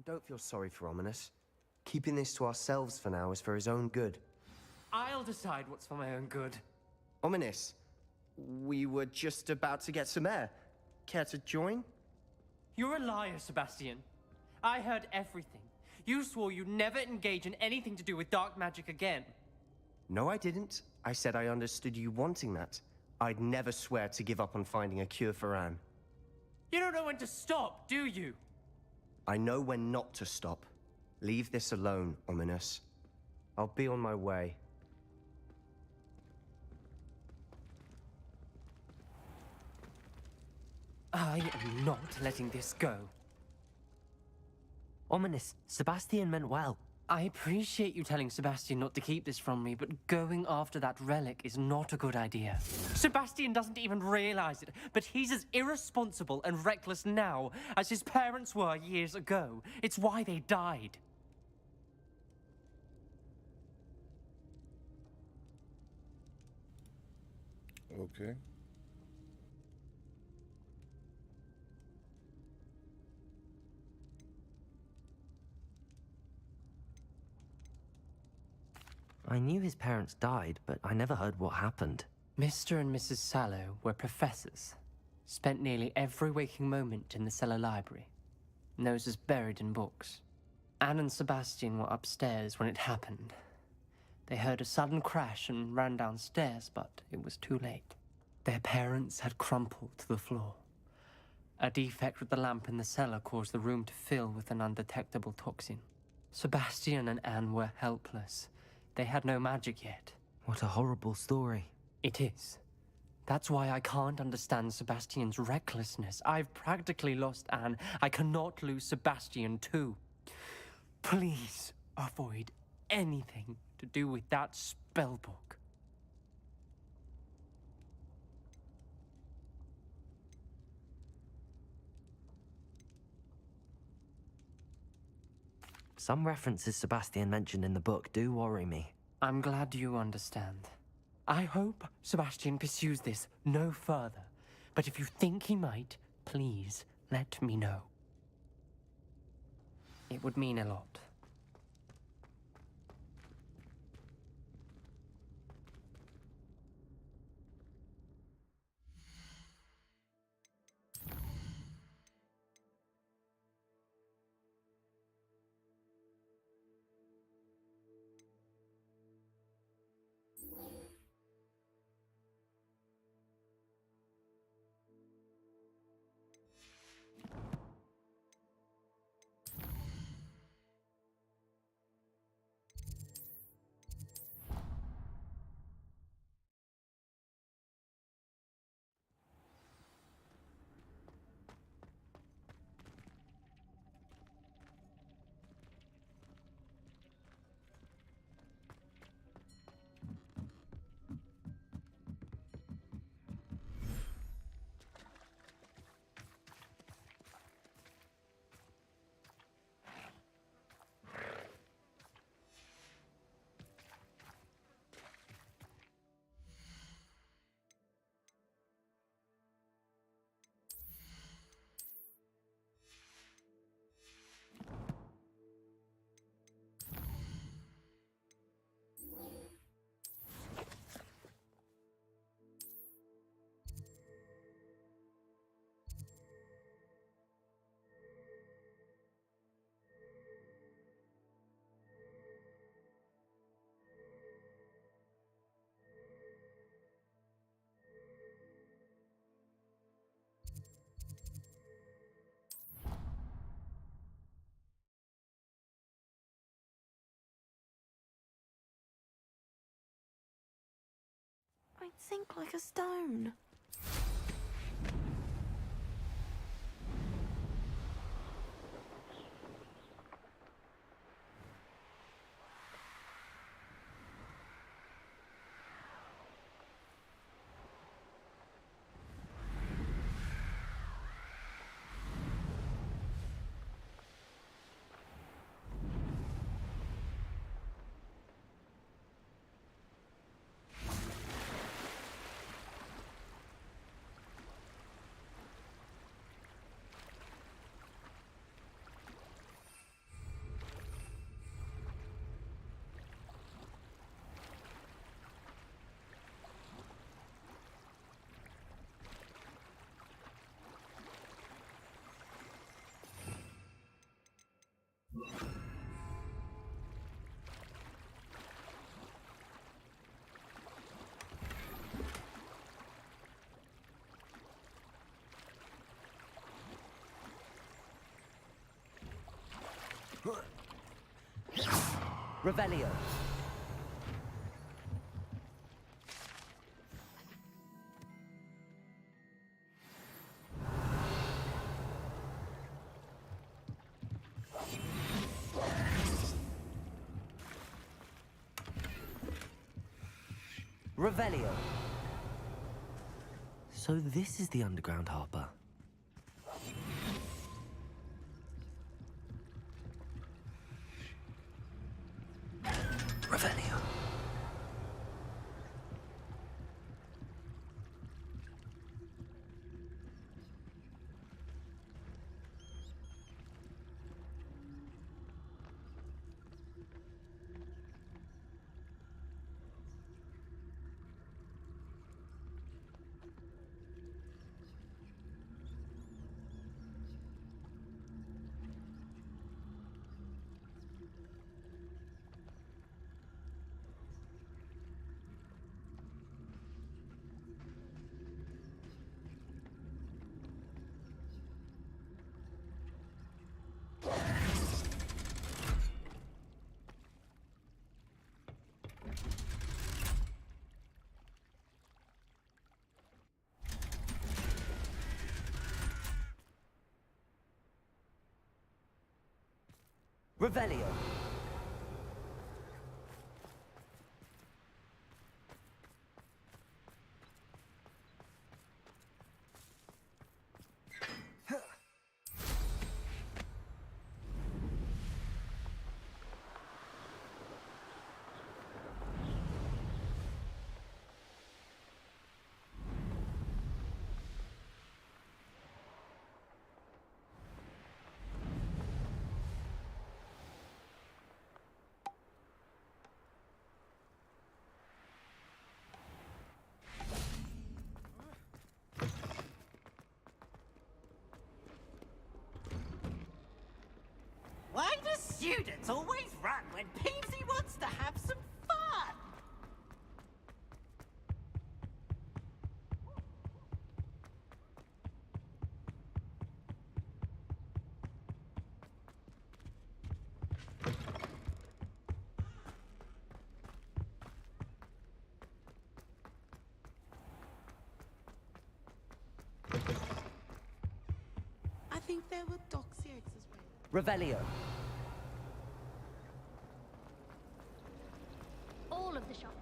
And don't feel sorry for Ominous. Keeping this to ourselves for now is for his own good. I'll decide what's for my own good. Ominous, we were just about to get some air. Care to join? You're a liar, Sebastian. I heard everything. You swore you'd never engage in anything to do with dark magic again. No, I didn't. I said I understood you wanting that. I'd never swear to give up on finding a cure for Anne. You don't know when to stop, do you? I know when not to stop. Leave this alone, Ominous. I'll be on my way. I am not letting this go. Ominous, Sebastian meant well. I appreciate you telling Sebastian not to keep this from me, but going after that relic is not a good idea. Sebastian doesn't even realize it, but he's as irresponsible and reckless now as his parents were years ago. It's why they died. Okay. I knew his parents died, but I never heard what happened. Mr. and Mrs. Sallow were professors. Spent nearly every waking moment in the cellar library. Noses buried in books. Anne and Sebastian were upstairs when it happened. They heard a sudden crash and ran downstairs, but it was too late. Their parents had crumpled to the floor. A defect with the lamp in the cellar caused the room to fill with an undetectable toxin. Sebastian and Anne were helpless. They had no magic yet. What a horrible story. It is. That's why I can't understand Sebastian's recklessness. I've practically lost Anne. I cannot lose Sebastian too. Please avoid anything to do with that spell book. Some references Sebastian mentioned in the book do worry me. I'm glad you understand. I hope Sebastian pursues this no further. But if you think he might, please let me know. It would mean a lot. I'd sink like a stone. Revelio. Revelio. So this is the underground harbor. Revelio. Revelio. Why do students always run when Peavesy wants to have some fun? I think there were docksy eggs as well. Revelio. All of the shopkeepers.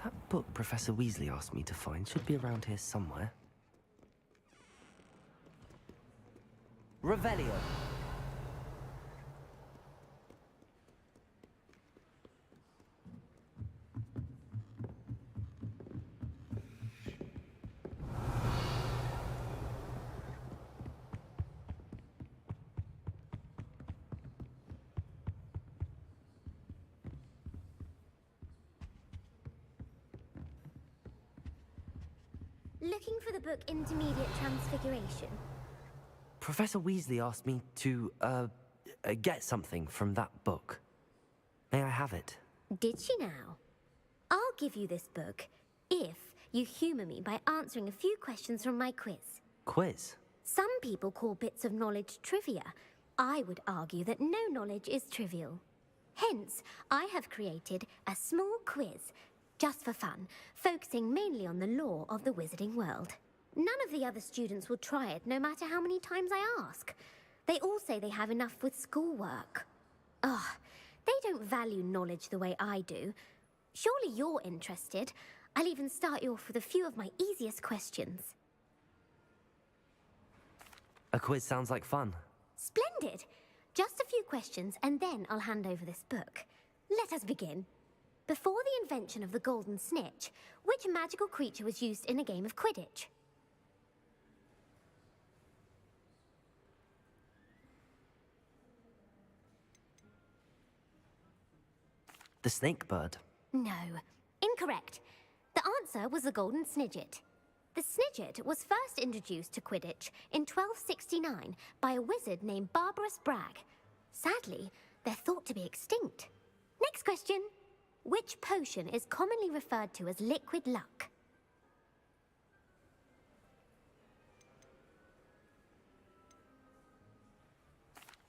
That book Professor Weasley asked me to find should be around here somewhere. Revelio. Looking for the book Intermediate Transfiguration. Professor Weasley asked me to, get something from that book. May I have it? Did she now? I'll give you this book if you humour me by answering a few questions from my quiz. Quiz? Some people call bits of knowledge trivia. I would argue that no knowledge is trivial. Hence, I have created a small quiz, just for fun, focusing mainly on the lore of the wizarding world. None of the other students will try it, no matter how many times I ask. They all say they have enough with schoolwork. Ugh, they don't value knowledge the way I do. Surely you're interested. I'll even start you off with a few of my easiest questions. A quiz sounds like fun. Splendid! Just a few questions, and then I'll hand over this book. Let us begin. Before the invention of the golden snitch, which magical creature was used in a game of Quidditch? The snake bird. No, incorrect. The answer was the golden snidget. The snidget was first introduced to Quidditch in 1269 by a wizard named Barbarous Bragg. Sadly, they're thought to be extinct. Next question. Which potion is commonly referred to as liquid luck?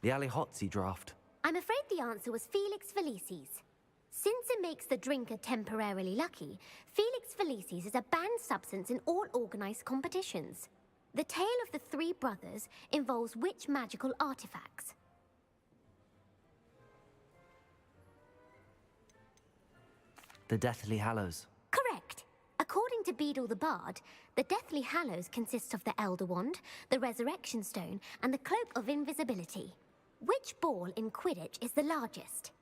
The Alihotzi draft. I'm afraid the answer was Felix Felicis. Since it makes the drinker temporarily lucky, Felix Felicis is a banned substance in all organized competitions. The tale of the three brothers involves which magical artifacts? The Deathly Hallows. Correct. According to Beadle the Bard, the Deathly Hallows consists of the Elder Wand, the Resurrection Stone, and the Cloak of Invisibility. Which ball in Quidditch is the largest?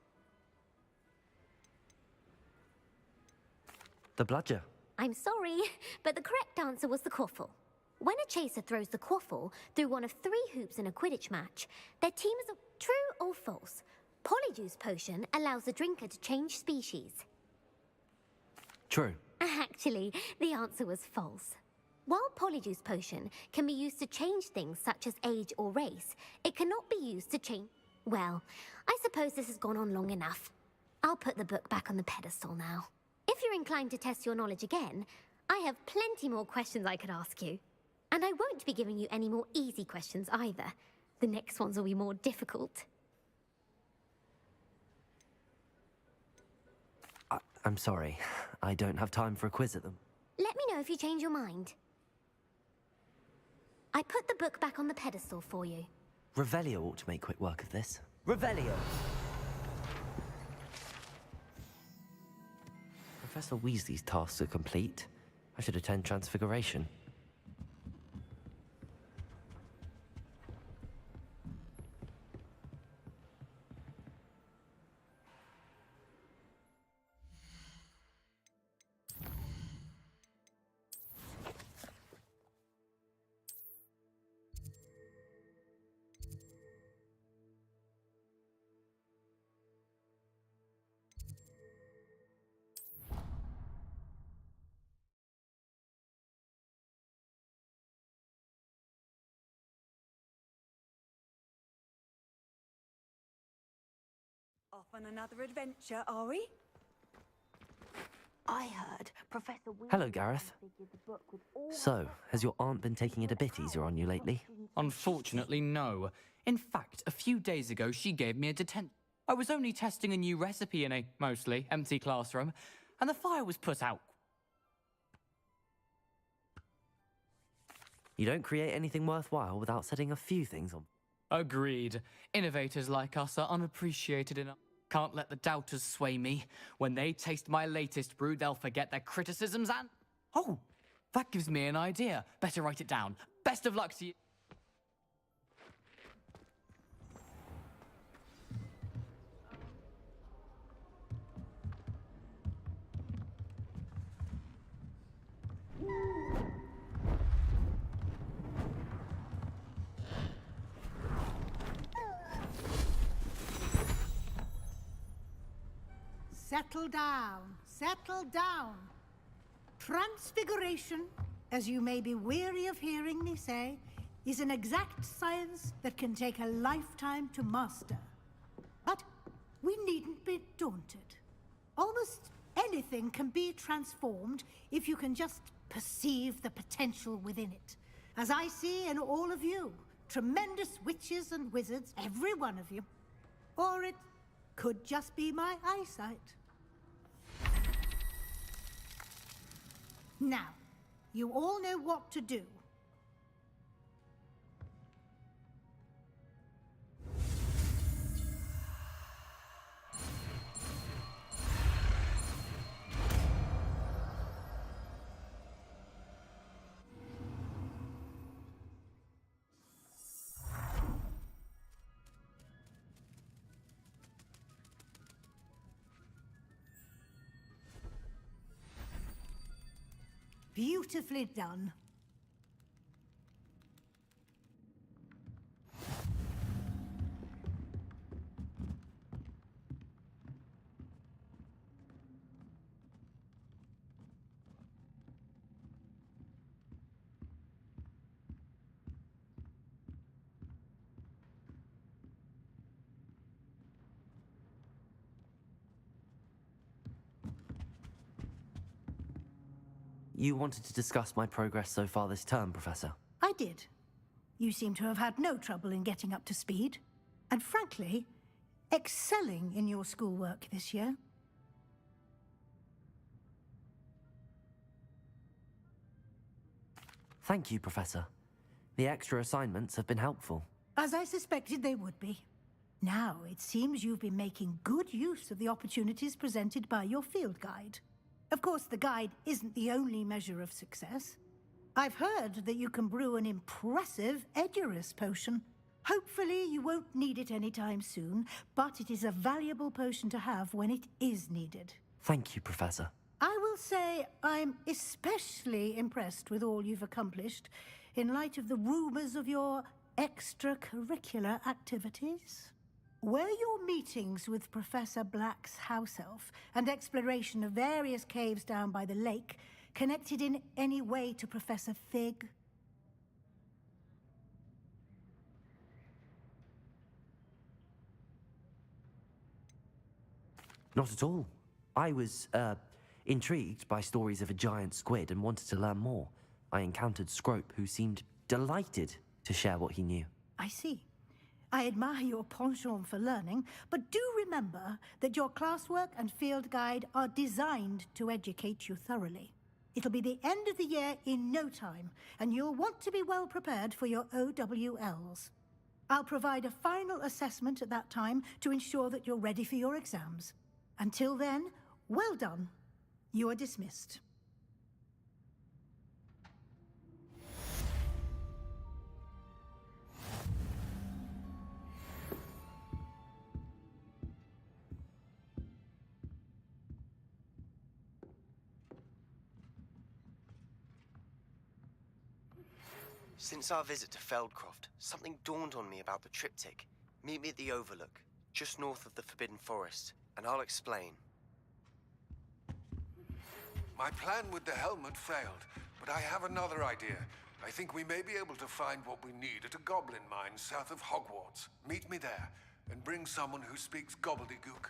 The Bludger. I'm sorry, but the correct answer was the quaffle. When a chaser throws the quaffle through one of 3 hoops in a Quidditch match, their team is true or false. Polyjuice Potion allows the drinker to change species. True. Actually, the answer was false. While Polyjuice Potion can be used to change things such as age or race, it cannot be used to change... Well, I suppose this has gone on long enough. I'll put the book back on the pedestal now. If you're inclined to test your knowledge again, I have plenty more questions I could ask you. And I won't be giving you any more easy questions either. The next ones will be more difficult. I'm sorry. I don't have time for a quiz at them. Let me know if you change your mind. I put the book back on the pedestal for you. Revelio ought to make quick work of this. Revelio! Professor Weasley's tasks are complete. I should attend Transfiguration. Off on another adventure, are we? I heard Professor Weasley... Hello, Gareth. So, has your aunt been taking it a bit easier on you lately? Unfortunately, no. In fact, a few days ago, she gave me a detention. I was only testing a new recipe in a mostly empty classroom, and the fire was put out. You don't create anything worthwhile without setting a few things on. Agreed. Innovators like us are unappreciated enough. Can't let the doubters sway me. When they taste my latest brew, they'll forget their criticisms and... Oh, that gives me an idea. Better write it down. Best of luck to you. Settle down, settle down. Transfiguration, as you may be weary of hearing me say, is an exact science that can take a lifetime to master. But we needn't be daunted. Almost anything can be transformed if you can just perceive the potential within it. As I see in all of you, tremendous witches and wizards, every one of you. Or it could just be my eyesight. Now, you all know what to do. Beautifully done. You wanted to discuss my progress so far this term, Professor? I did. You seem to have had no trouble in getting up to speed. And frankly, excelling in your schoolwork this year. Thank you, Professor. The extra assignments have been helpful. As I suspected they would be. Now, it seems you've been making good use of the opportunities presented by your field guide. Of course, the guide isn't the only measure of success. I've heard that you can brew an impressive Edurus potion. Hopefully, you won't need it anytime soon, but it is a valuable potion to have when it is needed. Thank you, Professor. I will say I'm especially impressed with all you've accomplished in light of the rumors of your extracurricular activities. Were your meetings with Professor Black's house elf and exploration of various caves down by the lake connected in any way to Professor Fig? Not at all. I was, intrigued by stories of a giant squid and wanted to learn more. I encountered Scrope, who seemed delighted to share what he knew. I see. I admire your penchant for learning, but do remember that your classwork and field guide are designed to educate you thoroughly. It'll be the end of the year in no time, and you'll want to be well prepared for your OWLs. I'll provide a final assessment at that time to ensure that you're ready for your exams. Until then, well done. You are dismissed. Since our visit to Feldcroft, something dawned on me about the triptych. Meet me at the Overlook, just north of the Forbidden Forest, and I'll explain. My plan with the helmet failed, but I have another idea. I think we may be able to find what we need at a goblin mine south of Hogwarts. Meet me there, and bring someone who speaks gobbledygook.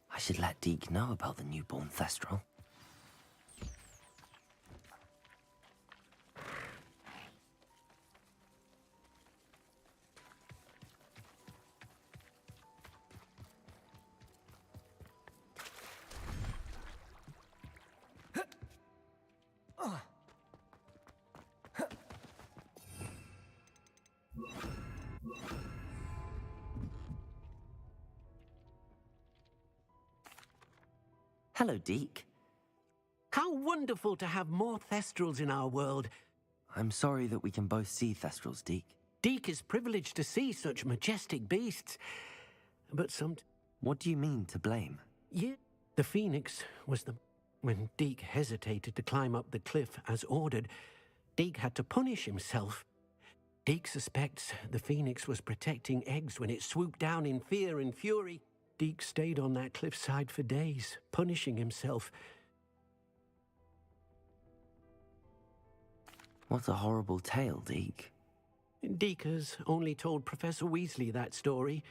I should let Deke know about the newborn Thestral. Hello, Deke. How wonderful to have more Thestrals in our world. I'm sorry that we can both see Thestrals, Deke. Deke is privileged to see such majestic beasts. But What do you mean, to blame? Yeah, the Phoenix was the... When Deke hesitated to climb up the cliff as ordered, Deke had to punish himself. Deke suspects the Phoenix was protecting eggs when it swooped down in fear and fury. Deke stayed on that cliffside for days, punishing himself. What a horrible tale, Deke. Deke has only told Professor Weasley that story.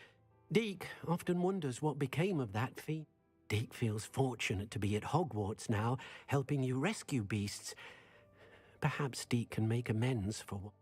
Deke often wonders what became of that feat. Deke feels fortunate to be at Hogwarts now, helping you rescue beasts. Perhaps Deke can make amends for what...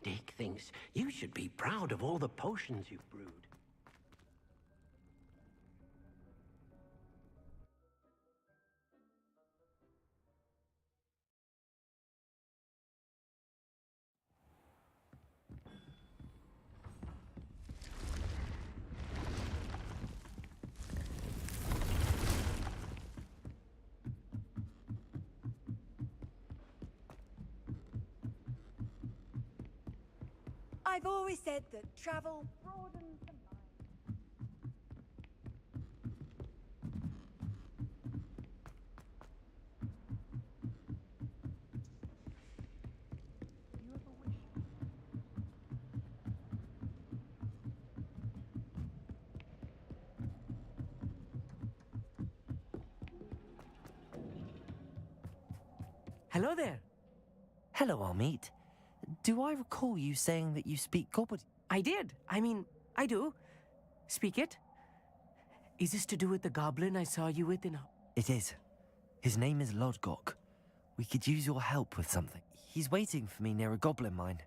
Dick thinks you should be proud of all the potions you've brewed. I've always said that travel broadens the mind. Hello there. Hello, Amit. Do I recall you saying that you speak Gobblet? I did. I do. Speak it. Is this to do with the goblin I saw you with in... It is. His name is Lodgok. We could use your help with something. He's waiting for me near a goblin mine.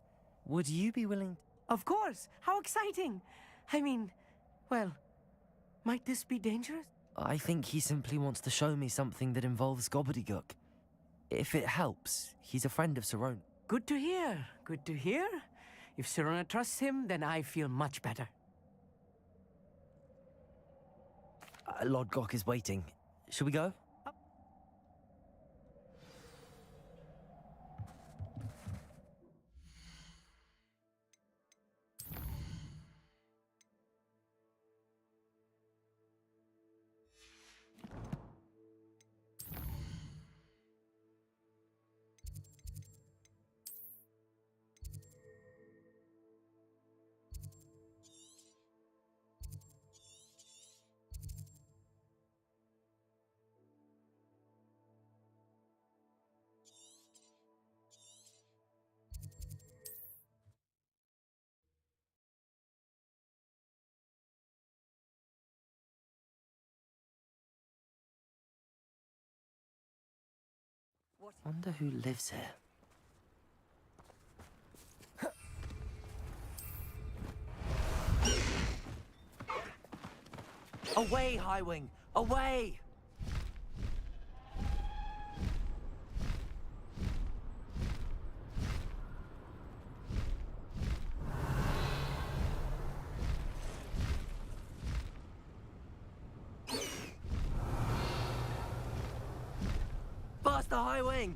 Would you be willing... Of course. How exciting. Well, might this be dangerous? I think he simply wants to show me something that involves gobbledygook. If it helps, he's a friend of Sarona. Good to hear. Good to hear. If Sarona trusts him, then I feel much better. Lodgok is waiting. Shall we go? Wonder who lives here. Away, Highwing! Away! Faster, Highwing!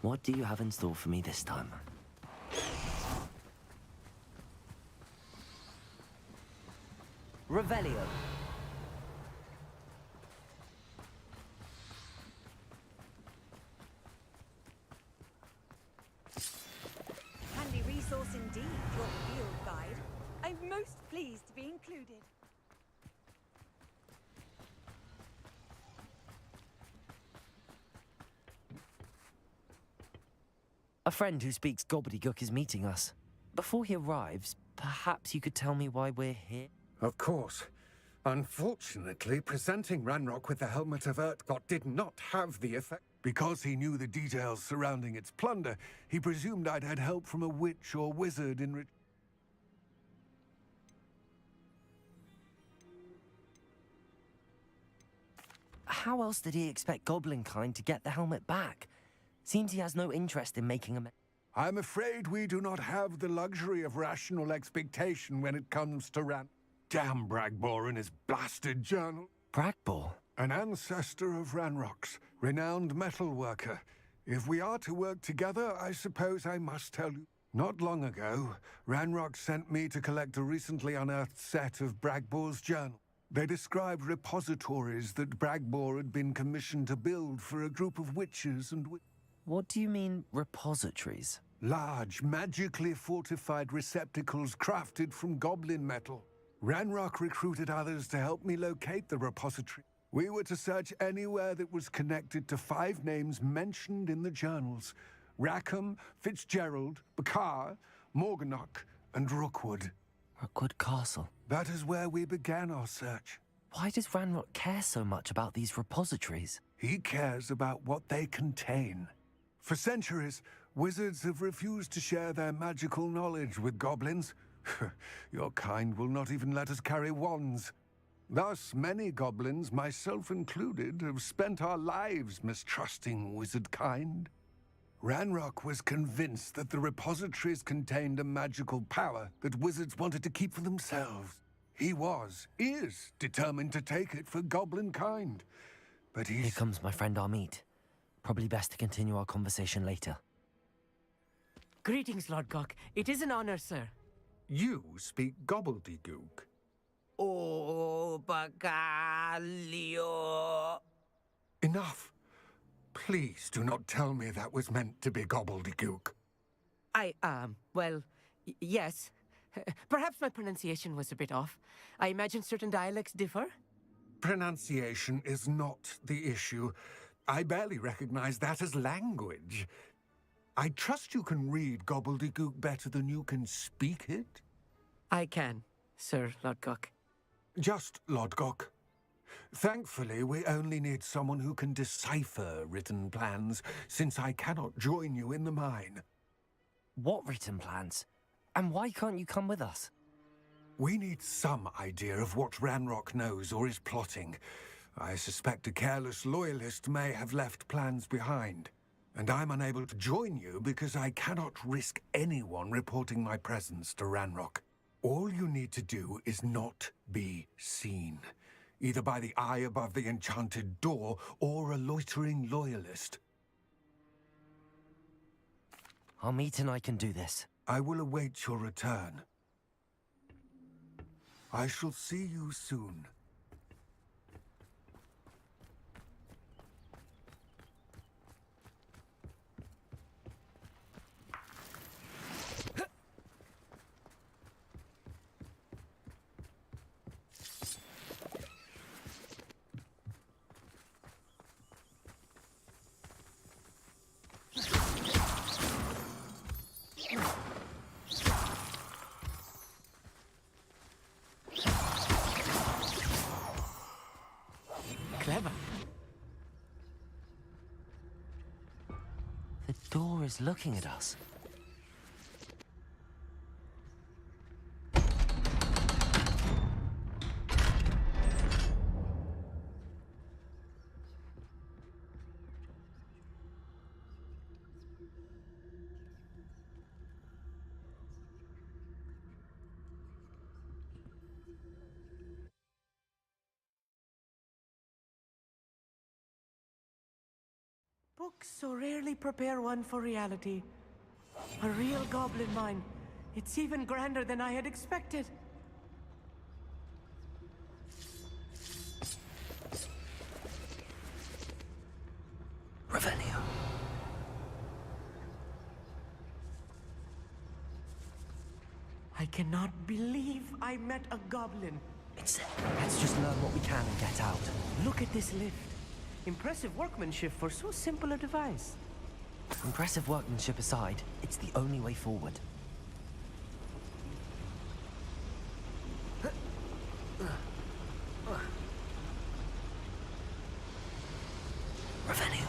What do you have in store for me this time? Revelio. Handy resource indeed, your field guide. I'm most pleased to be included. A friend who speaks gobbledygook is meeting us. Before he arrives, perhaps you could tell me why we're here? Of course. Unfortunately, presenting Ranrock with the Helmet of Urtkot did not have the effect. Because he knew the details surrounding its plunder, he presumed I'd had help from a witch or wizard in How else did he expect Goblinkind to get the helmet back? Seems he has no interest in making a... I'm afraid we do not have the luxury of rational expectation when it comes to Damn Bragbor and his blasted journal. Bragbor? An ancestor of Ranrock's, renowned metal worker. If we are to work together, I suppose I must tell you. Not long ago, Ranrock sent me to collect a recently unearthed set of Bragbor's journal. They described repositories that Bragbor had been commissioned to build for a group of witches and... What do you mean, repositories? Large, magically fortified receptacles crafted from goblin metal. Ranrock recruited others to help me locate the repository. We were to search anywhere that was connected to 5 names mentioned in the journals. Rackham, Fitzgerald, Bakar, Morganach, and Rookwood. Rookwood Castle. That is where we began our search. Why does Ranrock care so much about these repositories? He cares about what they contain. For centuries, wizards have refused to share their magical knowledge with goblins. Your kind will not even let us carry wands. Thus, many goblins, myself included, have spent our lives mistrusting wizard kind. Ranrock was convinced that the repositories contained a magical power that wizards wanted to keep for themselves. He is determined to take it for goblin kind. But Here comes my friend Amit. Probably best to continue our conversation later. Greetings, Lord Gok. It is an honor, sir. You speak gobbledygook. Oh, Bagalio. Enough. Please do not tell me that was meant to be gobbledygook. Well, yes. Perhaps my pronunciation was a bit off. I imagine certain dialects differ. Pronunciation is not the issue. I barely recognize that as language. I trust you can read gobbledygook better than you can speak it? I can, Sir Lodgok. Just Lodgok. Thankfully, we only need someone who can decipher written plans, since I cannot join you in the mine. What written plans? And why can't you come with us? We need some idea of what Ranrock knows or is plotting. I suspect a careless loyalist may have left plans behind. And I'm unable to join you because I cannot risk anyone reporting my presence to Ranrock. All you need to do is not be seen, either by the eye above the enchanted door or a loitering loyalist. Amit and I can do this. I will await your return. I shall see you soon. Clever. The door is looking at us. Books so rarely prepare one for reality. A real goblin mine. It's even grander than I had expected. Revelio. I cannot believe I met a goblin. Let's just learn what we can and get out. Look at this lift. Impressive workmanship for so simple a device. Impressive workmanship aside, it's the only way forward. Revelio.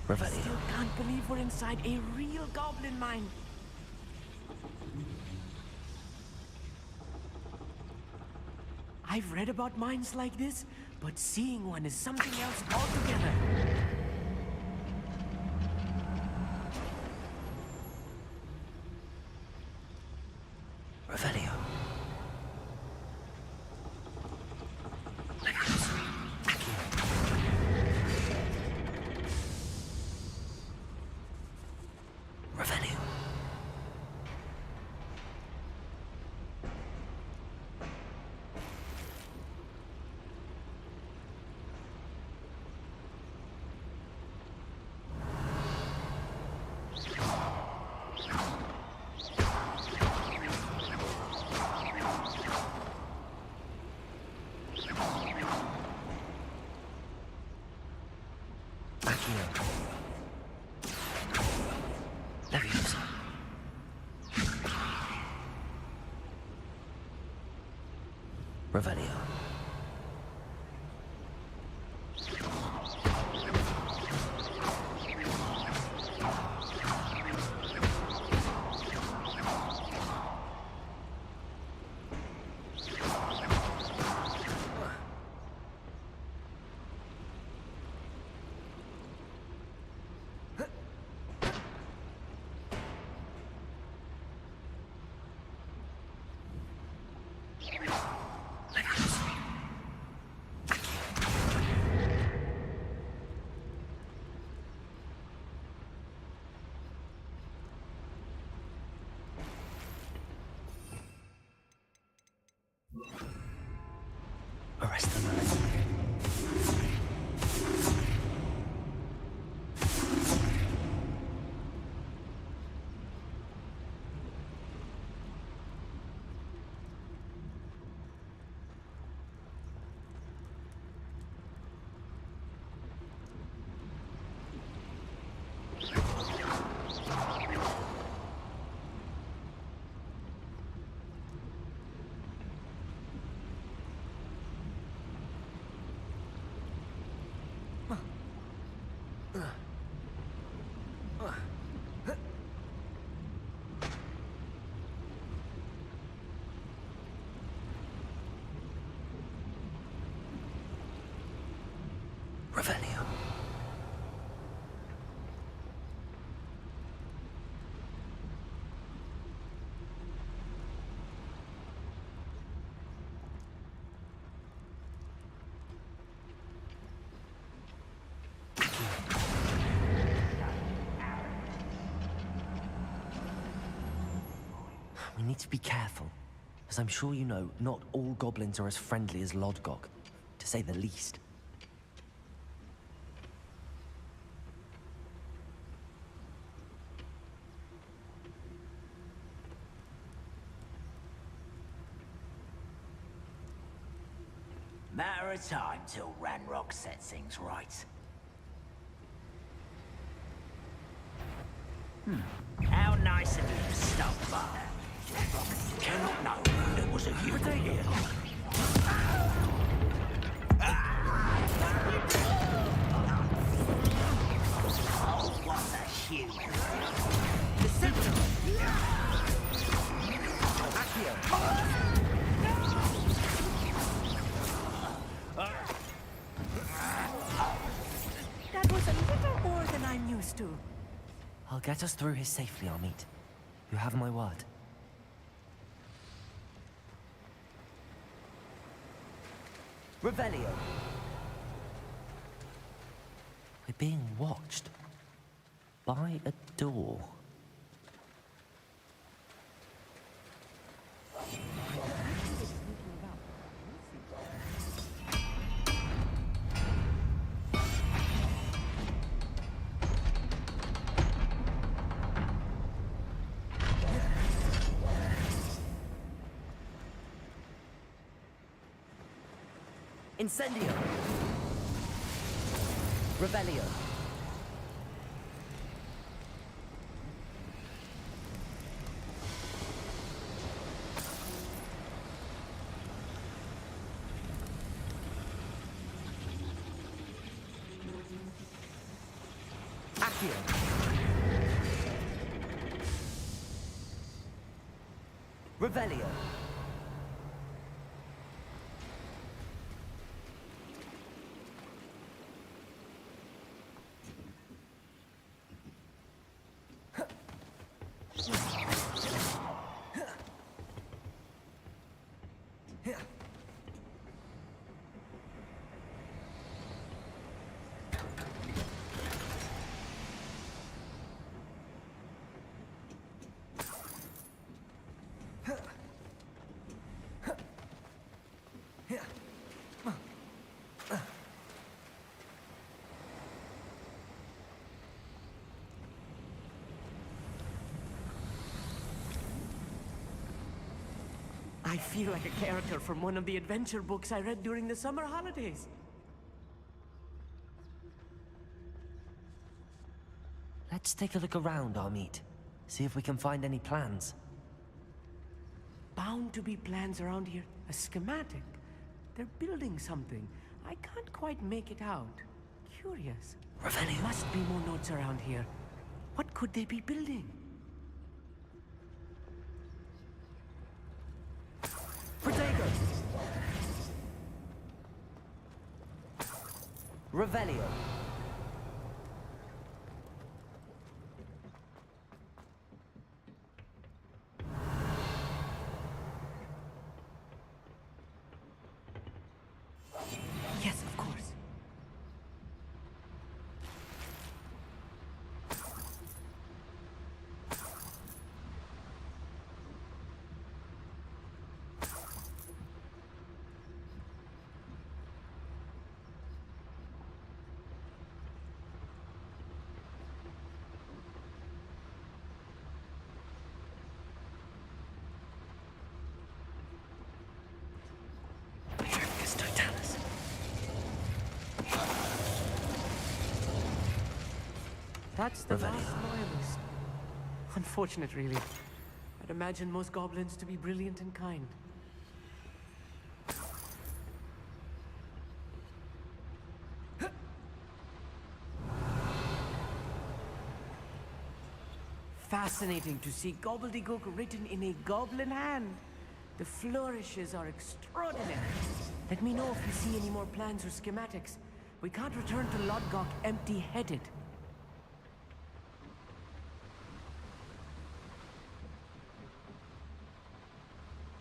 I Revelio. still can't believe we're inside a real goblin mine. I've read about mines like this, but seeing one is something else altogether. Revelio. Revelio. Revelio. Arrest the man. Revelio. We need to be careful. As I'm sure you know, not all goblins are as friendly as Lodgok, to say the least. Matter of time till Ranrock sets things right. How nice of you to stop by. Cannot know there was a human here. Oh, what a human. The Sentinel! Accio! That was a little more than I'm used to. I'll get us through here safely, Amit. You have my word. Revelio. We're being watched. By a door. Incendio! Revelio! Accio. Revelio. I feel like a character from one of the adventure books I read during the summer holidays. Let's take a look around, Amit. See if we can find any plans. Bound to be plans around here. A schematic. They're building something. I can't quite make it out. Curious. There must be more notes around here. What could they be building? Protego! Revelio. Yes, of course. That's the last loyalist. Unfortunate, really. I'd imagine most goblins to be brilliant and kind. Fascinating to see gobbledygook written in a goblin hand. The flourishes are extraordinary. Let me know if you see any more plans or schematics. We can't return to Lodgok empty-headed.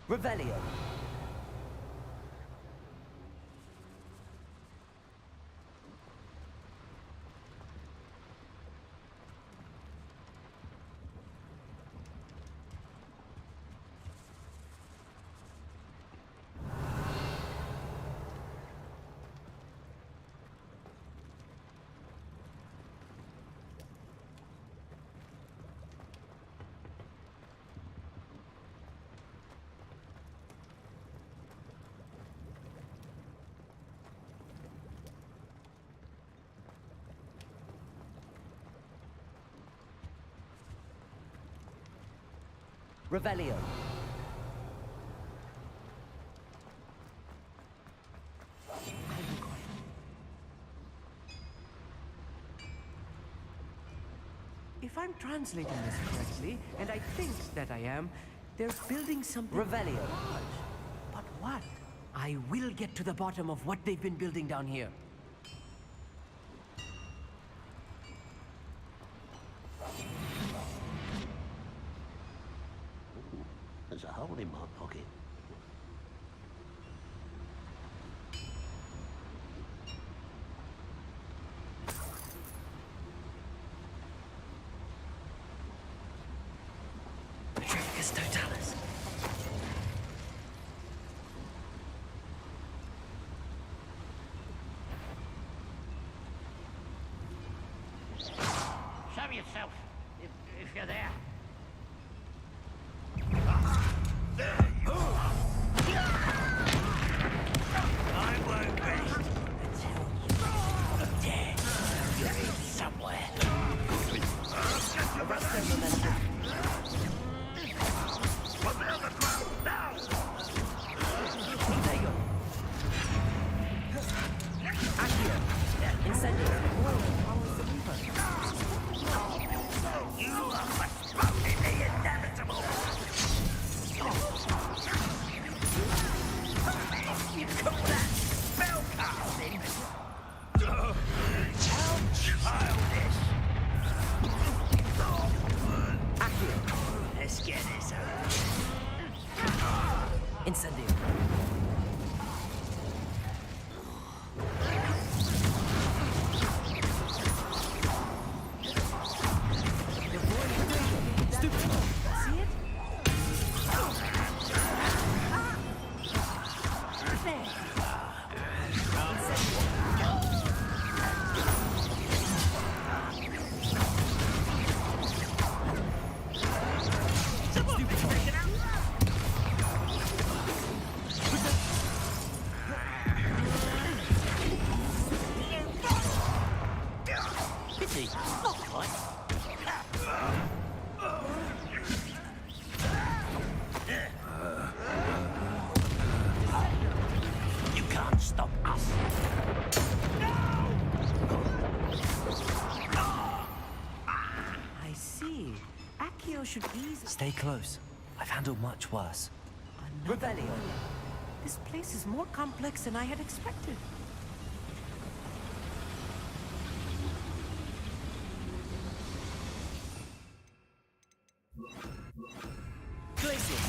Revelio. Revelio. If I'm translating this correctly, and I think that I am, they're building something Revelio. large. But what? I will get to the bottom of what they've been building down here. There's a hole in my pocket. Petrificus totalis. Show yourself, if you're there. empty. Not quite. You can't stop us. I see. Accio should ease... Stay close. I've handled much worse. Revelio. This place is more complex than I had expected. Glacius.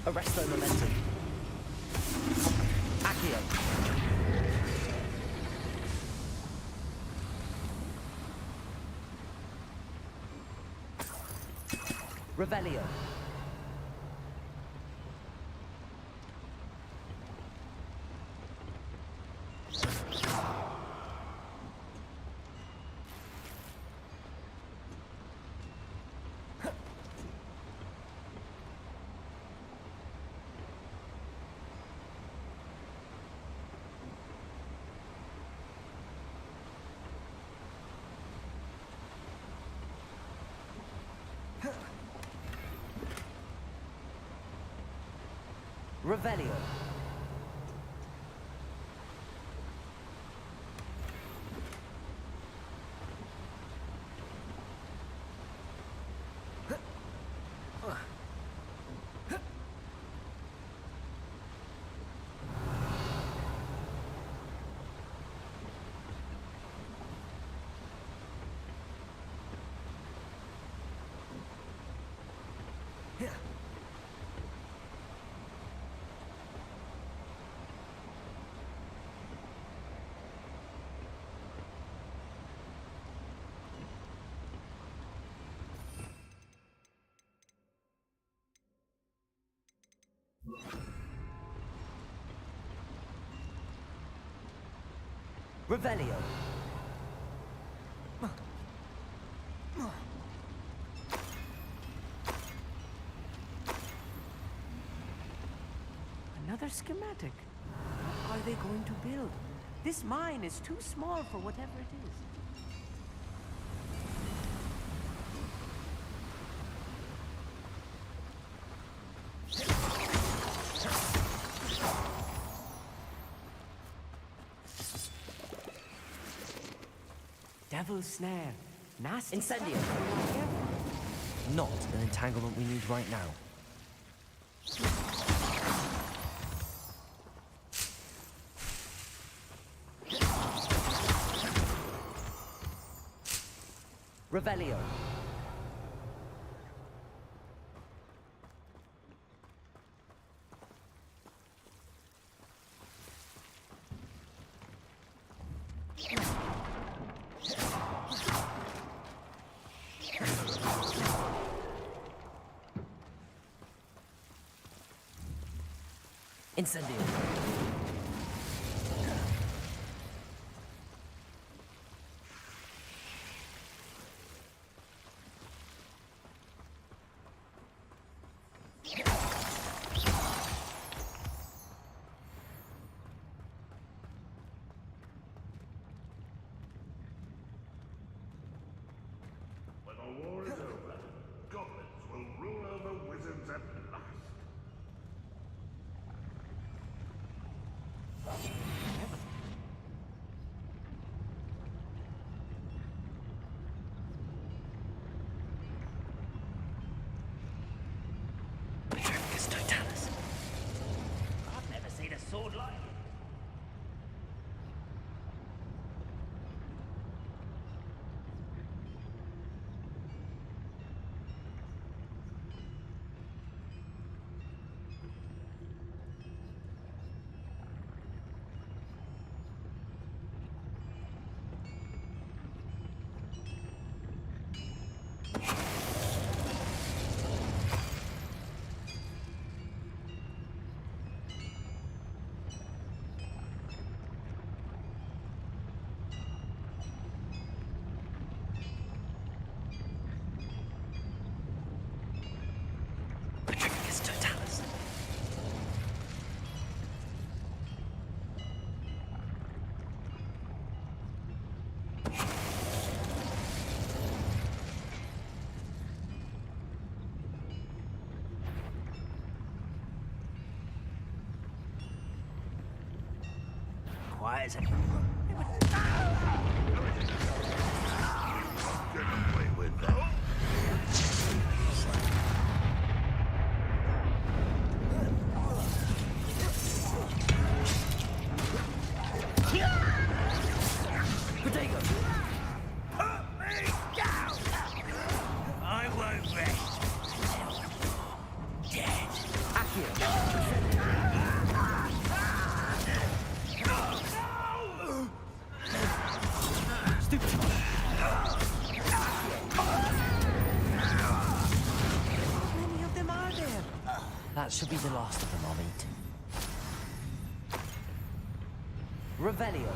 Arresto momentum. Accio. Revelio. Revelio. Revelio. Another schematic. What are they going to build? This mine is too small for whatever it is. Devil's snare. Nasty. Incendio. Not an entanglement we need right now. Revelio. Incendio. When the war is over, goblins will rule over wizards at last. upstairs and... Get away with that. Potato! Put me down! I won't rest. Dead. Accio! Stupid! How many of them are there? That should be the last of them I'll meet. Revelio.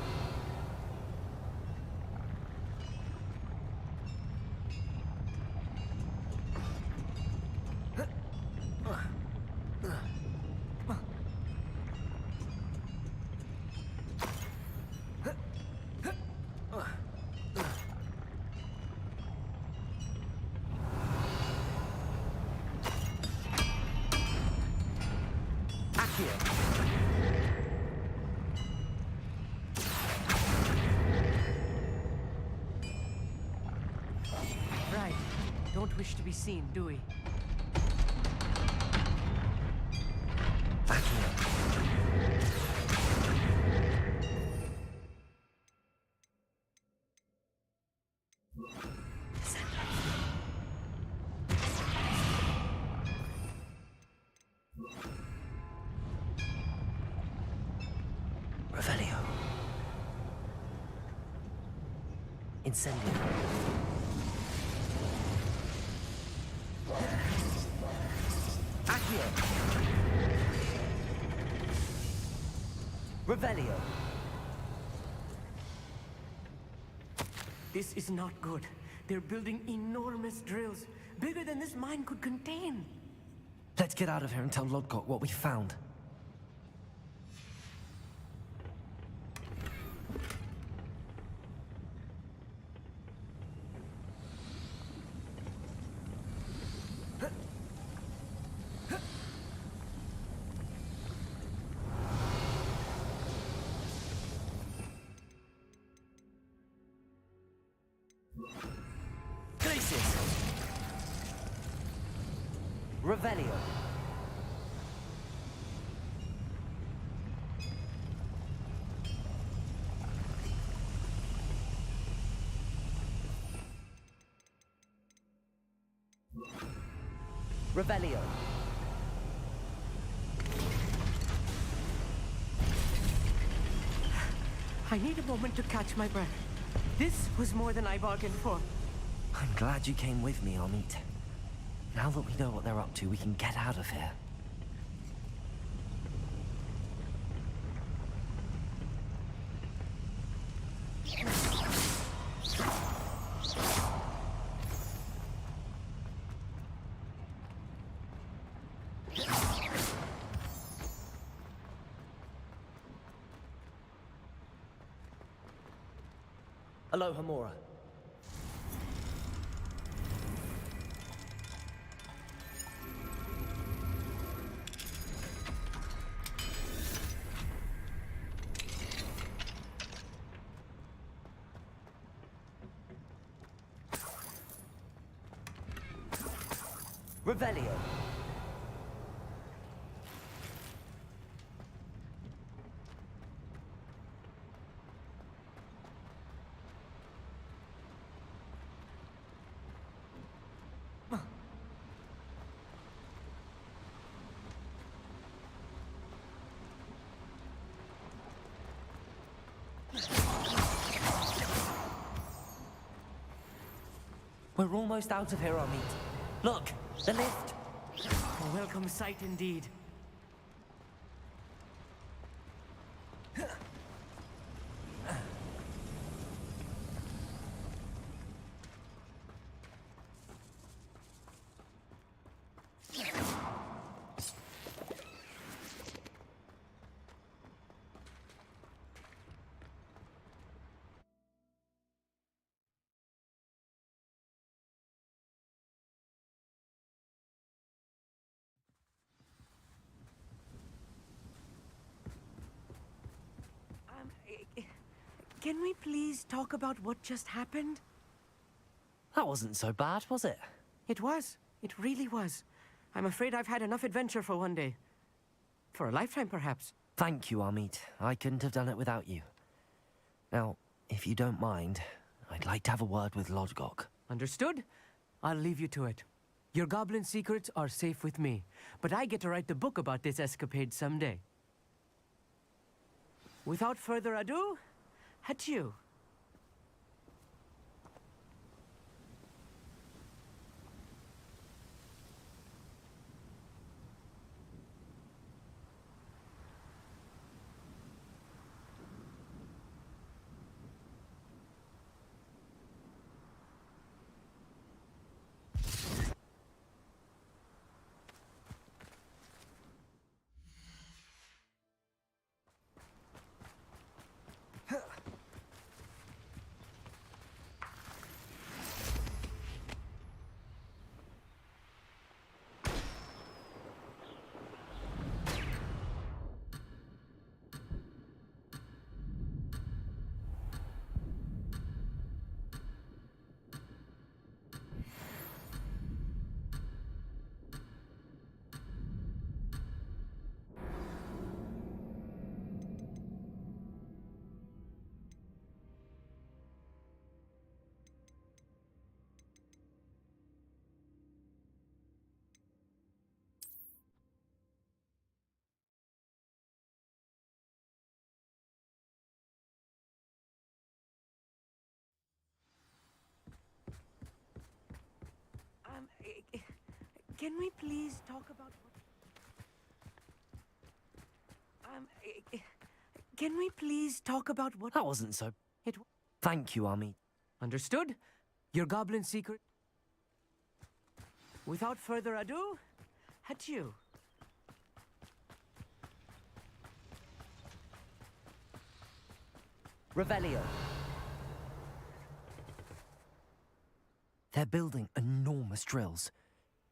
Right. Don't wish to be seen, do we? Revelio. Incendio. Accio. Revelio. This is not good. They're building enormous drills, bigger than this mine could contain. Let's get out of here and tell Lodgok what we found. Glacius! Revelio. Revelio. I need a moment to catch my breath. This was more than I bargained for. I'm glad you came with me, Amit. Now that we know what they're up to, we can get out of here. Aloha, Mora. Revelio. We're almost out of here, Amit. Look, the lift. A welcome sight indeed. Can we please talk about what just happened? That wasn't so bad, was it? It was. It really was. I'm afraid I've had enough adventure for one day. For a lifetime, perhaps. Thank you, Amit. I couldn't have done it without you. Now, if you don't mind, I'd like to have a word with Lodgok. Understood? I'll leave you to it. Your goblin secrets are safe with me, but I get to write the book about this escapade someday. Without further ado, adieu. Can we please talk about what... Can we please talk about what... That wasn't so... Thank you, Amit. Understood? Your goblin secret... Without further ado, adieu. Revelio. They're building enormous drills.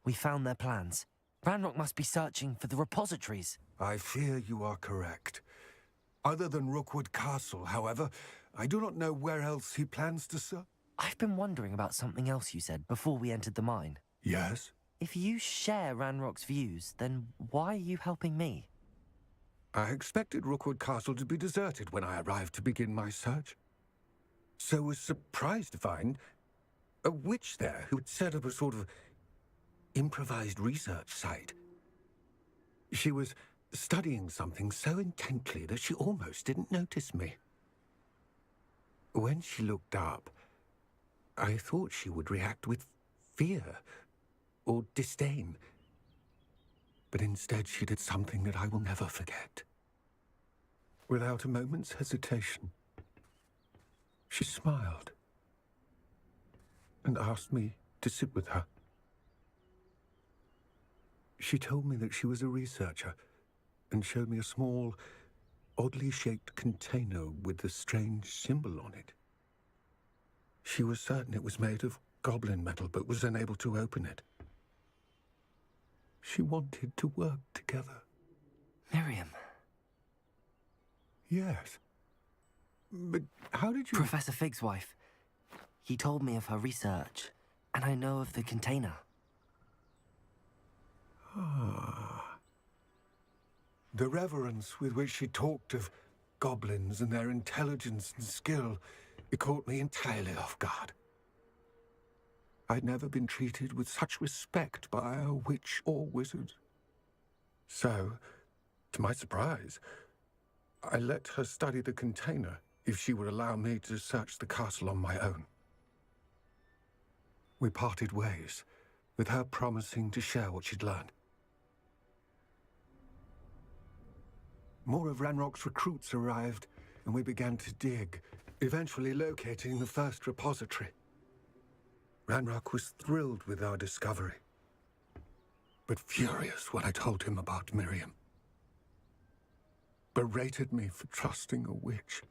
We found their plans. Ranrock must be searching for the repositories. I fear you are correct. Other than Rookwood Castle, however, I do not know where else he plans to search. I've been wondering about something else you said before we entered the mine. Yes? If you share Ranrock's views, then why are you helping me? I expected Rookwood Castle to be deserted when I arrived to begin my search. So was surprised to find a witch there who had set up a sort of improvised research site. She was studying something so intently that she almost didn't notice me. When she looked up, I thought she would react with fear or disdain. But instead she did something that I will never forget. Without a moment's hesitation, she smiled and asked me to sit with her. She told me that she was a researcher and showed me a small, oddly shaped container with a strange symbol on it. She was certain it was made of goblin metal, but was unable to open it. She wanted to work together. Miriam. Yes. But how did you... Professor Fig's wife. He told me of her research, and I know of the container. Ah. The reverence with which she talked of goblins and their intelligence and skill, it caught me entirely off guard. I'd never been treated with such respect by a witch or wizard. So, to my surprise, I let her study the container if she would allow me to search the castle on my own. We parted ways, with her promising to share what she'd learned. More of Ranrock's recruits arrived, and we began to dig, eventually locating the first repository. Ranrock was thrilled with our discovery, but furious when I told him about Miriam. Berated me for trusting a witch,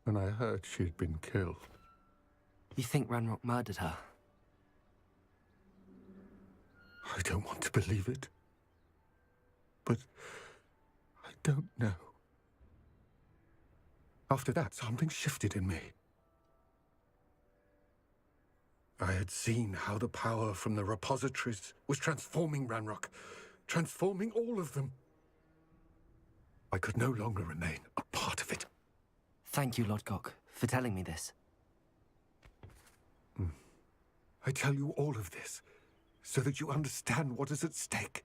and I heard she had been killed. You think Ranrock murdered her? I don't want to believe it, but I don't know. After that, something shifted in me. I had seen how the power from the repositories was transforming Ranrock, transforming all of them. I could no longer remain a part of it. Thank you, Lodgok, for telling me this. I tell you all of this so that you understand what is at stake.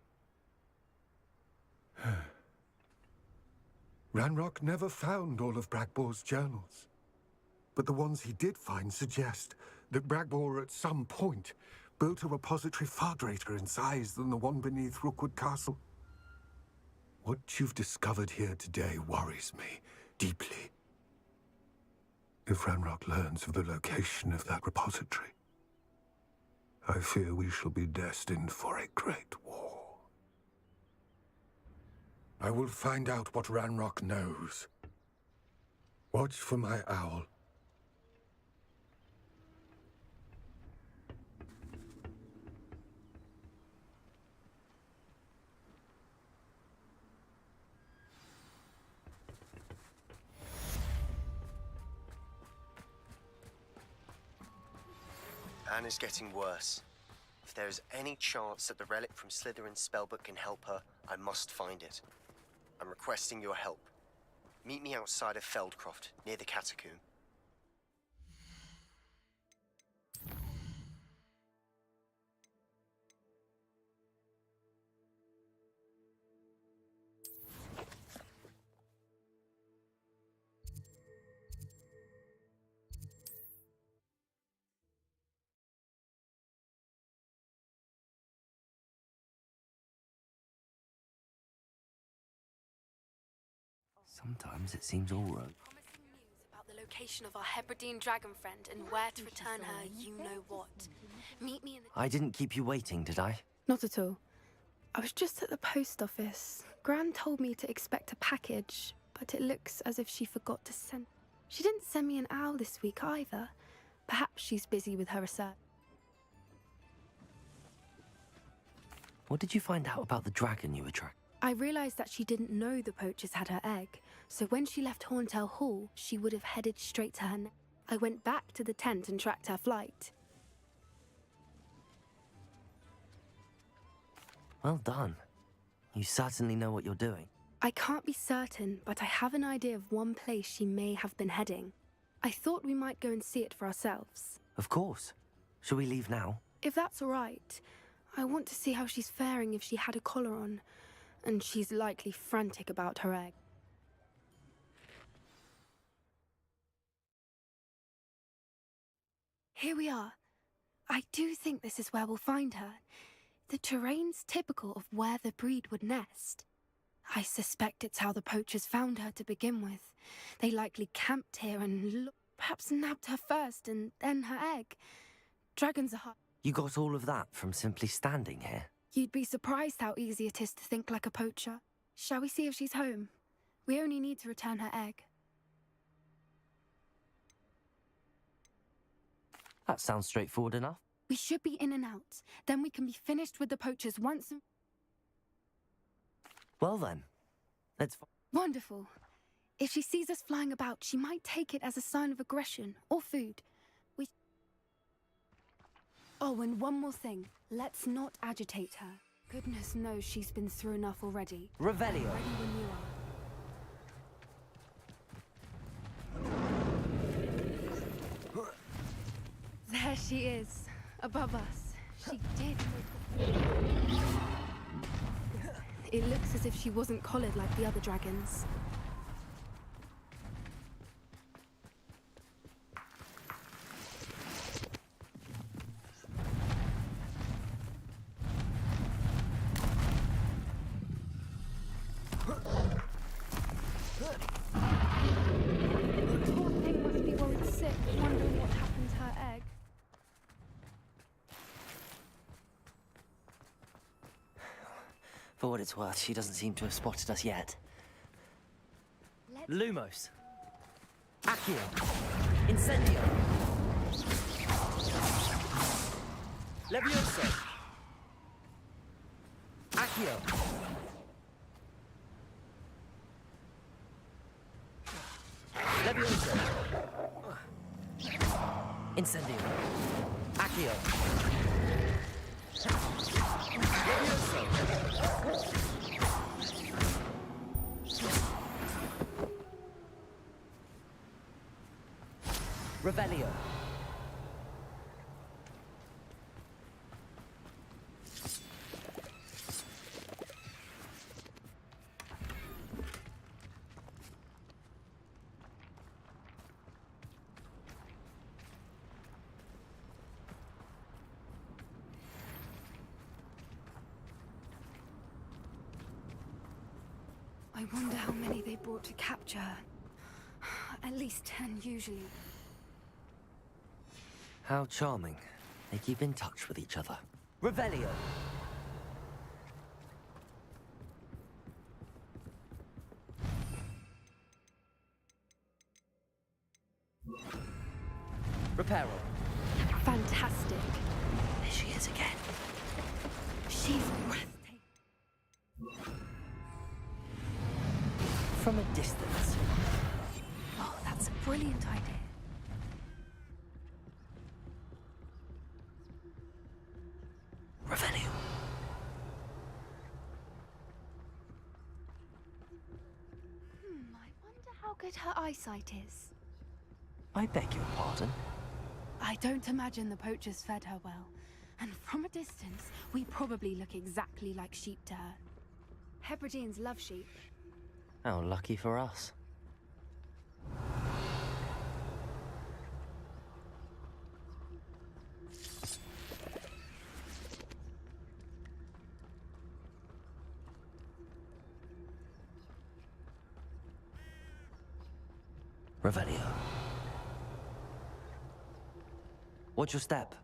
Ranrock never found all of Bragbor's journals. But the ones he did find suggest that Bragbor at some point built a repository far greater in size than the one beneath Rookwood Castle. What you've discovered here today worries me deeply. If Ranrock learns of the location of that repository, I fear we shall be destined for a great war. I will find out what Ranrock knows. Watch for my owl. Anna's getting worse. If there is any chance that the relic from Slytherin's spellbook can help her, I must find it. I'm requesting your help. Meet me outside of Feldcroft, near the catacomb. Sometimes it seems all right. Promising news about the location of our Hebridean dragon friend and where to return her you-know-what. Meet me in the... I didn't keep you waiting, did I? Not at all. I was just at the post office. Gran told me to expect a package, but it looks as if she forgot to send... She didn't send me an owl this week either. Perhaps she's busy with her research. What did you find out about the dragon you were tracking? I realised that she didn't know the poachers had her egg, so when she left Horntail Hall, she would have headed straight to her nest. I went back to the tent and tracked her flight. Well done. You certainly know what you're doing. I can't be certain, but I have an idea of one place she may have been heading. I thought we might go and see it for ourselves. Of course. Shall we leave now? If that's all right. I want to see how she's faring if she had a collar on. And she's likely frantic about her egg. Here we are. I do think this is where we'll find her. The terrain's typical of where the breed would nest. I suspect it's how the poachers found her to begin with. They likely camped here and perhaps nabbed her first and then her egg. Dragons are hard. You got all of that from simply standing here? You'd be surprised how easy it is to think like a poacher. Shall we see if she's home? We only need to return her egg. That sounds straightforward enough. We should be in and out. Then we can be finished with the poachers once and... Well then, let's... Wonderful. If she sees us flying about, she might take it as a sign of aggression or food. Oh, and one more thing. Let's not agitate her. Goodness knows she's been through enough already. Revelio. Ready when you are. There she is, above us. She did. It looks as if she wasn't collared like the other dragons. For what it's worth, she doesn't seem to have spotted us yet. Lumos. Accio. Incendio. Levioso. Accio. Levioso. Incendio. Accio. Levioso. Revelio. I wonder how many they brought to capture her. At least 10 usually. How charming. They keep in touch with each other. Revelio. Reparo. Fantastic. There she is again. She's breathtaking. From a distance. Oh, that's a brilliant idea. Revelio. I wonder how good her eyesight is. I beg your pardon. I don't imagine the poachers fed her well. And from a distance, we probably look exactly like sheep to her. Hebrideans love sheep. How lucky for us. Revelio. Watch your step.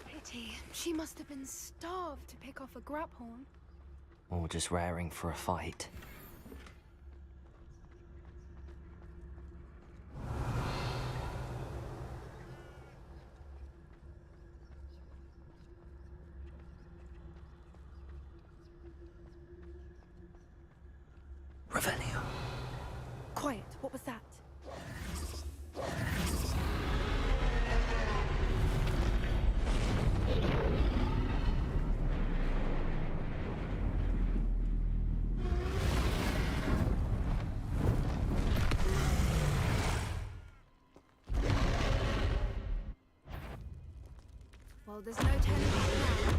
Pity. She must have been starved to pick off a graphorn. Or just raring for a fight. Revelio. Quiet. What was that? Well, there's no turning back now.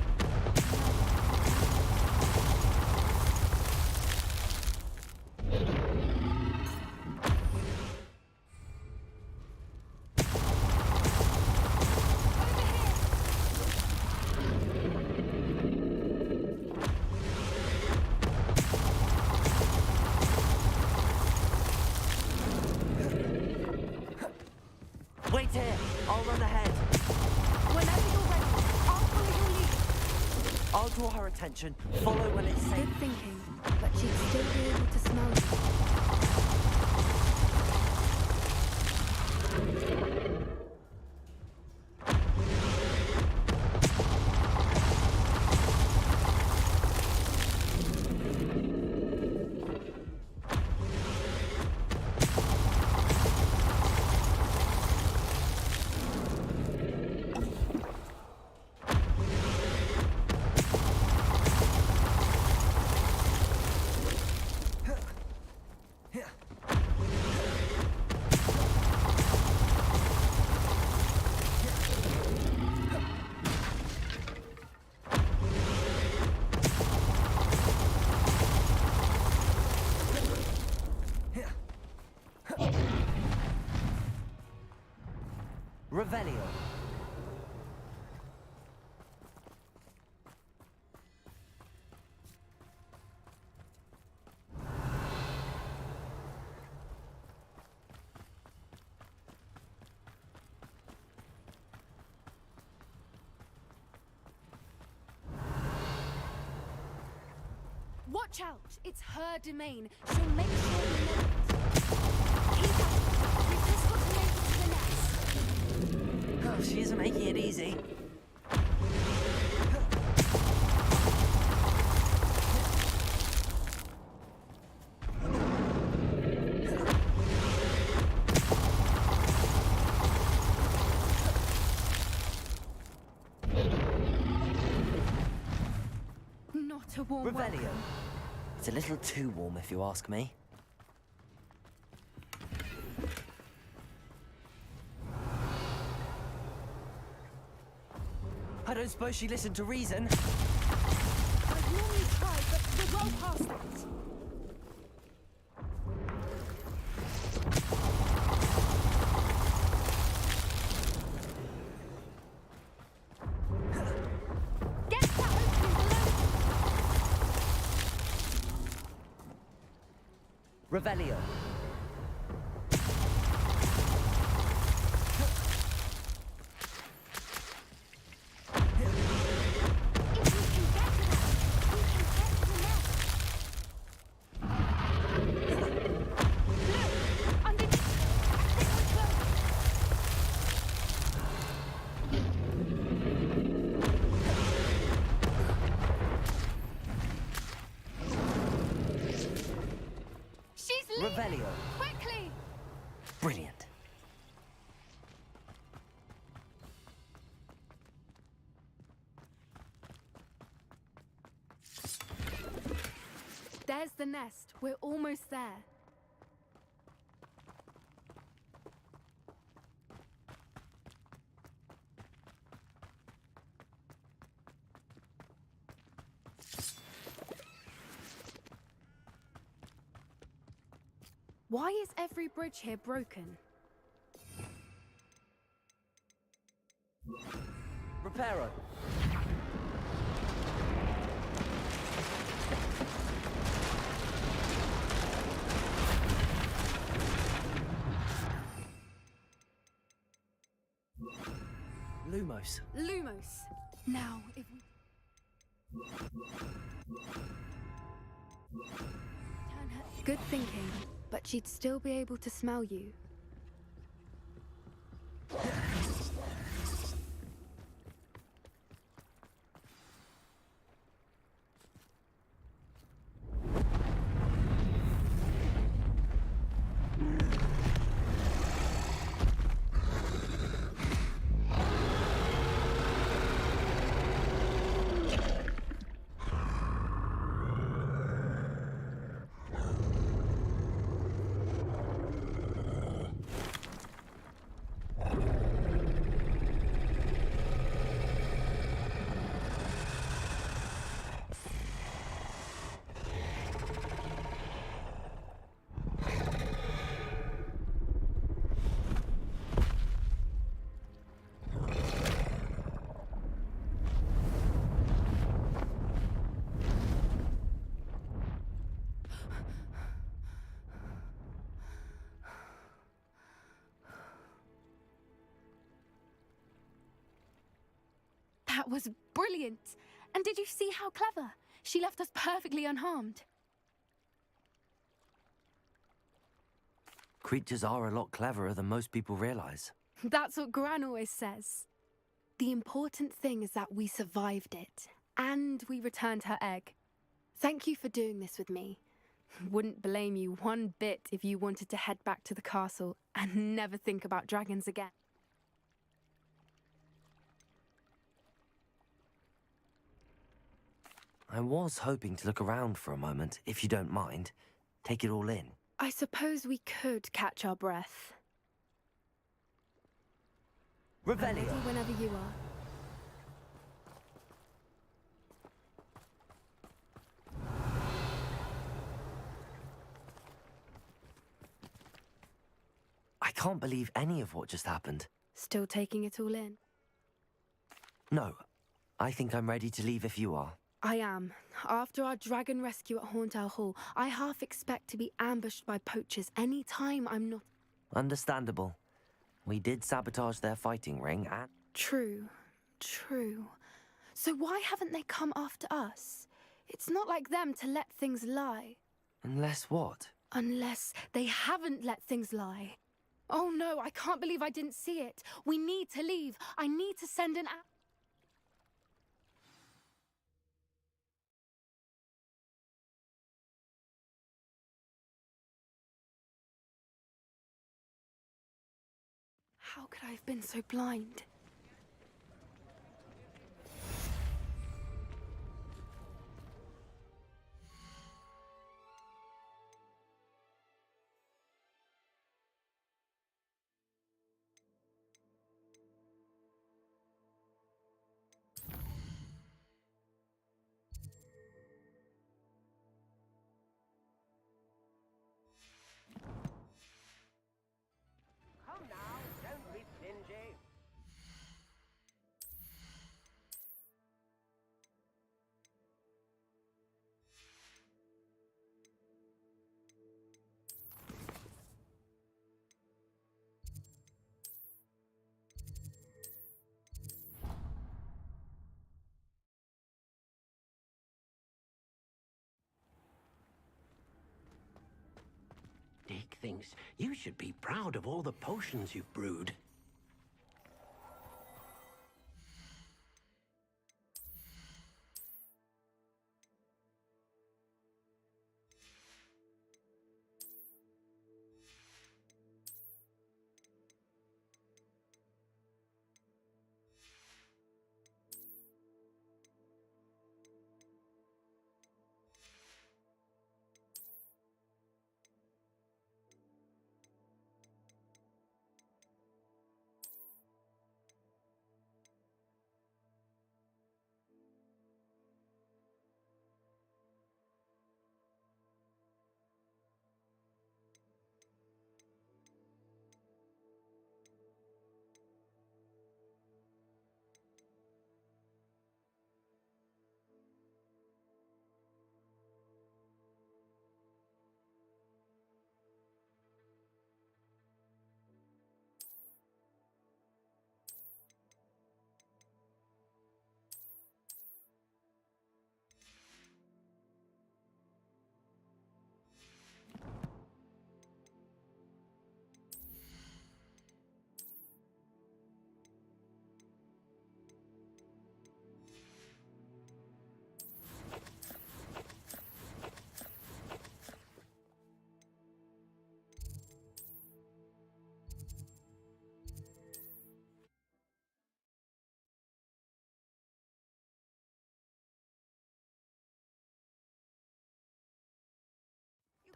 Wait here. I'll run ahead. Whenever you're ready, I'll follow your lead. I'll draw her attention. Follow when it's safe. Good thinking, but she'd still be able to smell you. Revelio. Watch out! It's her domain. She'll make sure we know it. Keep at it. We've just got to make it to the nest. Oh, she isn't making it easy. a warm Revelio. welcome. It's a little too warm, if you ask me. I don't suppose she listened to reason. I've normally tried, but we're well past that. Get that opening below! Revelio. She's leaving! Revelio. Quickly! Brilliant. There's the nest. We're almost there. Why is every bridge here broken? Reparo. Lumos. Lumos. Now, if we... Turn her... Good thinking, but she'd still be able to smell you. That was brilliant! And did you see how clever? She left us perfectly unharmed. Creatures are a lot cleverer than most people realize. That's what Gran always says. The important thing is that we survived it, and we returned her egg. Thank you for doing this with me. Wouldn't blame you one bit if you wanted to head back to the castle and never think about dragons again. I was hoping to look around for a moment, if you don't mind. Take it all in. I suppose we could catch our breath. Revelio. I'm ready whenever you are. I can't believe any of what just happened. Still taking it all in? No, I think I'm ready to leave if you are. I am. After our dragon rescue at Hauntow Hall, I half expect to be ambushed by poachers any time I'm not... Understandable. We did sabotage their fighting ring and... True. So why haven't they come after us? It's not like them to let things lie. Unless what? Unless they haven't let things lie. Oh no, I can't believe I didn't see it. We need to leave. I need to send an... How could I have been so blind? thinks you should be proud of all the potions you've brewed.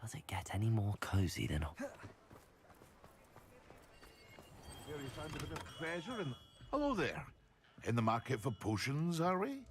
Does it get any more cozy than... Hello there. In the market for potions, are we?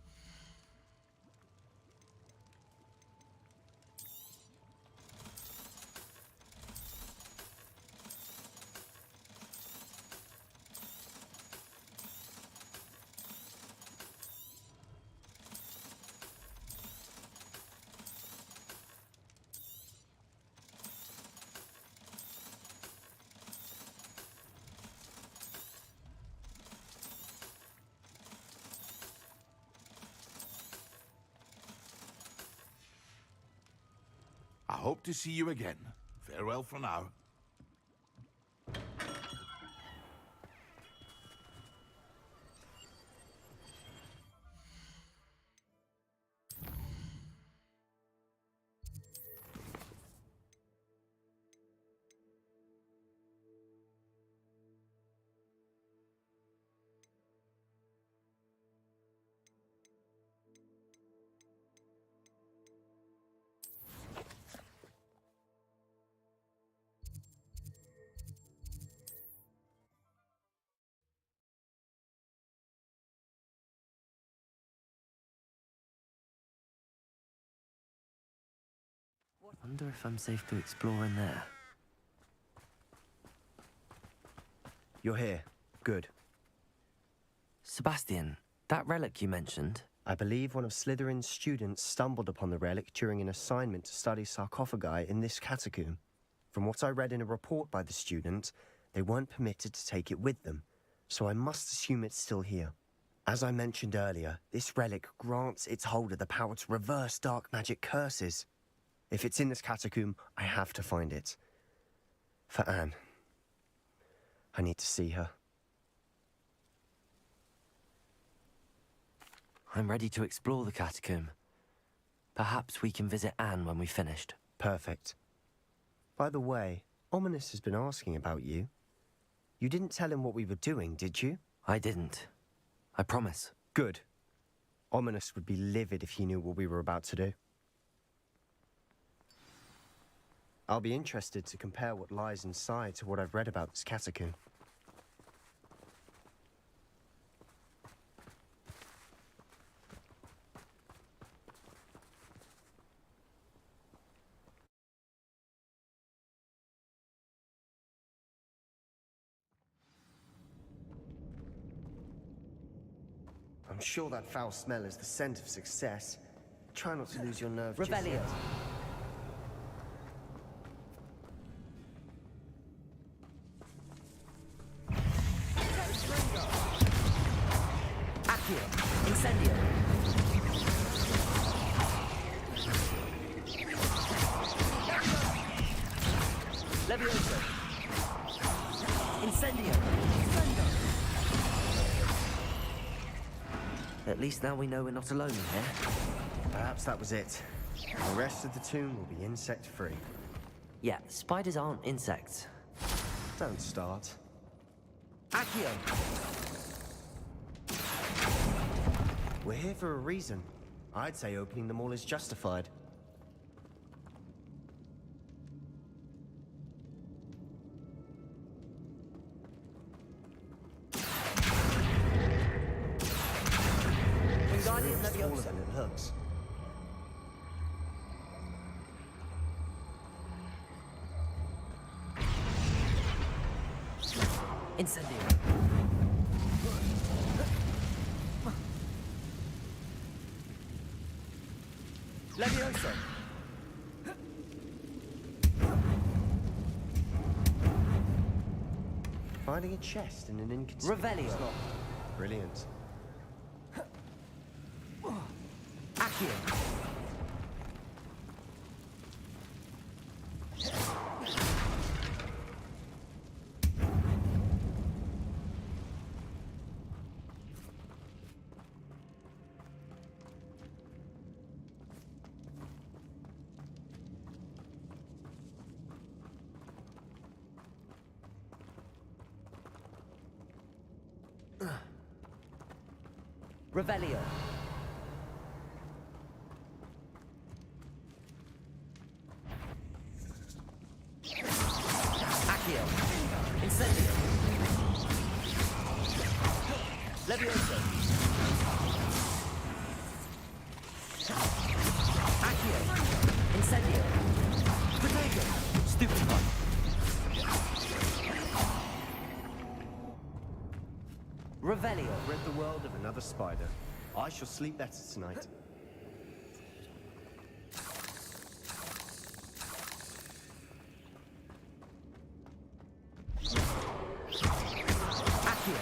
I hope to see you again. Farewell for now. Wonder if I'm safe to explore in there. You're here. Good. Sebastian, that relic you mentioned... I believe one of Slytherin's students stumbled upon the relic during an assignment to study sarcophagi in this catacomb. From what I read in a report by the student, they weren't permitted to take it with them, so I must assume it's still here. As I mentioned earlier, this relic grants its holder the power to reverse dark magic curses. If it's in this catacomb, I have to find it. For Anne. I need to see her. I'm ready to explore the catacomb. Perhaps we can visit Anne when we've finished. Perfect. By the way, Ominous has been asking about you. You didn't tell him what we were doing, did you? I didn't. I promise. Good. Ominous would be livid if he knew what we were about to do. I'll be interested to compare what lies inside to what I've read about this catacomb. I'm sure that foul smell is the scent of success. Try not to lose your nerve just Revelio. yet. Incendio. Levioso! Incendio! At least now we know we're not alone in here. Perhaps that was it. The rest of the tomb will be insect-free. Yeah, spiders aren't insects. Don't start. Accio! We're here for a reason. I'd say opening them all is justified. Wingardium It's smaller Leviosa! than it looks. Incendio! Levioso! Finding a chest in an inconspicuous Revelio. lock. Brilliant. Accio! Revelio. Accio. Incendio. Levioso. Accio. Incendio. Protego. Stupefy. Revelio. Rid the world of another spider. I shall sleep better tonight. Accio.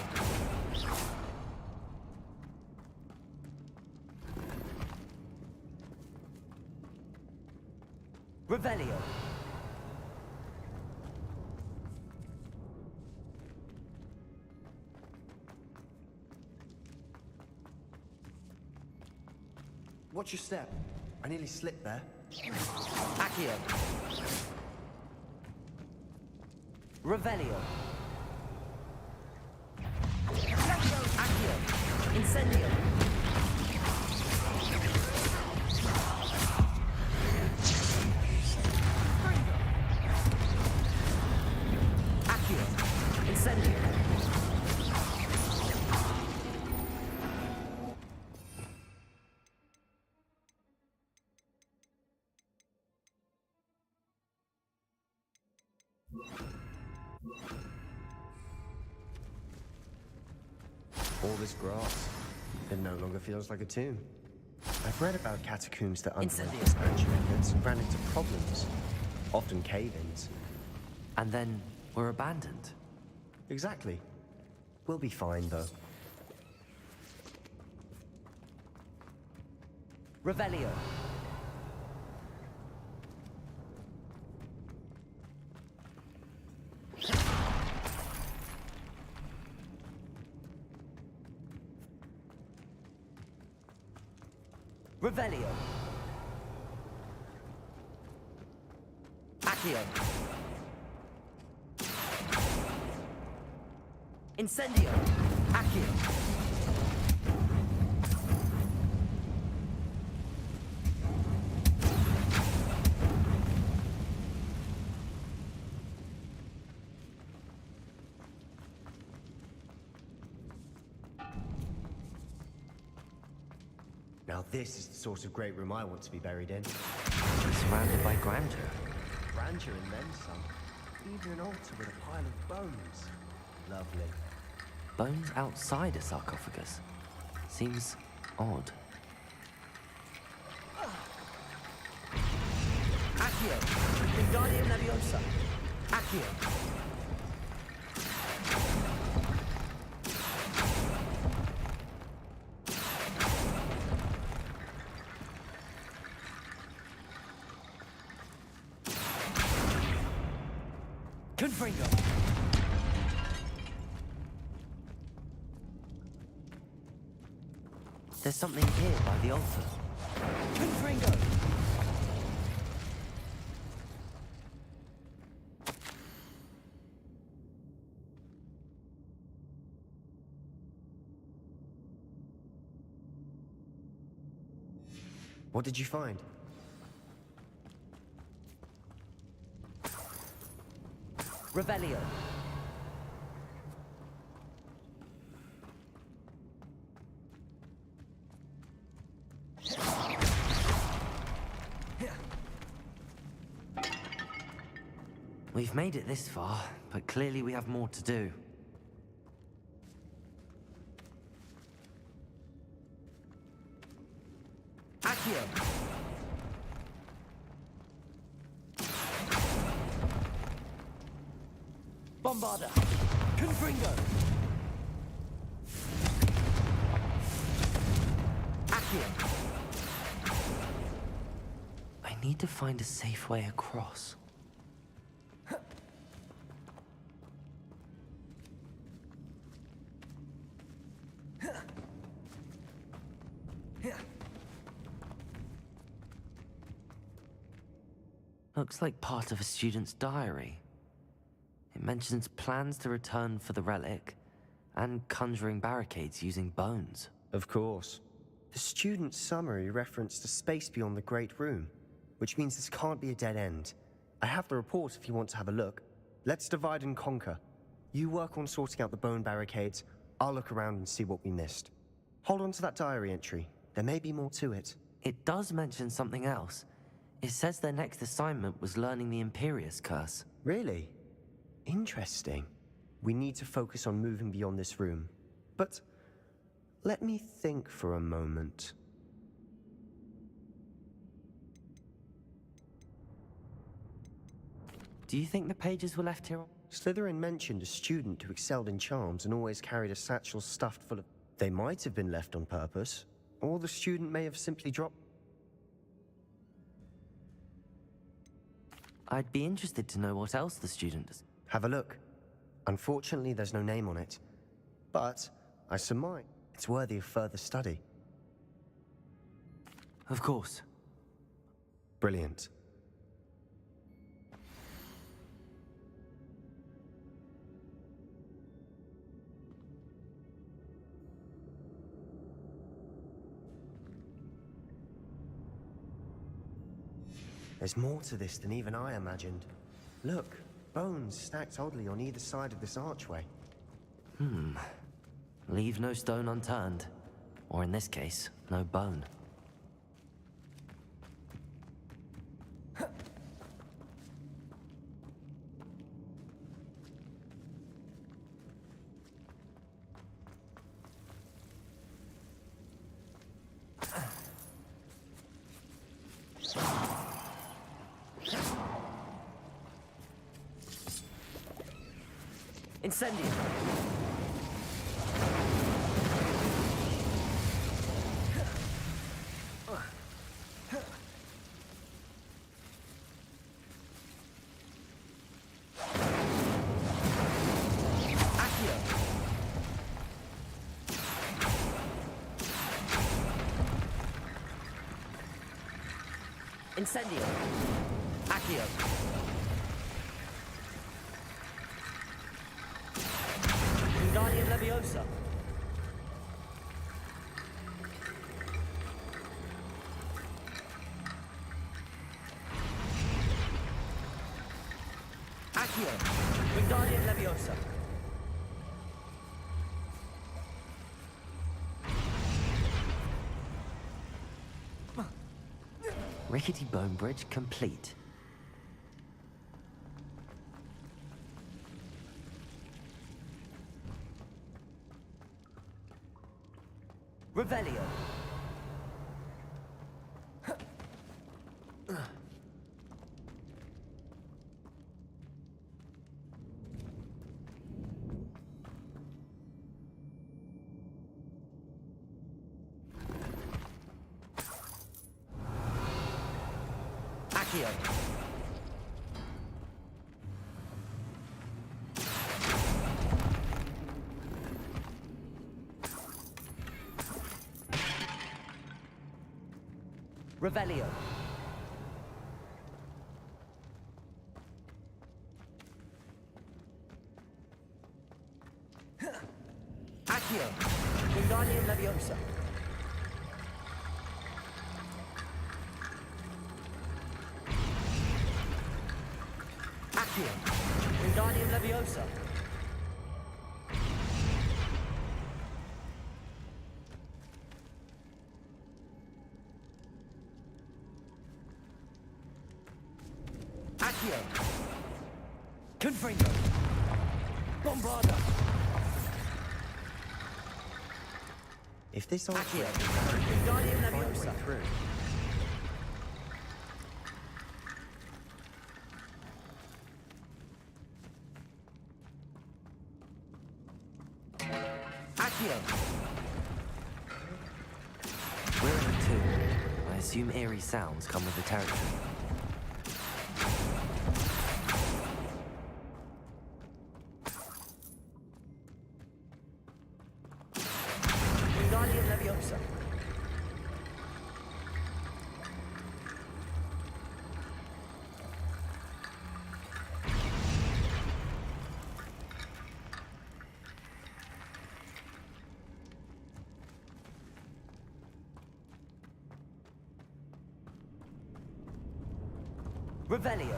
Revelio. Watch your step. I nearly slipped there. Accio. Revelio. Accio. Incendio. Accio. Incendio. All this grass. It no longer feels like a tomb. I've read about catacombs that underwent Incendio. expansion efforts and ran into problems. Often cave-ins. And then we're abandoned. Exactly. We'll be fine, though. Revelio. Revelio. Accio. Incendio. Accio. Now this is the sort of great room I want to be buried in. Surrounded by grandeur. Grandeur and then some. Even an altar with a pile of bones. Lovely. Bones outside a sarcophagus. Seems odd. Accio. Wingardium Leviosa. Accio. Confringo! There's something here by the altar. Confringo! What did you find? Revelio. We've made it this far, but clearly we have more to do. Accio! Bombarda! Confringo! Accio! I need to find a safe way across. Looks like part of a student's diary. It mentions plans to return for the relic and conjuring barricades using bones. Of course. The student's summary referenced a space beyond the Great Room, which means this can't be a dead end. I have the report if you want to have a look. Let's divide and conquer. You work on sorting out the bone barricades. I'll look around and see what we missed. Hold on to that diary entry. There may be more to it. It does mention something else. It says their next assignment was learning the Imperius Curse. Really? Interesting. We need to focus on moving beyond this room. But let me think for a moment. Do you think the pages were left here? Slytherin mentioned a student who excelled in charms and always carried a satchel stuffed full of... They might have been left on purpose, or the student may have simply dropped... I'd be interested to know what else the student does. Have a look. Unfortunately, there's no name on it. But I surmise it's worthy of further study. Of course. Brilliant. There's more to this than even I imagined. Look, bones stacked oddly on either side of this archway. Leave no stone unturned. Or in this case, no bone. Incendio! Accio! Incendio! Accio! Wingardium Leviosa! Accio! Wingardium Leviosa! Rickety Bone Bridge complete. Revelio. Accio. Revelio. Accio. Wingardium Leviosa. Accio. Wingardium Leviosa. Accio. Confringo. Bombarda. If this all Accio. clicks, Wingardium find a way Leviosa. through. Accio. We're in the tomb. I assume eerie sounds come with the territory. Wingardium Leviosa. Revelio.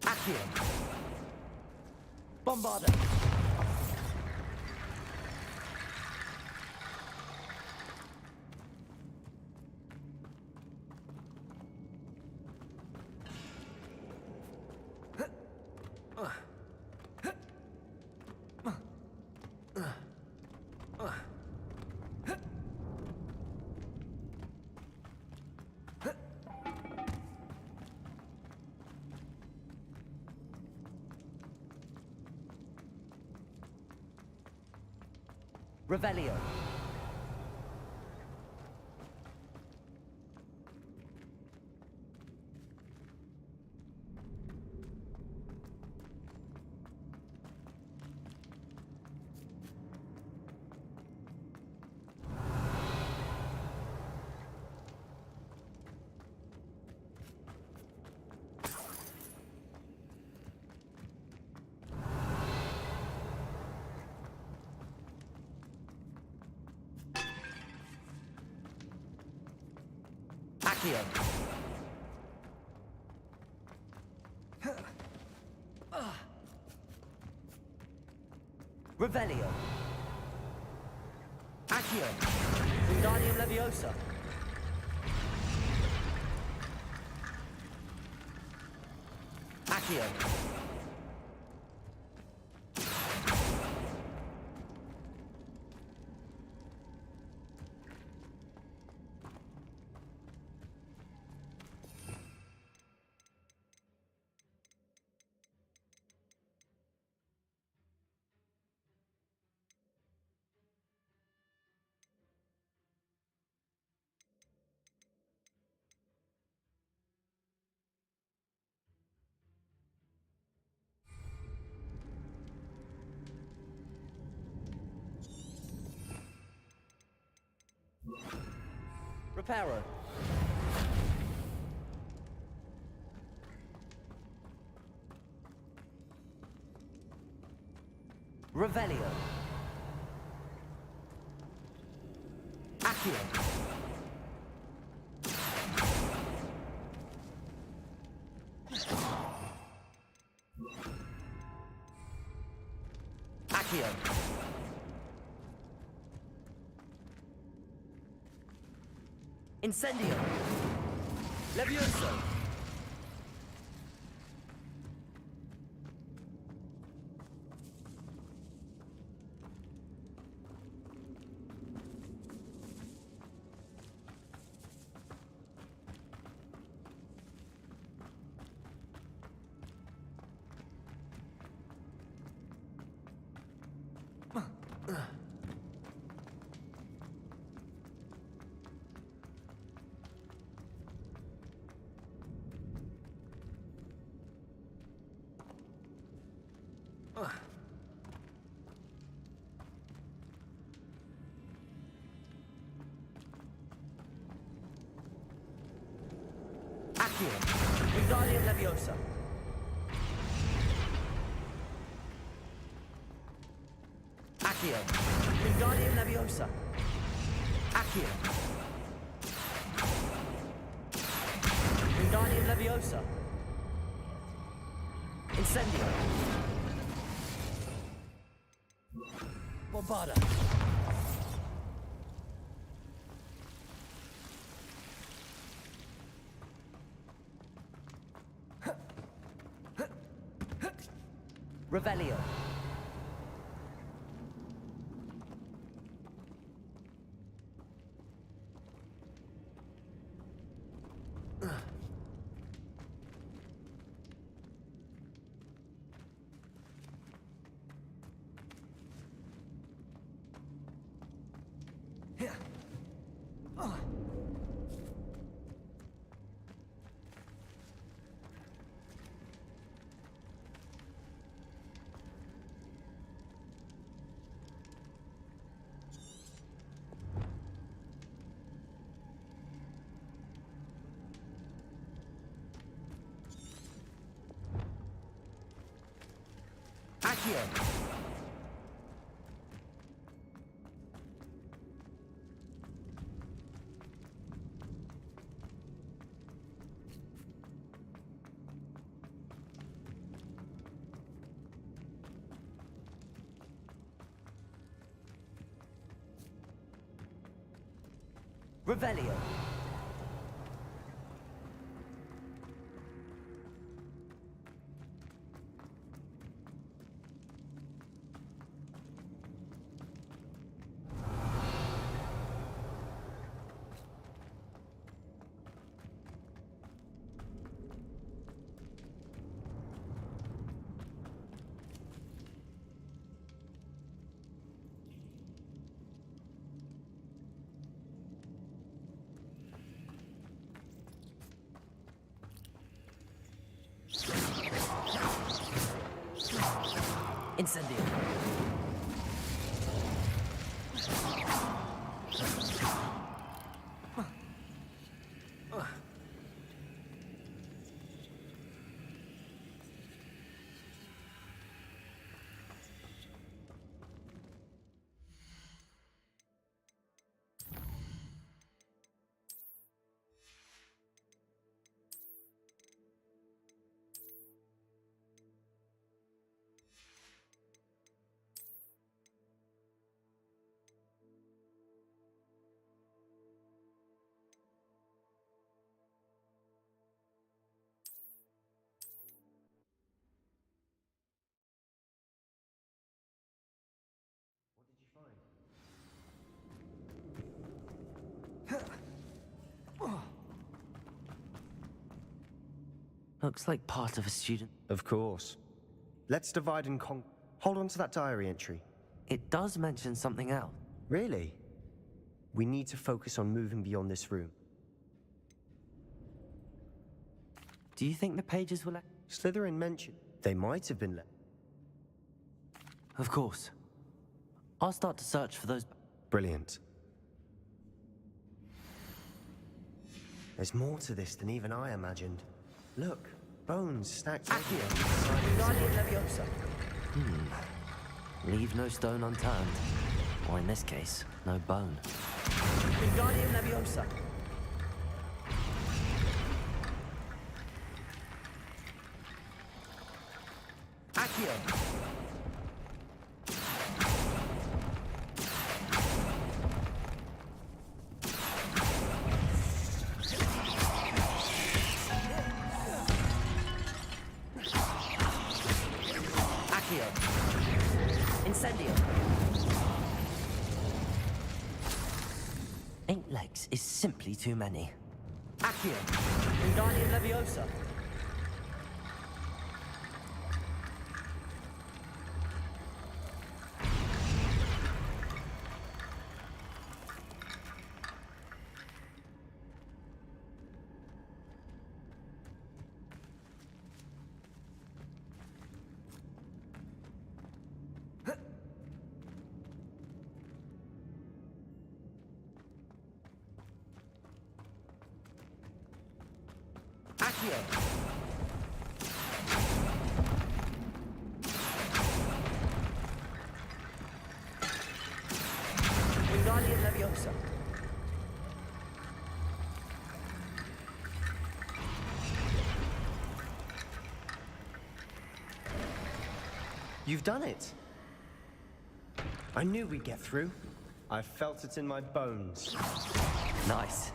Accio. Bombarda. Revelio. Accio. Revelio. Accio. Wingardium Leviosa. Accio. Reparo. Revelio. Accio. Accio. Incendio. Levioso. Accio, Wingardium Leviosa. Accio, Wingardium Leviosa. Accio. Wingardium Leviosa. Incendio. Bombarda. Revelio. Accio. Revelio. Incendio. Looks like part of a student. Of course. Let's divide and Hold on to that diary entry. It does mention something else. Really? We need to focus on moving beyond this room. Do you think the pages will... Slytherin mentioned they might have been Of course. I'll start to search for those... Brilliant. There's more to this than even I imagined. Look, bones stacked right here. Wingardium Leviosa. Leave no stone unturned. Or in this case, no bone. Wingardium Leviosa. Accio. Incendio. 8 legs is simply too many. Accio. Wingardium Leviosa. Accio. Wingardium Leviosa. You've done it. I knew we'd get through. I felt it in my bones. Nice.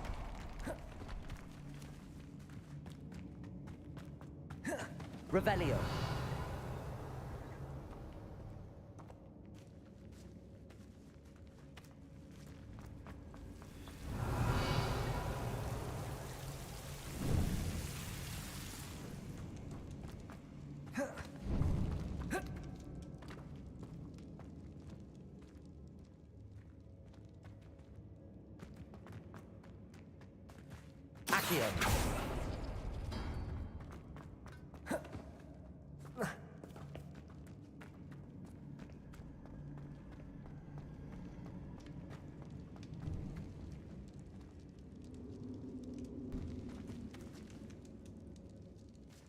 Revelio. Accio.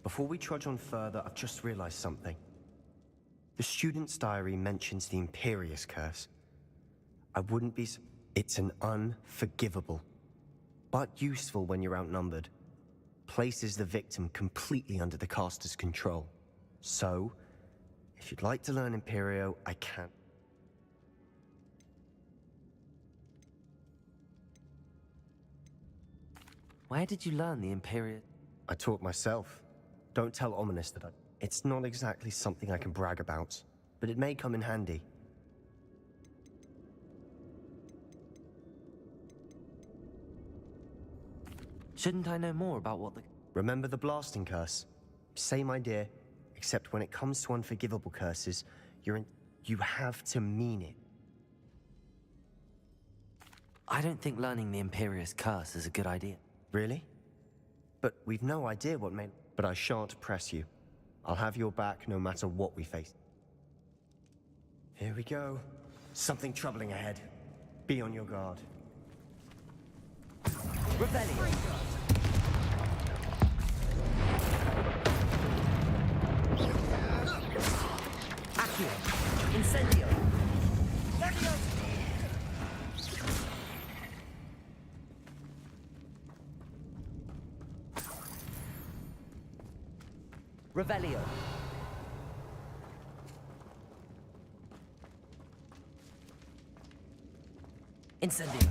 Before we trudge on further, I've just realized something. The student's diary mentions the Imperious Curse. I wouldn't be... It's an unforgivable, but useful when you're outnumbered. Places the victim completely under the caster's control. So, if you'd like to learn Imperio, I can. Where did you learn the Imperial? I taught myself. Don't tell Ominous that It's not exactly something I can brag about, but it may come in handy. Shouldn't I know more about what the... Remember the blasting curse? Same idea, except when it comes to unforgivable curses, you have to mean it. I don't think learning the Imperious Curse is a good idea. Really? But we've no idea what may... But I shan't press you. I'll have your back no matter what we face. Here we go. Something troubling ahead. Be on your guard. Rebellion! Accio! Incendio! Leviosa! Revelio. Incendio.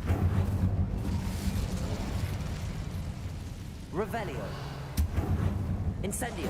Revelio. Incendio.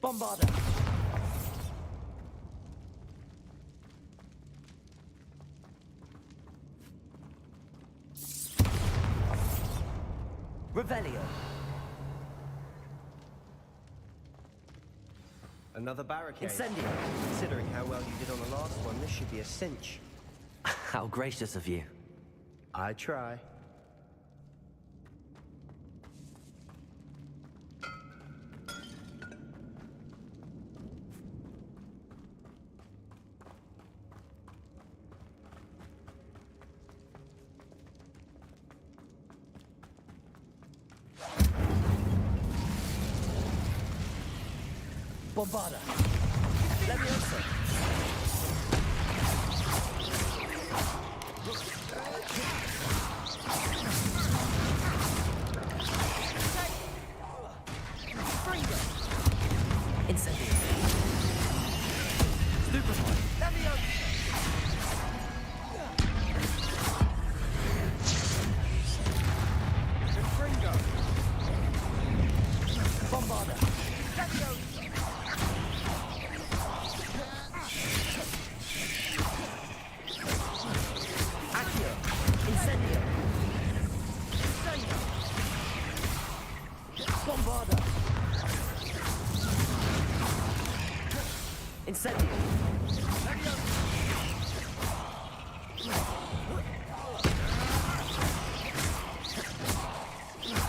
Bombarda. Revelio. Another barricade. Incendio. Considering how well you did on the last one, this should be a cinch. How gracious of you. I try. Bombarda. Leviosa. Incendio. Stupefy. Leviosa. Confringo. Incendio.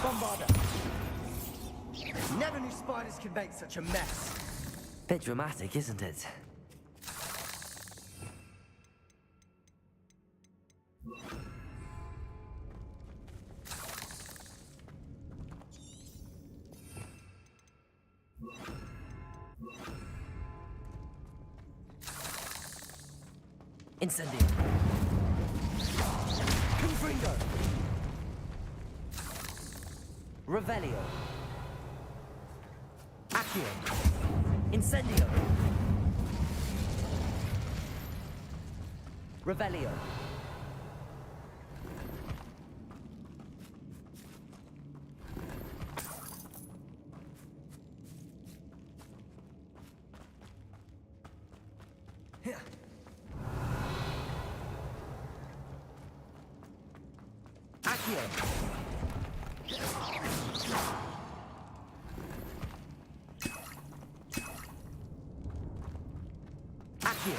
Bombarder. Never knew spiders could make such a mess. Bit dramatic, isn't it? Incendio. Confringo. Revelio. Accio. Incendio. Revelio. Accio. Accio.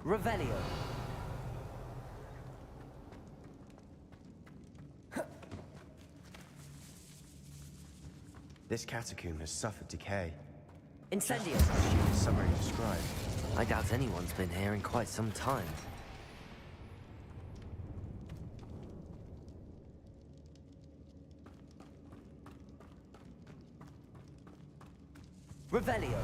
Revelio. This catacomb has suffered decay. Incendio. Summary described. I doubt anyone's been here in quite some time. Revelio.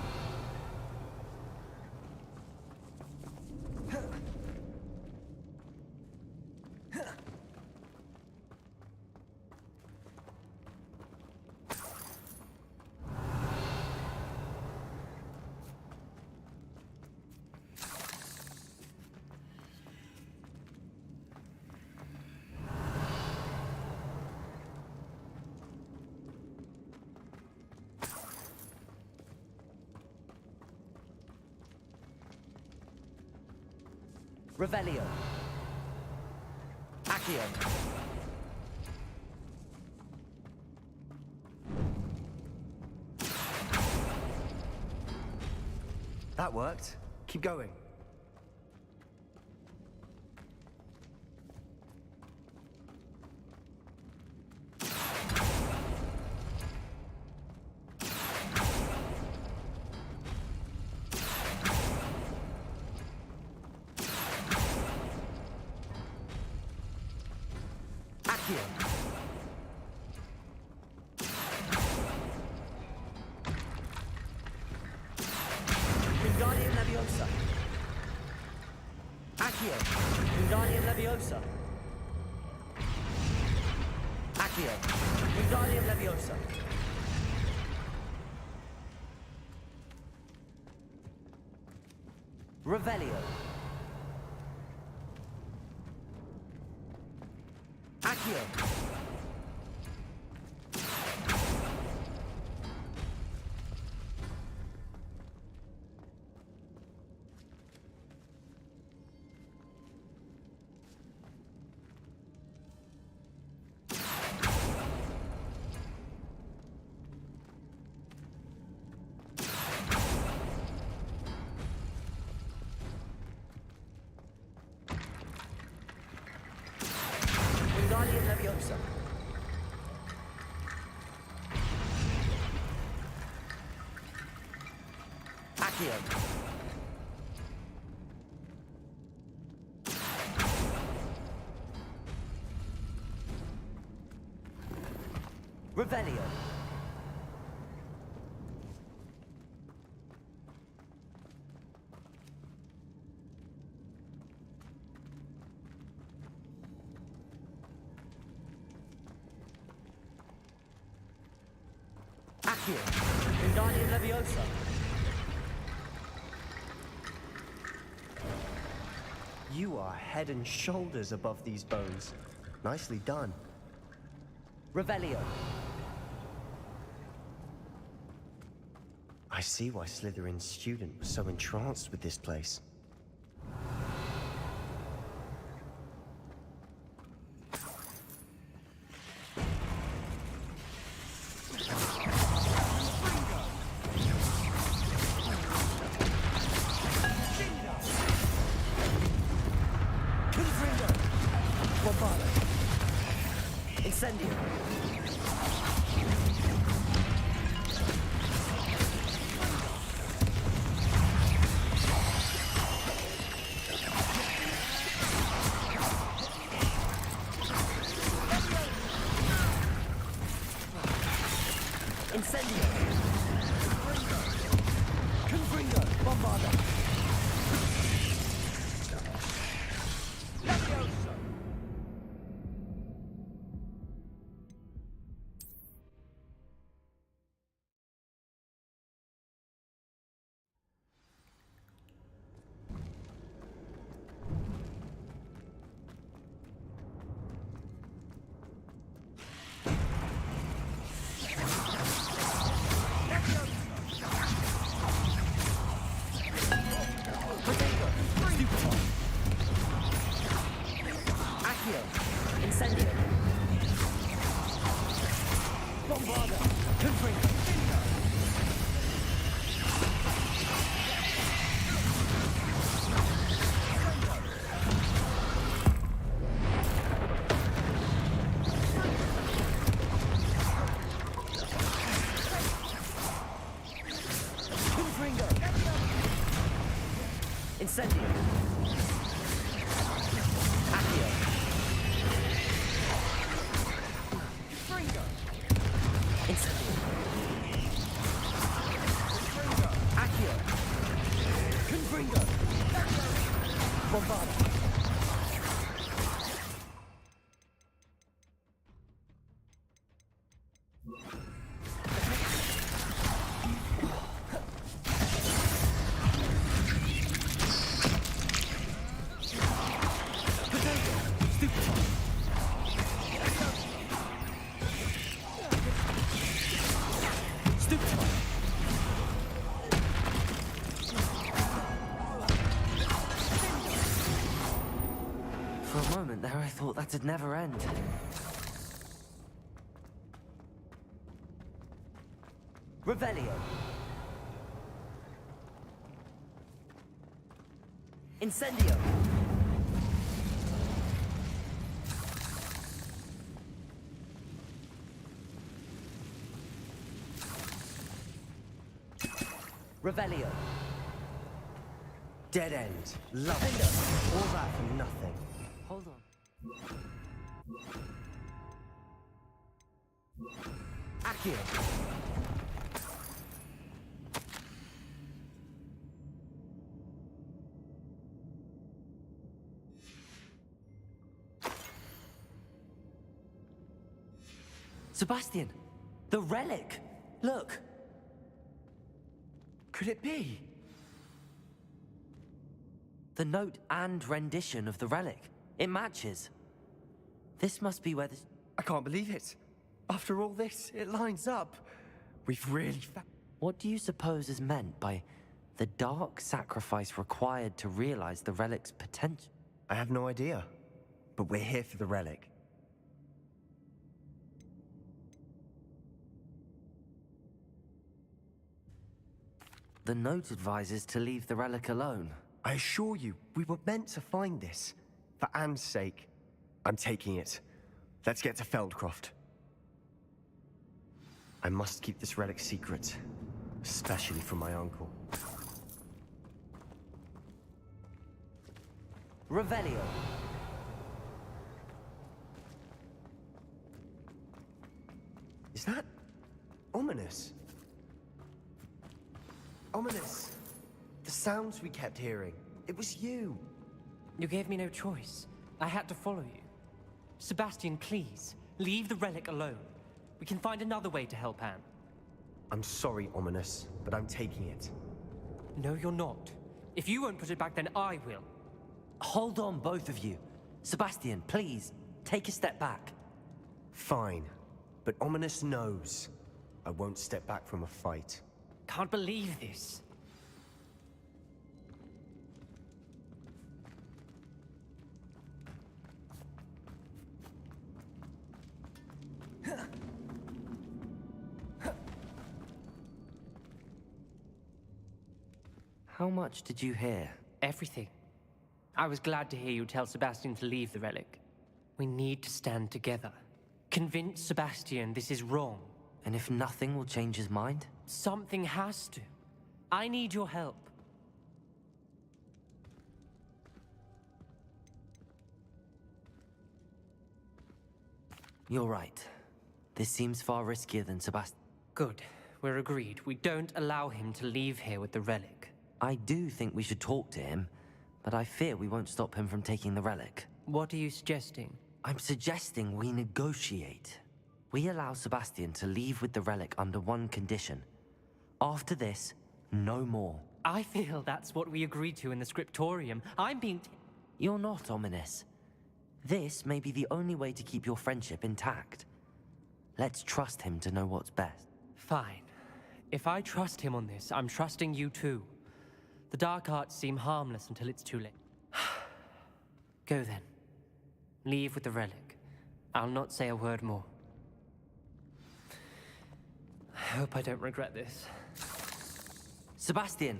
Revelio. Accio. That worked. Keep going. Wingardium Leviosa. Accio. Wingardium Leviosa. Accio. Wingardium Leviosa. Revelio. Accio. Wingardium Leviosa. Accio. Revelio. Accio. Wingardium Leviosa. You are head and shoulders above these bones. Nicely done. Revelio. I see why Slytherin's student was so entranced with this place. Incendio. Incendio. Confringo. Bombarda. Levioso. Incendio. Bombarda. Confringo. Confringo. Incendio. Accio. Incendio. Accio. Confringo. Bombarda. For a moment there, I thought that'd never end. Revelio. Incendio. Revelio. Dead end. Love it. All that for nothing. Hold on. Accio. Sebastian, the relic. Look. Could it be? The note and rendition of the relic. It matches. This must be where the... I can't believe it. After all this, it lines up. We've really What do you suppose is meant by the dark sacrifice required to realize the relic's potential? I have no idea. But we're here for the relic. The note advises to leave the relic alone. I assure you, we were meant to find this. For Anne's sake. I'm taking it. Let's get to Feldcroft. I must keep this relic secret. Especially from my uncle. Revelio. Is that ominous? Ominous. The sounds we kept hearing. It was you. You gave me no choice. I had to follow you. Sebastian, please, leave the relic alone. We can find another way to help Anne. I'm sorry, Ominous, but I'm taking it. No, you're not. If you won't put it back, then I will. Hold on, both of you. Sebastian, please, take a step back. Fine. But Ominous knows. I won't step back from a fight. Can't believe this. How much did you hear? Everything. I was glad to hear you tell Sebastian to leave the relic. We need to stand together. Convince Sebastian this is wrong. And if nothing will change his mind? Something has to. I need your help. You're right. This seems far riskier than Sebastian. Good. We're agreed. We don't allow him to leave here with the relic. I do think we should talk to him, but I fear we won't stop him from taking the relic. What are you suggesting? I'm suggesting we negotiate. We allow Sebastian to leave with the relic under one condition. After this, no more. I feel that's what we agreed to in the scriptorium. I'm being... You're not ominous. This may be the only way to keep your friendship intact. Let's trust him to know what's best. Fine. If I trust him on this, I'm trusting you too. The dark arts seem harmless until it's too late. Go then. Leave with the relic. I'll not say a word more. I hope I don't regret this. Sebastian,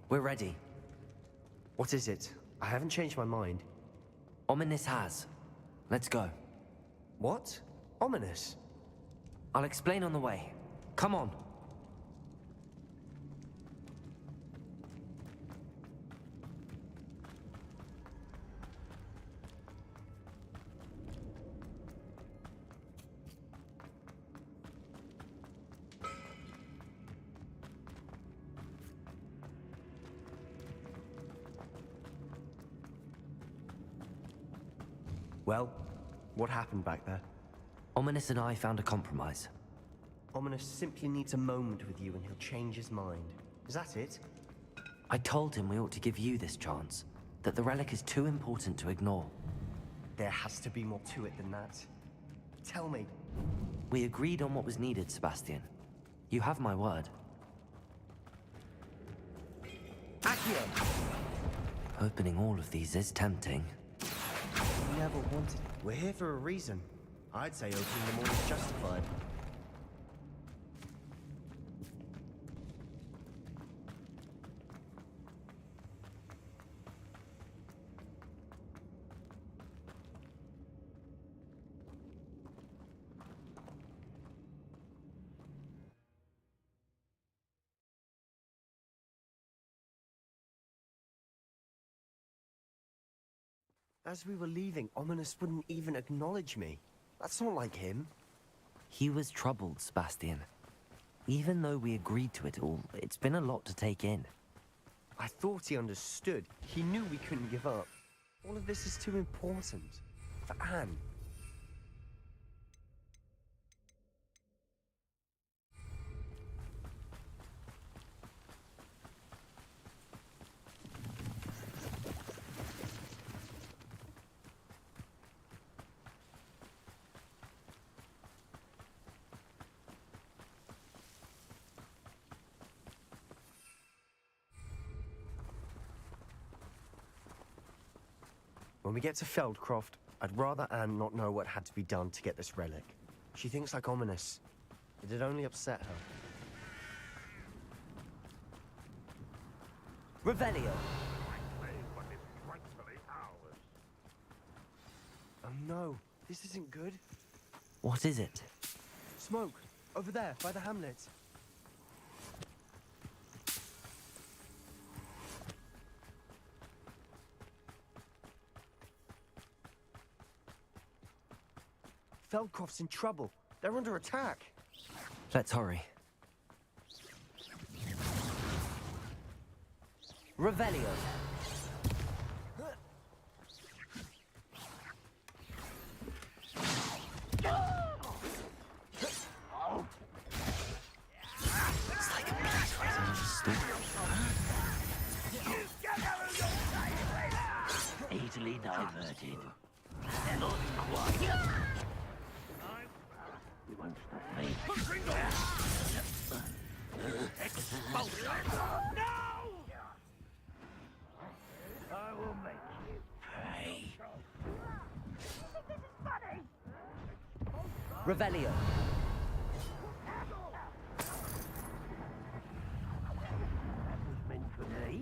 we're ready. What is it? I haven't changed my mind. Ominous has. Let's go. What? Ominous? I'll explain on the way. Come on. Well, what happened back there? Ominous and I found a compromise. Ominous simply needs a moment with you and he'll change his mind. Is that it? I told him we ought to give you this chance, that the relic is too important to ignore. There has to be more to it than that. Tell me. We agreed on what was needed, Sebastian. You have my word. Accio! Opening all of these is tempting. We never wanted it. We're here for a reason. I'd say opening them all is justified. As we were leaving, Ominous wouldn't even acknowledge me. That's not like him. He was troubled, Sebastian. Even though we agreed to it all, it's been a lot to take in. I thought he understood. He knew we couldn't give up. All of this is too important. For Anne. When we get to Feldcroft, I'd rather Anne not know what had to be done to get this relic. She thinks like Ominous. It'd only upset her. Revelio! Oh no, this isn't good. What is it? Smoke, over there, by the hamlet. Feldcroft's in trouble. They're under attack. Let's hurry. Revelio! It's like a beast right under the stool. Easily diverted. Not quite. You won't stop me. Expulsion! No! I will make you pay. Revelio! That was meant for me.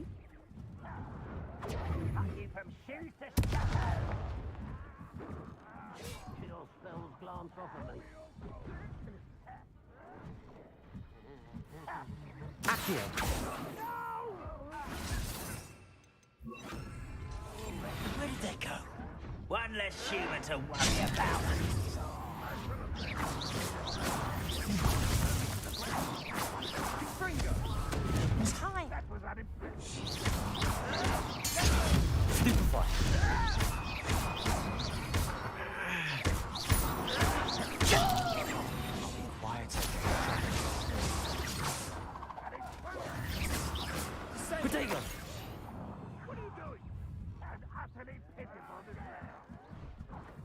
Cut you from shoes to shadow. Till spells glance bounce off of me. Where did they go? One less human to worry about. Time. That was Quiet. Potato! What are you doing? And utterly pitiful this man.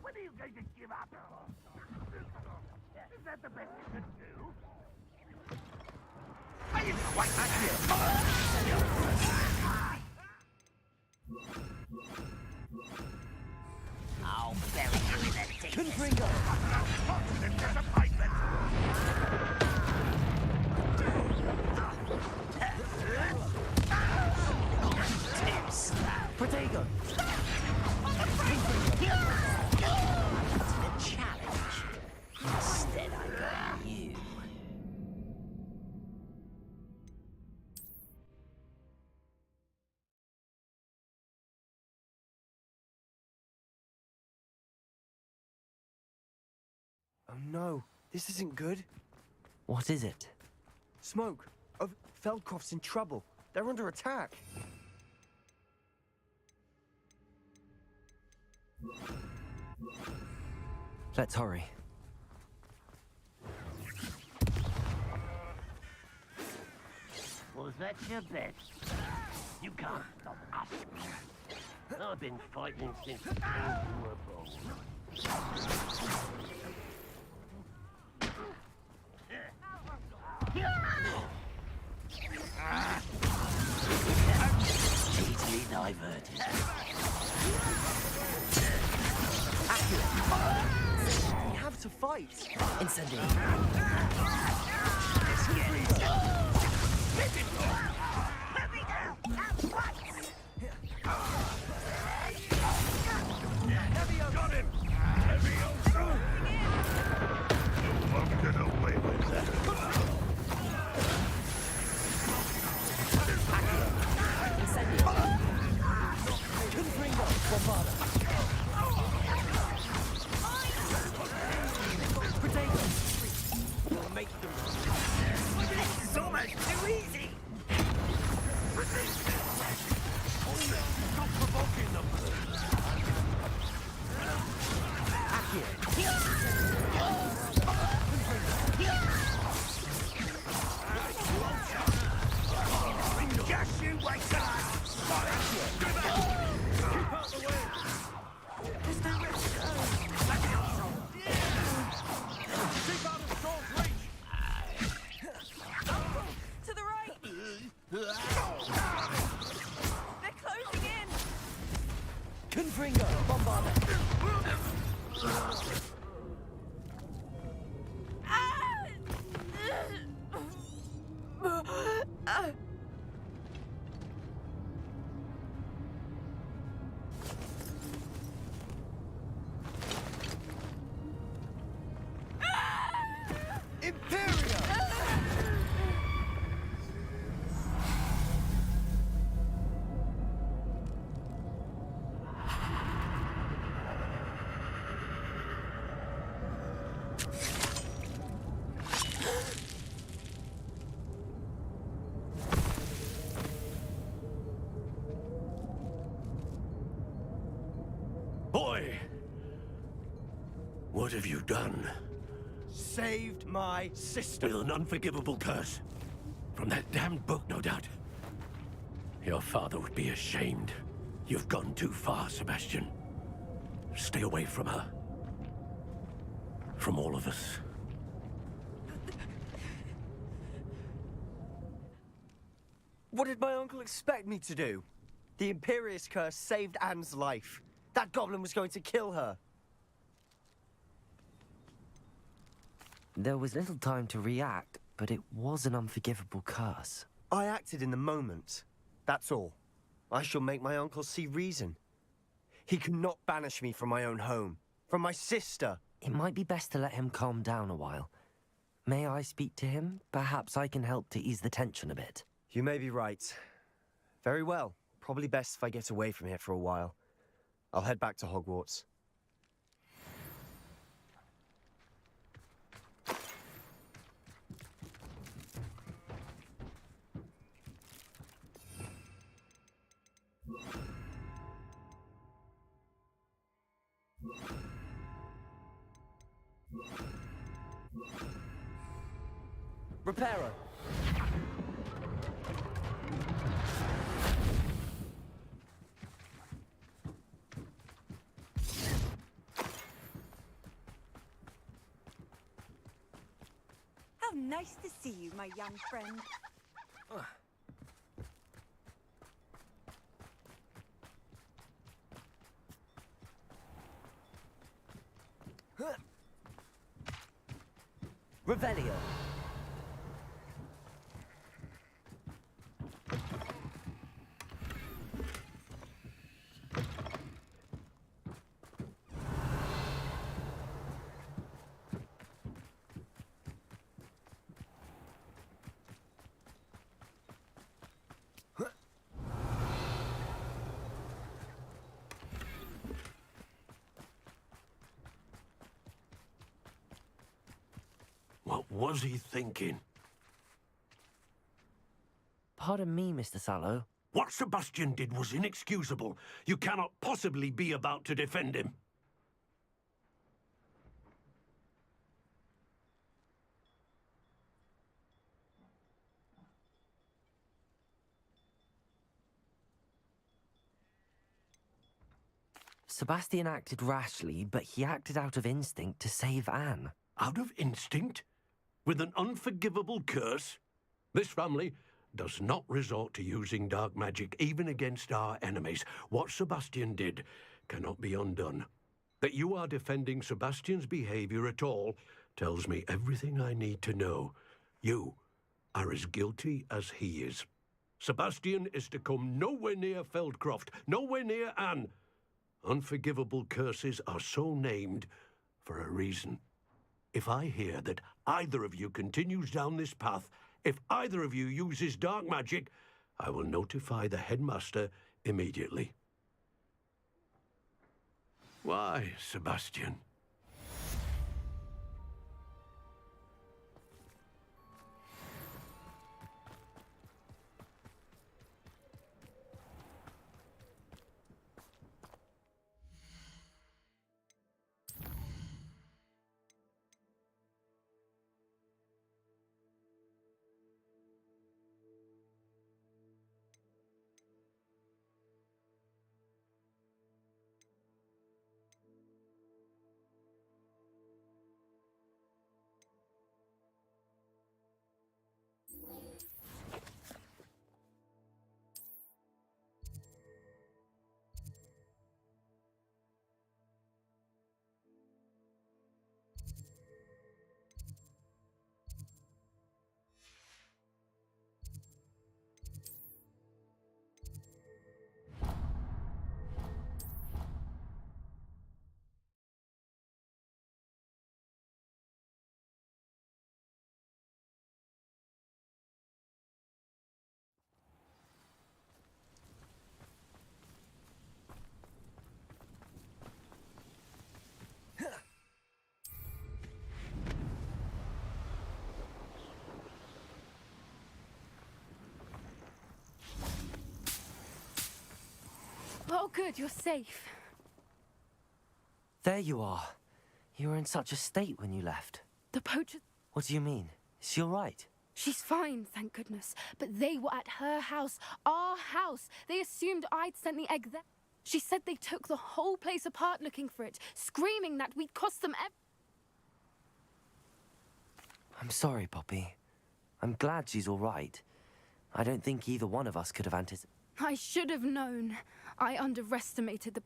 When are you going to give up? Is that the best you can do? Are you quite I'll bury you in the deepest. Confringo! constant disappointment? Too slow. Potato! The challenge. Instead, I got you. Oh no, this isn't good. What is it? Smoke. Oh, Feldcroft's in trouble. They're under attack. Let's hurry. Was that your bet? You can't stop us. I've been fighting since the days you were born. Easily diverted. We have to fight. Incendio. Got him! Levioso! You won't get away with that. Confringo! Bombarda! Potato! We'll make them. It's almost too easy. Stop provoking them! Just you wait till I... Keep out the way! There's nowhere to go. Keep out of Saul's reach! To the right! They're closing in! Confringo! Bombarda! Boy! What have you done? Saved my sister. With an unforgivable curse. From that damned book, no doubt. Your father would be ashamed. You've gone too far, Sebastian. Stay away from her. From all of us. What did my uncle expect me to do? The Imperious curse saved Anne's life. That goblin was going to kill her. There was little time to react, but it was an unforgivable curse. I acted in the moment. That's all. I shall make my uncle see reason. He cannot banish me from my own home, from my sister, It might be best to let him calm down a while. May I speak to him? Perhaps I can help to ease the tension a bit. You may be right. Very well. Probably best if I get away from here for a while. I'll head back to Hogwarts. Reparo! How nice to see you, my young friend. Revelio! What was he thinking? Pardon me, Mr. Sallow. What Sebastian did was inexcusable. You cannot possibly be about to defend him. Sebastian acted rashly, but he acted out of instinct to save Anne. Out of instinct? With an unforgivable curse? This family does not resort to using dark magic even against our enemies. What Sebastian did cannot be undone. That you are defending Sebastian's behavior at all tells me everything I need to know. You are as guilty as he is. Sebastian is to come nowhere near Feldcroft, nowhere near Anne. Unforgivable curses are so named for a reason. If I hear that either of you continues down this path, if either of you uses dark magic, I will notify the headmaster immediately. Why, Sebastian? Oh, good, you're safe. There you are. You were in such a state when you left. The poacher... What do you mean? Is she all right? She's fine, thank goodness. But they were at her house, our house. They assumed I'd sent the egg there. She said they took the whole place apart looking for it, screaming that we'd cost them I'm sorry, Poppy. I'm glad she's all right. I don't think either one of us could have anticipated... I should have known. I underestimated the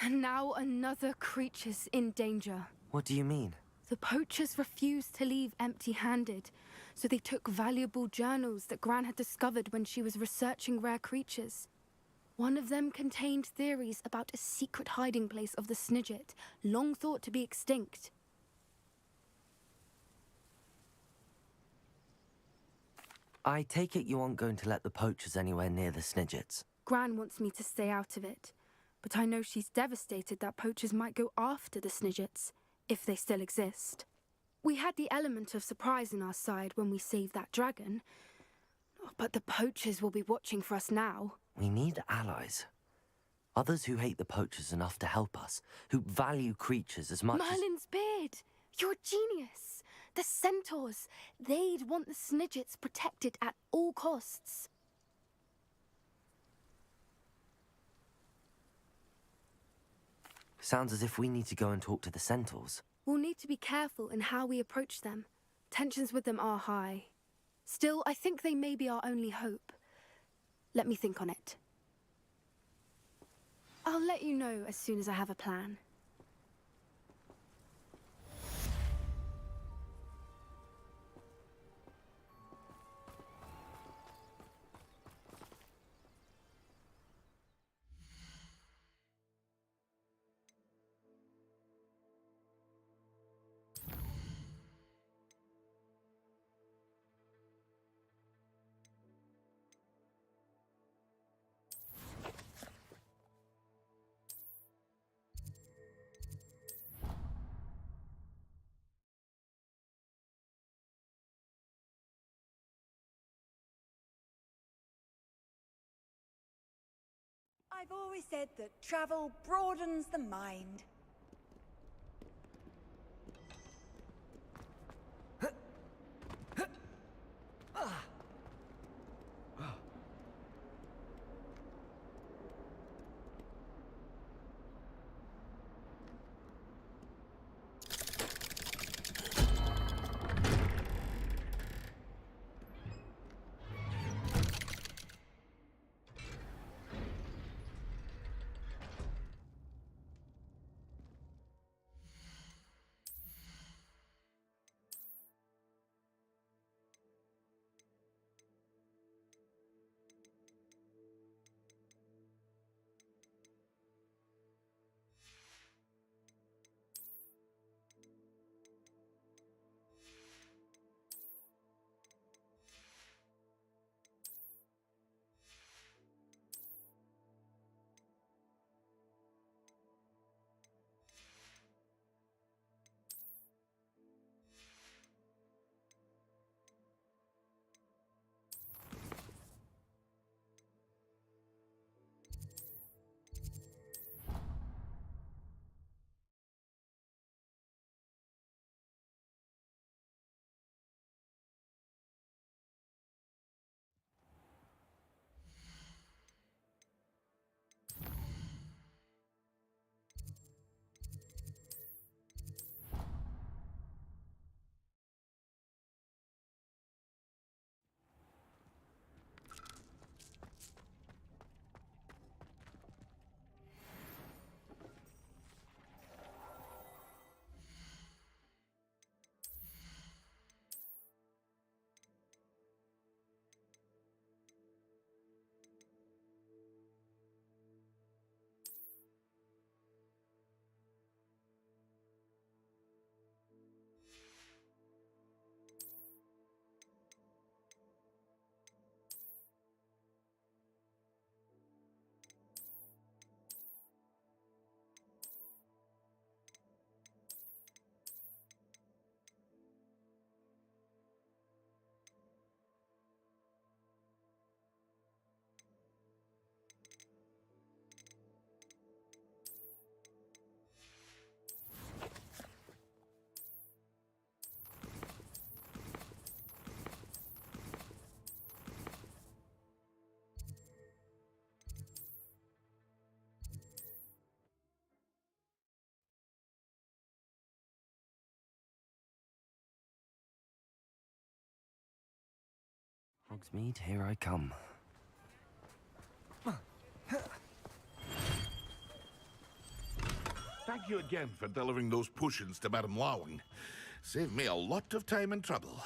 and now another creature's in danger. What do you mean? The poachers refused to leave empty-handed, so they took valuable journals that Gran had discovered when she was researching rare creatures. One of them contained theories about a secret hiding place of the Snidget, long thought to be extinct. I take it you aren't going to let the poachers anywhere near the Snidgets. Gran wants me to stay out of it, but I know she's devastated that poachers might go after the Snidgets, if they still exist. We had the element of surprise on our side when we saved that dragon, but the poachers will be watching for us now. We need allies. Others who hate the poachers enough to help us, who value creatures as much Merlin's beard! You're a genius! The centaurs! They'd want the Snidgets protected at all costs. Sounds as if we need to go and talk to the centaurs. We'll need to be careful in how we approach them. Tensions with them are high. Still, I think they may be our only hope. Let me think on it. I'll let you know as soon as I have a plan. I've always said that travel broadens the mind. Hogsmeade, here I come. Thank you again for delivering those potions to Madame Lawing. Saved me a lot of time and trouble.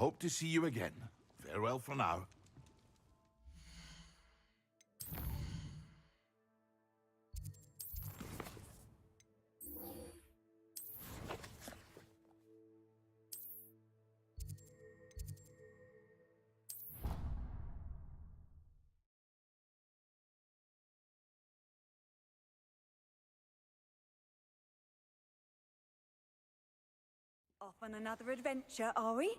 hope to see you again. Farewell for now. Off on another adventure, are we?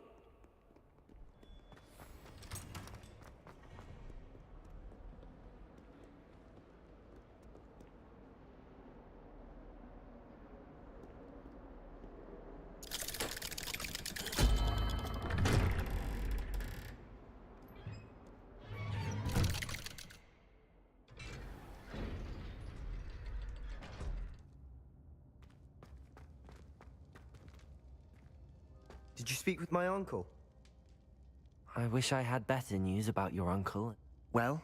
Did you speak with my uncle? I wish I had better news about your uncle. Well?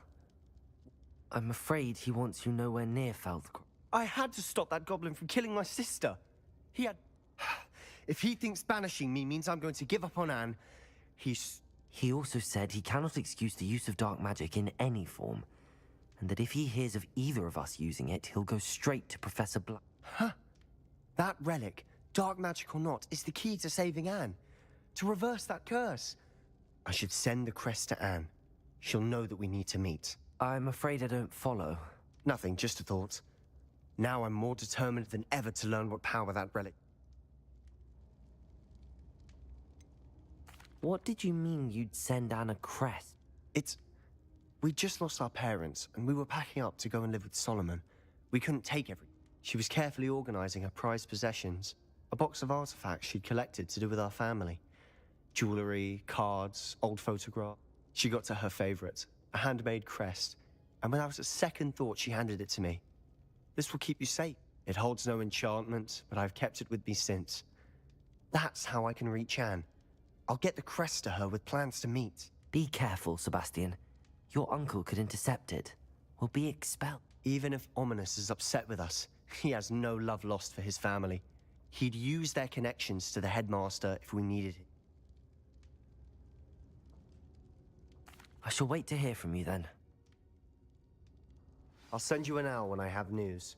I'm afraid he wants you nowhere near Feldcroft. I had to stop that goblin from killing my sister. He had... If he thinks banishing me means I'm going to give up on Anne, he's... He also said he cannot excuse the use of dark magic in any form, and that if he hears of either of us using it, he'll go straight to Professor Black. Huh? That relic, dark magic or not, is the key to saving Anne. To reverse that curse. I should send the crest to Anne. She'll know that we need to meet. I'm afraid I don't follow. Nothing, just a thought. Now I'm more determined than ever to learn what power that relic... What did you mean you'd send Anne a crest? We just lost our parents, and we were packing up to go and live with Solomon. We couldn't take everything. She was carefully organizing her prized possessions. A box of artifacts she'd collected to do with our family. Jewelry, cards, old photographs. She got to her favorite, a handmade crest, and without a second thought, she handed it to me. This will keep you safe. It holds no enchantment, but I've kept it with me since. That's how I can reach Anne. I'll get the crest to her with plans to meet. Be careful, Sebastian. Your uncle could intercept it. We'll be expelled. Even if Ominous is upset with us, he has no love lost for his family. He'd use their connections to the headmaster if we needed it. I shall wait to hear from you then. I'll send you an owl when I have news.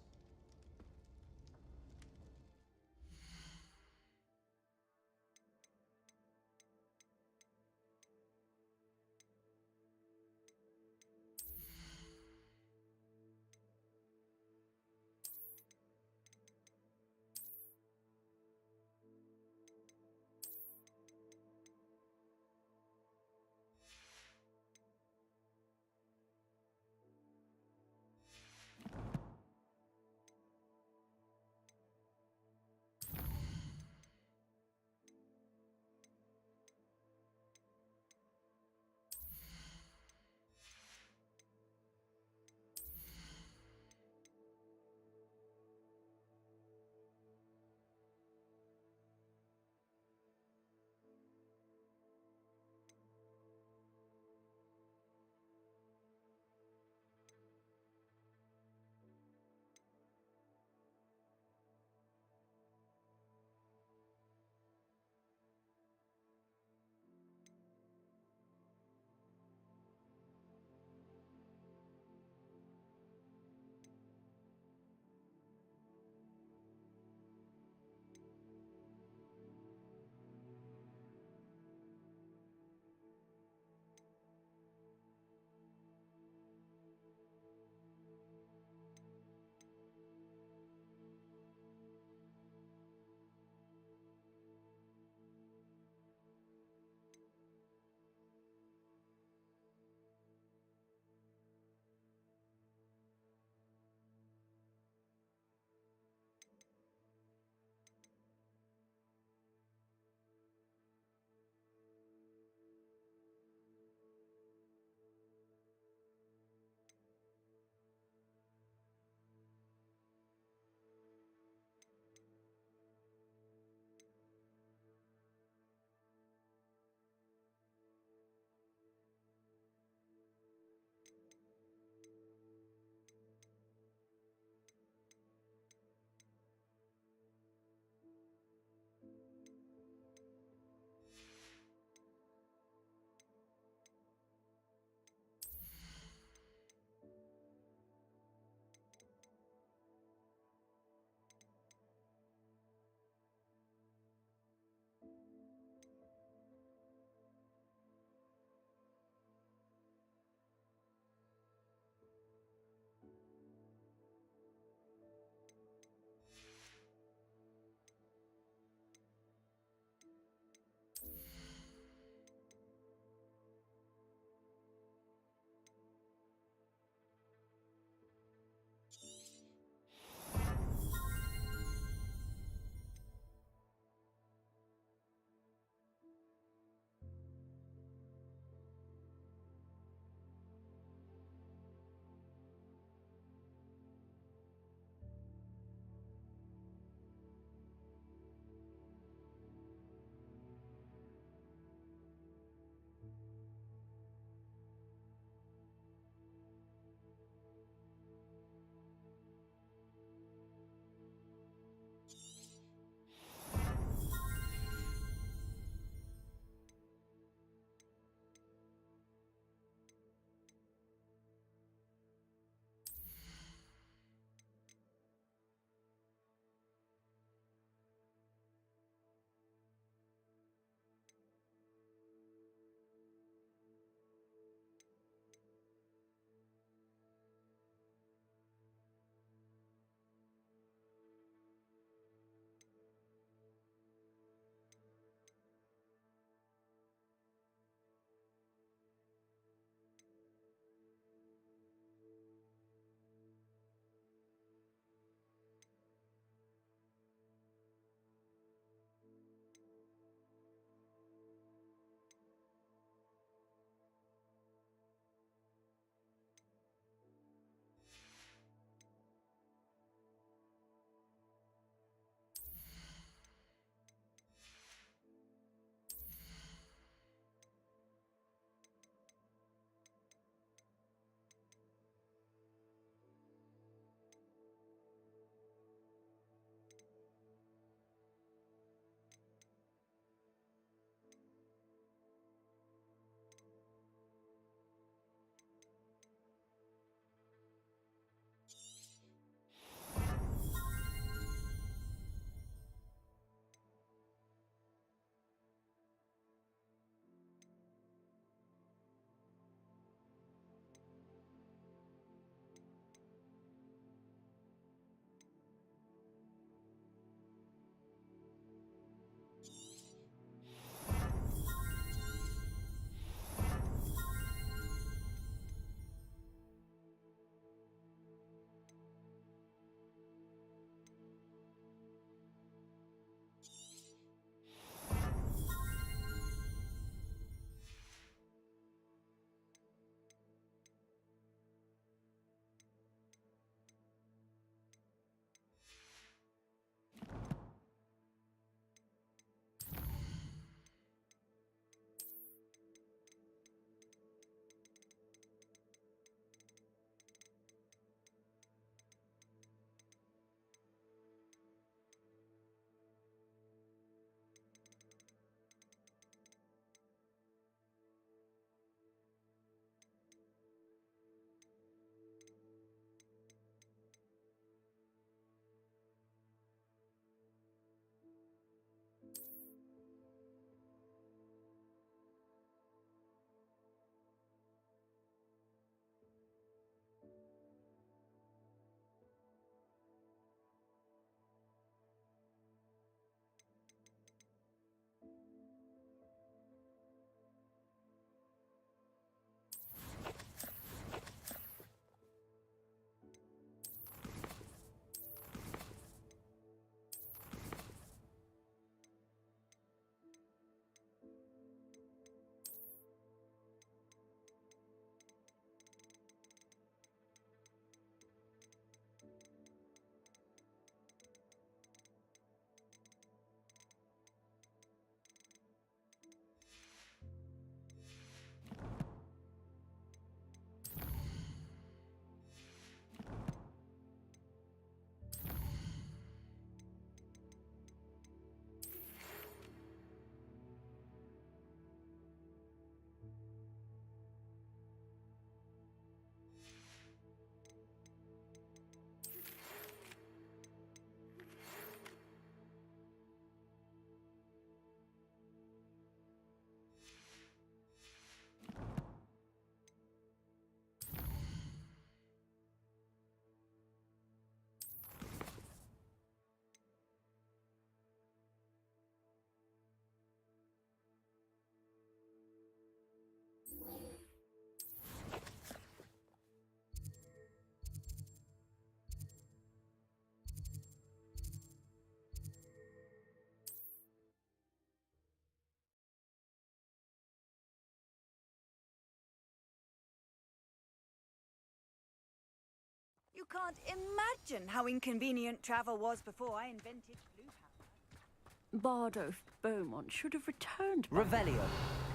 You can't imagine how inconvenient travel was before I invented blue power. Bardo Beaumont should have returned by Revelio.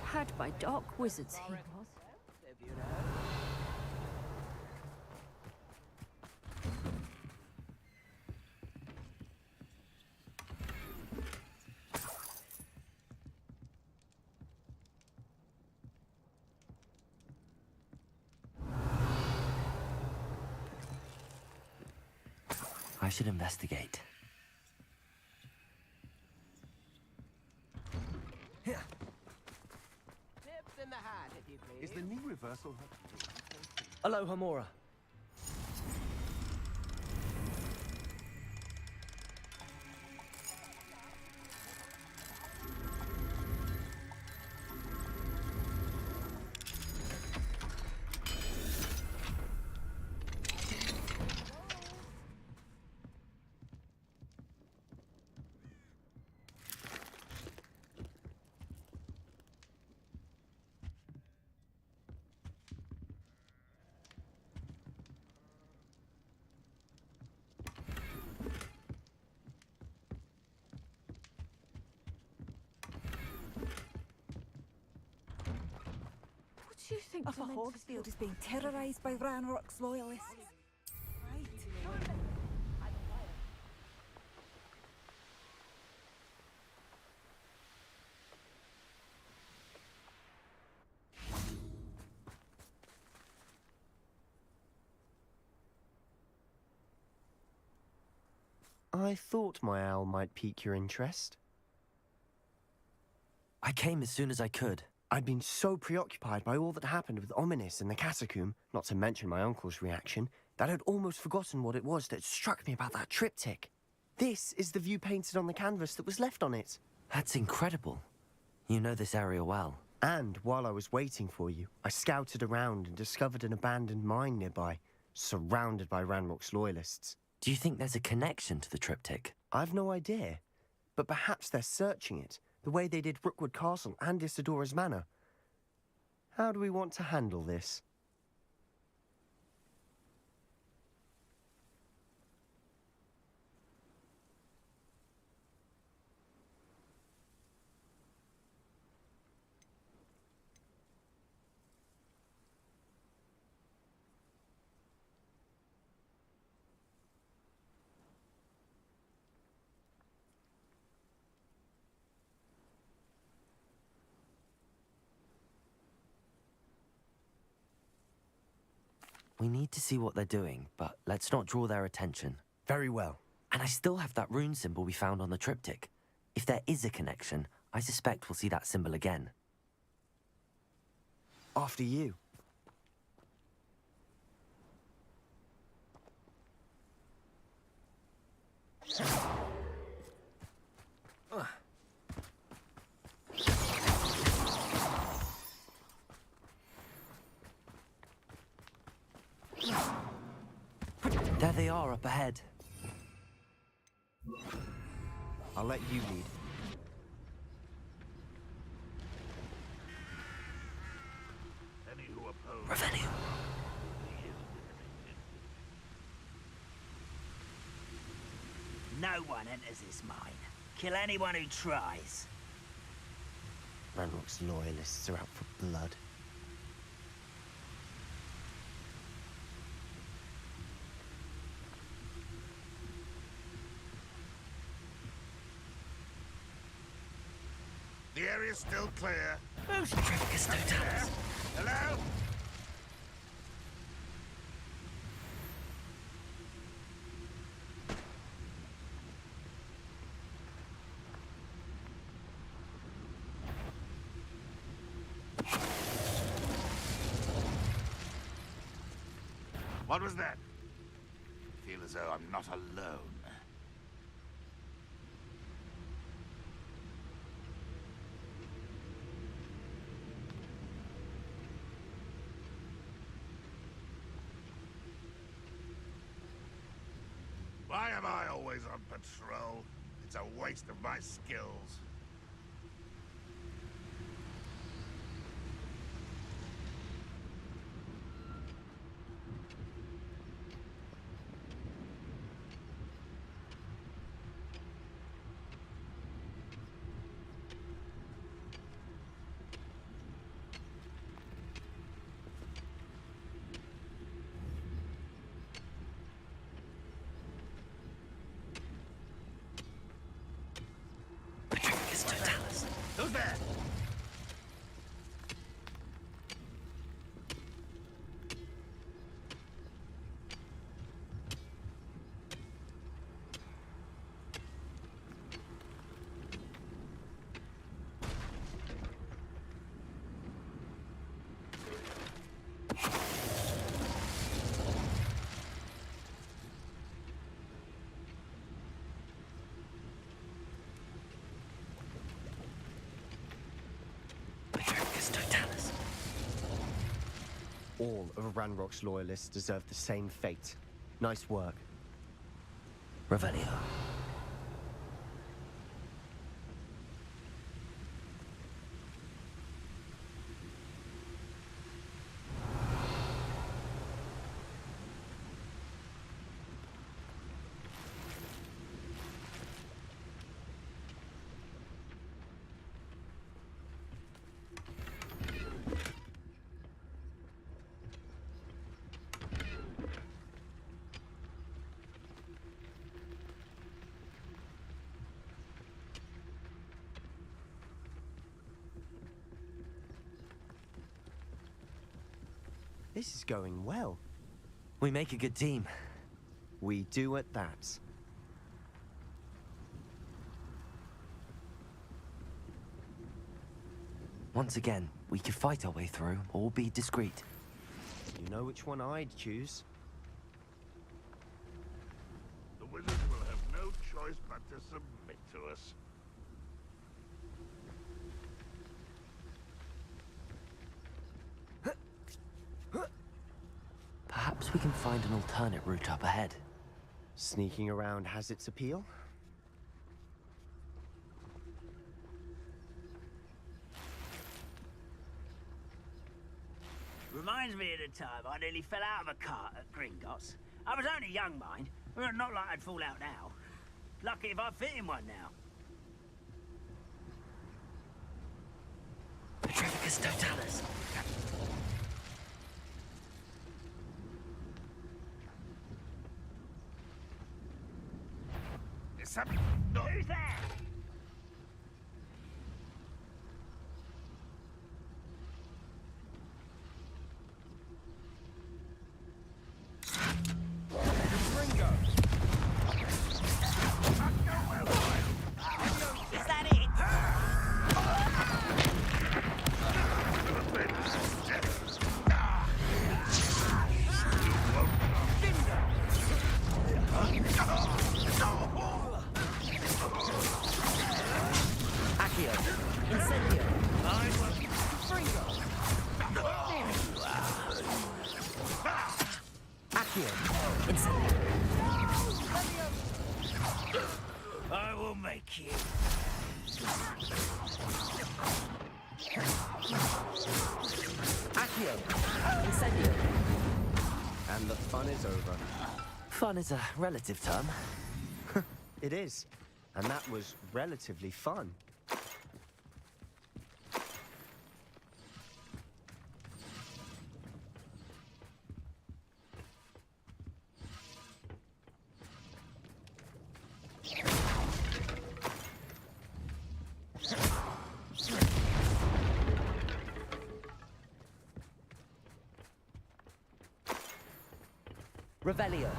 Had by dark wizards he was. I should investigate. Tips in the hat, if you please. Is the knee reversal? Aloha Mora. What do you think Upper Hogsfield is being terrorised by Ranrock's loyalists? Right. I thought my owl might pique your interest. I came as soon as I could. I'd been so preoccupied by all that happened with Ominis and the catacomb, not to mention my uncle's reaction, that I'd almost forgotten what it was that struck me about that triptych. This is the view painted on the canvas that was left on it. That's incredible. You know this area well. And while I was waiting for you, I scouted around and discovered an abandoned mine nearby, surrounded by Ranrock's loyalists. Do you think there's a connection to the triptych? I've no idea, but perhaps they're searching it, the way they did Rookwood Castle and Isidora's Manor. How do we want to handle this? We need to see what they're doing, but let's not draw their attention. Very well. And I still have that rune symbol we found on the triptych. If there is a connection, I suspect we'll see that symbol again. After you. There they are up ahead. I'll let you lead. Revelio. No one enters this mine. Kill anyone who tries. Ranrock's loyalists are out for blood. The area's still clear. Who's Trevicus Totalis? Hello? What was that? I feel as though I'm not alone. Why am I always on patrol? It's a waste of my skills. goes there! All of Ranrock's loyalists deserve the same fate. Nice work. Revelio. This is going well. We make a good team. We do at that. Once again, we could fight our way through or be discreet. You know which one I'd choose. The wizards will have no choice but to submit to us. Perhaps we can find an alternate route up ahead. Sneaking around has its appeal. Reminds me of the time I nearly fell out of a cart at Gringotts. I was only young, mind. Well, not like I'd fall out now. Lucky if I fit in one now. Petrificus totalis. Who's there? Is that it? Accio. Incendio. Accio. Incendio. I will make you. Accio. Incendio. And the fun is over. Fun is a relative term. It is. And that was relatively fun. Revelio.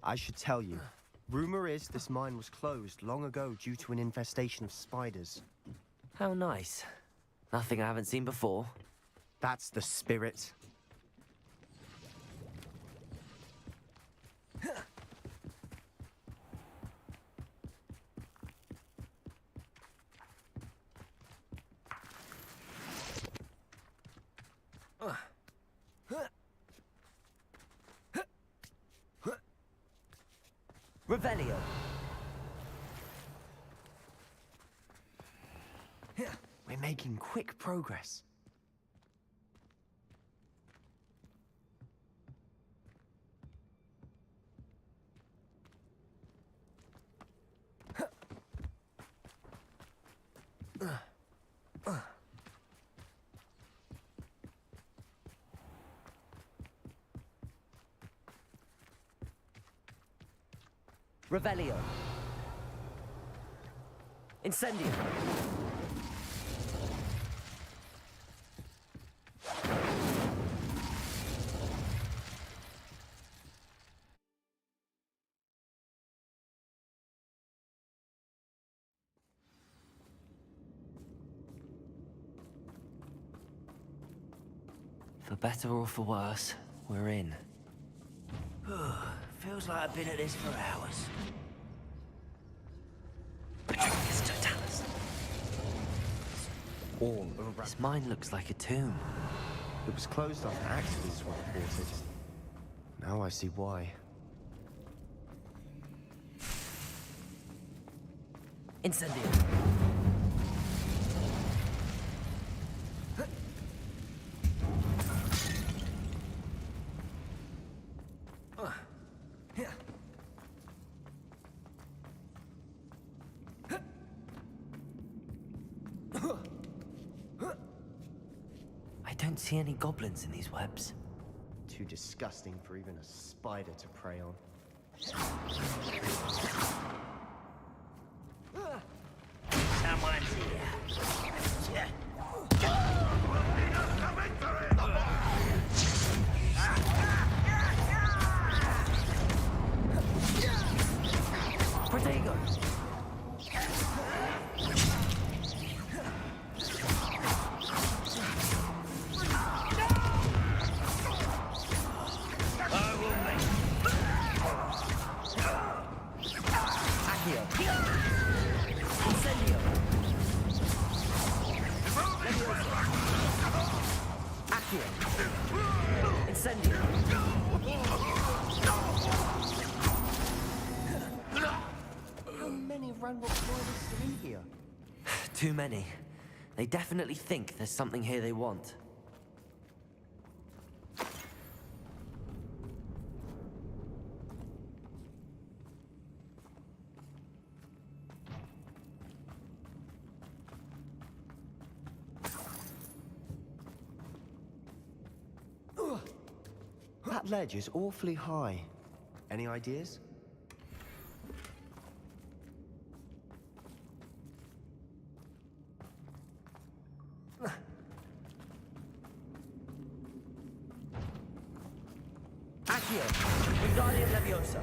I should tell you. Rumor is this mine was closed long ago due to an infestation of spiders. How nice. Nothing I haven't seen before. That's the spirit. Revelio. We're making quick progress. Revelio. Incendio. For better or for worse, we're in. Feels like I've been at this for hours. Patronus Totalis. All around. This mine looks like a tomb. It was closed after accidents were reported. Now I see why. Incendio. I don't see any goblins in these webs. Too disgusting for even a spider to prey on. Someone's here. Protego! Accio! Incendio! Accio! Incendio! How many Ranrock riders are in here? Too many. They definitely think there's something here they want. That ledge is awfully high. Any ideas? Accio! Wingardium Leviosa!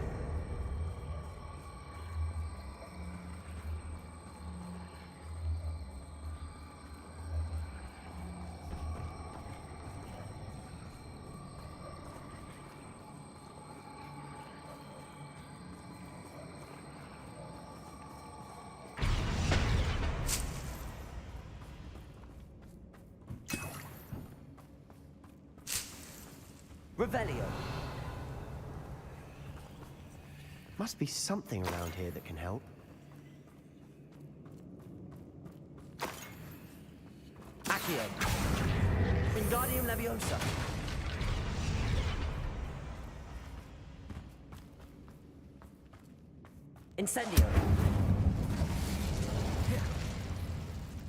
Revelio. Must be something around here that can help. Accio. Wingardium Leviosa. Incendio.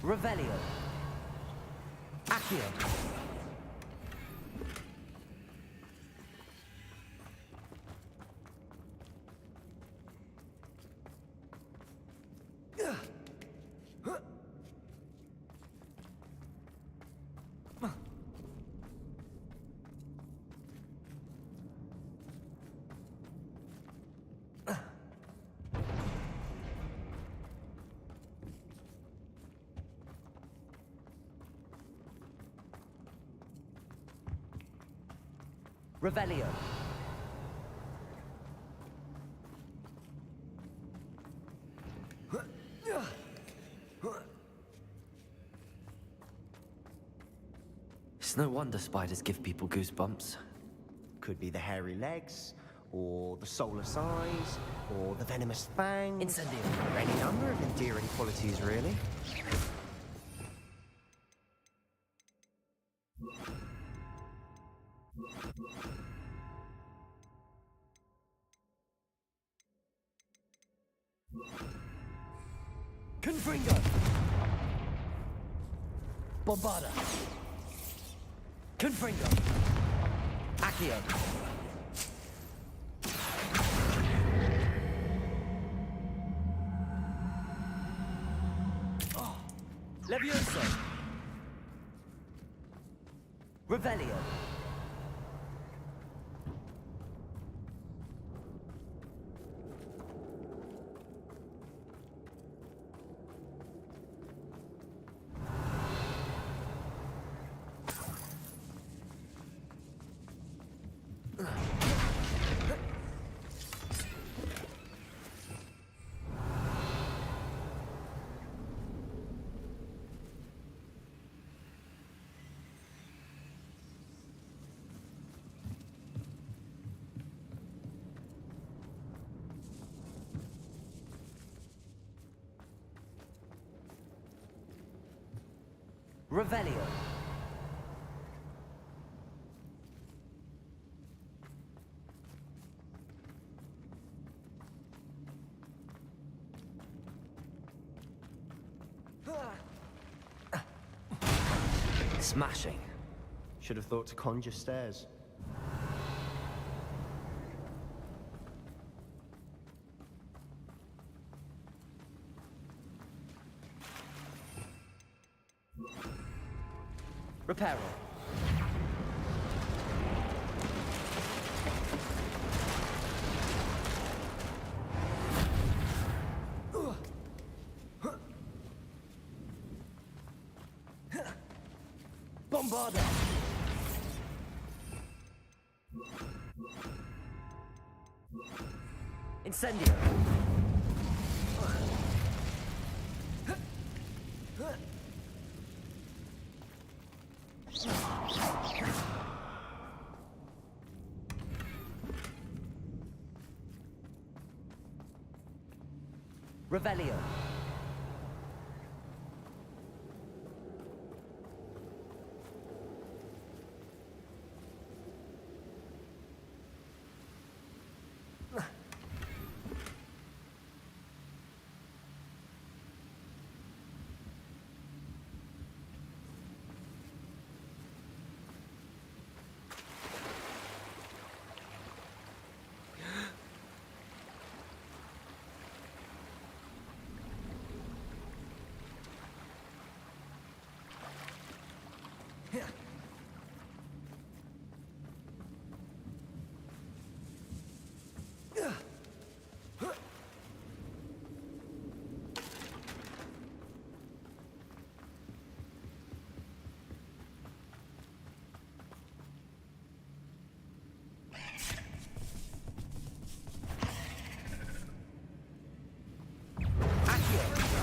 Revelio. Accio. Revelio. It's no wonder spiders give people goosebumps. Could be the hairy legs, or the soulless eyes, or the venomous fangs. Incendio. Any number of endearing qualities, really. Confringo. Bombarda. Confringo. Accio. Levioso! Revelio! Revelio. Smashing. Should have thought to conjure stairs. Reparo. Bombarda. Incendio. Revelio.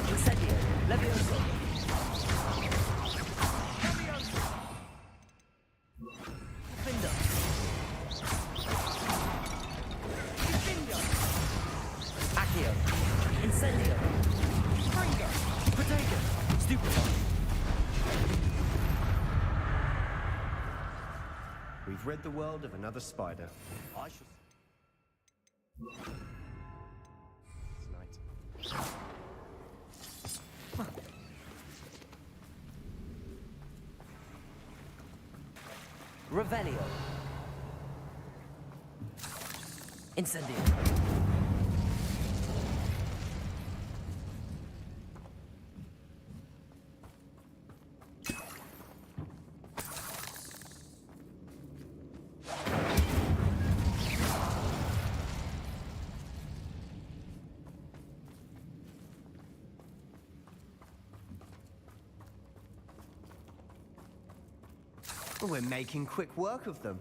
Incendio. Levioso. Findo. Incendio. Accio. Incendio. Springo. Potato. Stupefy. We've rid the world of another spider. I shall... Tonight. Revelio. Incendio. We're making quick work of them.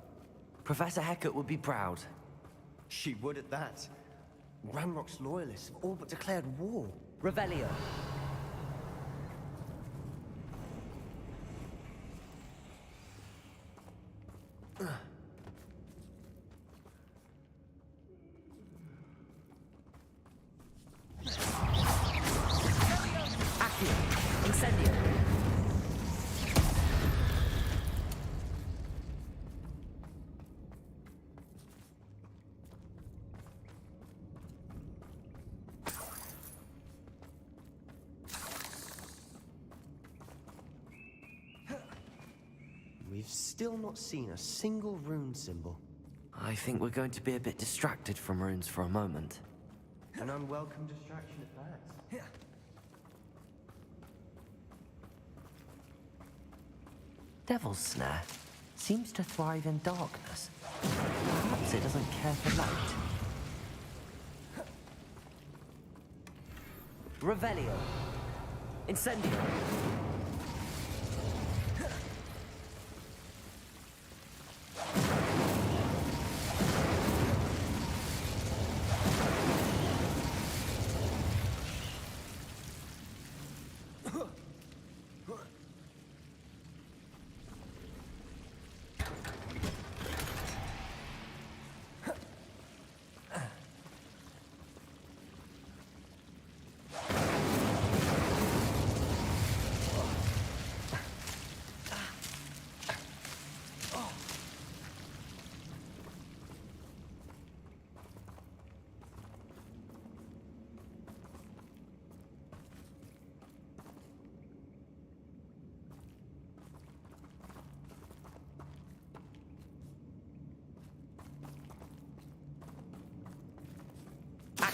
Professor Hecat would be proud. She would at that. Ranrock's loyalists have all but declared war. Revelio. Accio. Incendio. We've still not seen a single rune symbol. I think we're going to be a bit distracted from runes for a moment. An unwelcome distraction at that. Devil's Snare seems to thrive in darkness. Perhaps it doesn't care for light. Revelio. Incendio.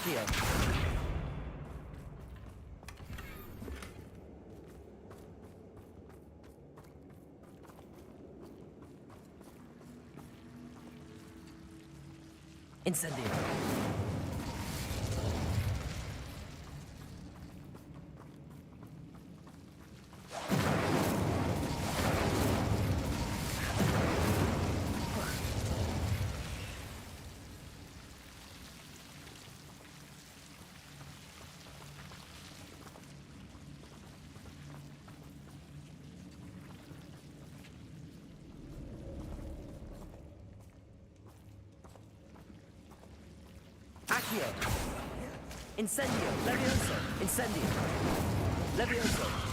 Accio. Incendio. Accio. Incendio. Levioso. Incendio. Levioso.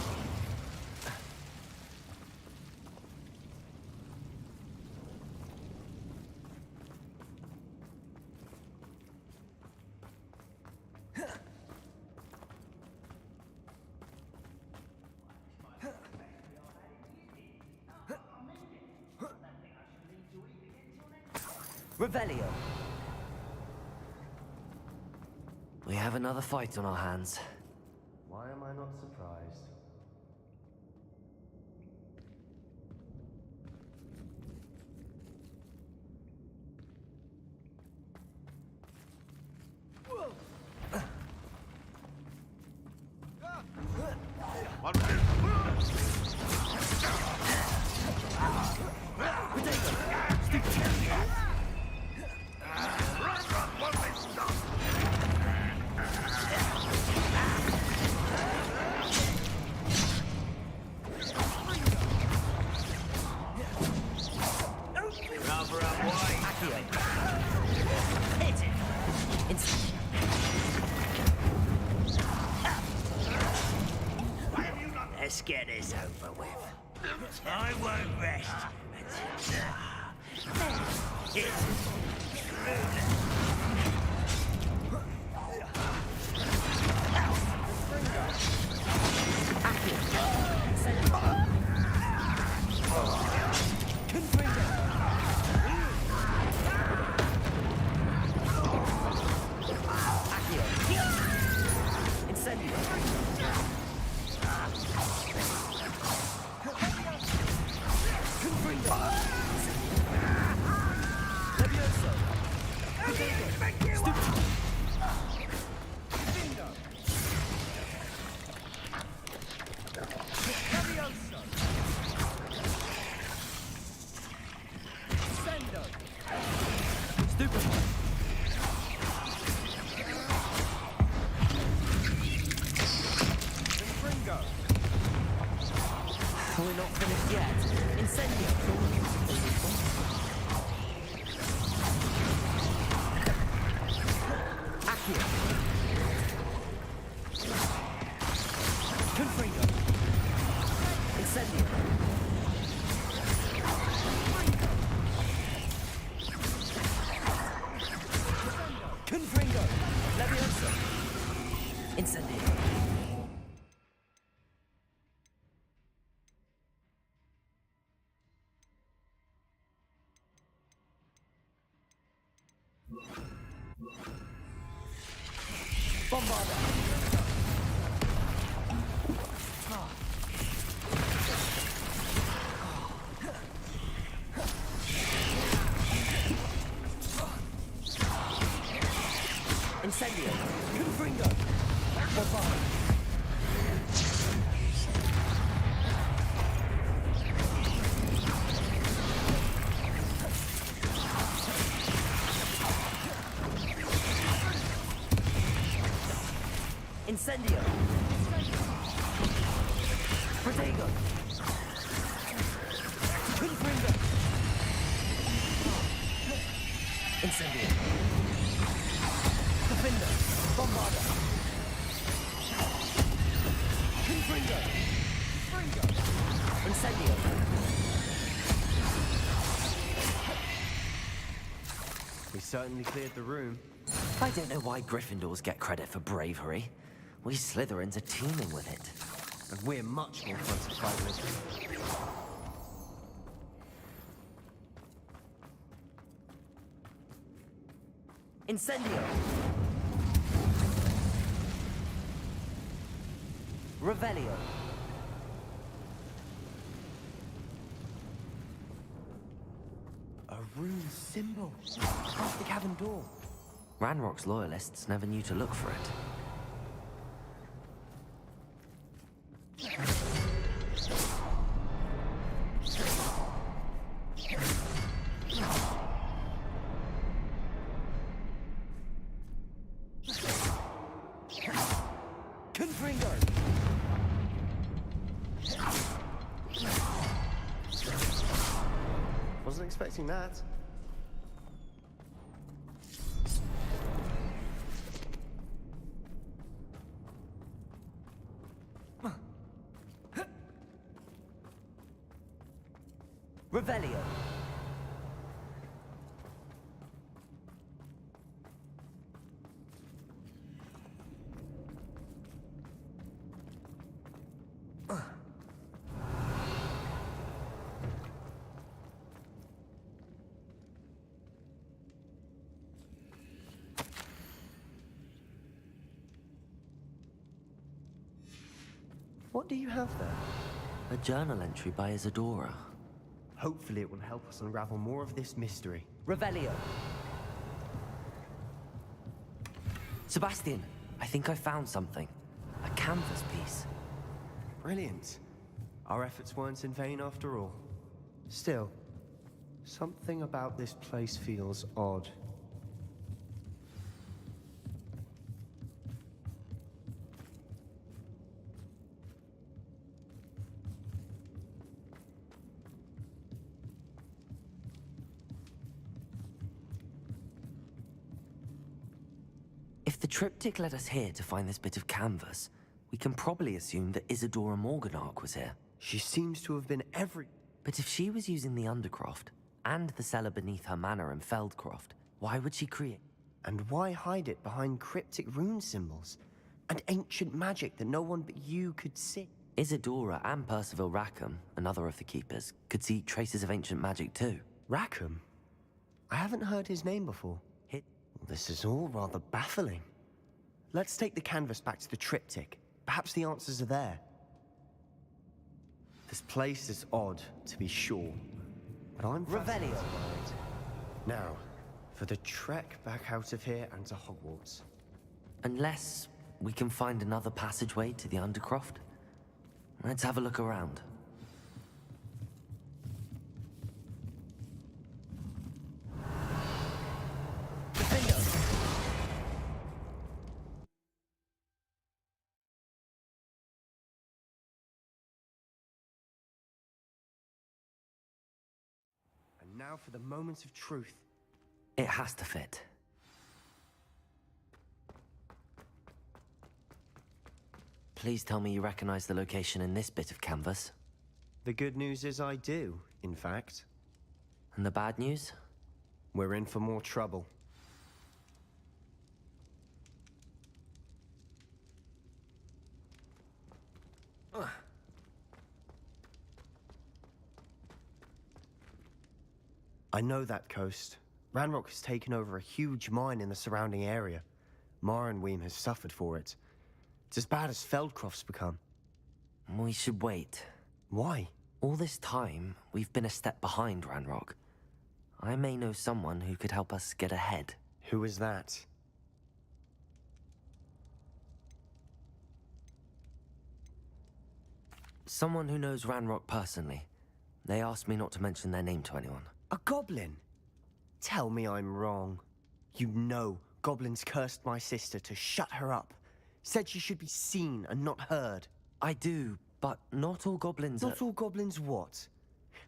Revelio. We have another fight on our hands. Why am I not surprised? Let's get this over with. I won't rest until it's We're not finished yet. Incendio. Accio. Confringo. Incendio. Confringo. Levioso. Incendio. Incendio! Confringo! Bombard! Incendio! Protego! Confringo! Incendio! Defender! Bombarda! Confringo! Incendio! We certainly cleared the room. I don't know why Gryffindors get credit for bravery. We Slytherins are teeming with it. And we're much more fun to fight with. Incendio! Revelio! A rune symbol. Past the cavern door. Ranrock's loyalists never knew to look for it. Confringo! Wasn't expecting that. Revelio! What do you have there? A journal entry by Isadora. Hopefully it will help us unravel more of this mystery. Revelio! Sebastian, I think I found something. A canvas piece. Brilliant. Our efforts weren't in vain after all. Still, something about this place feels odd. If the triptych led us here to find this bit of canvas, we can probably assume that Isadora Morganark was here. She seems to have been But if she was using the Undercroft, and the cellar beneath her manor in Feldcroft, why would she create... And why hide it behind cryptic rune symbols? And ancient magic that no one but you could see? Isadora and Percival Rackham, another of the Keepers, could see traces of ancient magic too. Rackham? I haven't heard his name before. This is all rather baffling. Let's take the canvas back to the triptych. Perhaps the answers are there. This place is odd, to be sure. But I'm fascinated by it. Now, for the trek back out of here and to Hogwarts. Unless we can find another passageway to the Undercroft. Let's have a look around. Now for the moment of truth. It has to fit. Please tell me you recognize the location in this bit of canvas. The good news is I do, in fact. And the bad news? We're in for more trouble. I know that coast. Ranrock has taken over a huge mine in the surrounding area. Mornweem has suffered for it. It's as bad as Feldcroft's become. We should wait. Why? All this time, we've been a step behind Ranrock. I may know someone who could help us get ahead. Who is that? Someone who knows Ranrock personally. They asked me not to mention their name to anyone. A goblin? Tell me I'm wrong. You know goblins cursed my sister to shut her up. Said she should be seen and not heard. I do, but not all goblins Not all goblins what?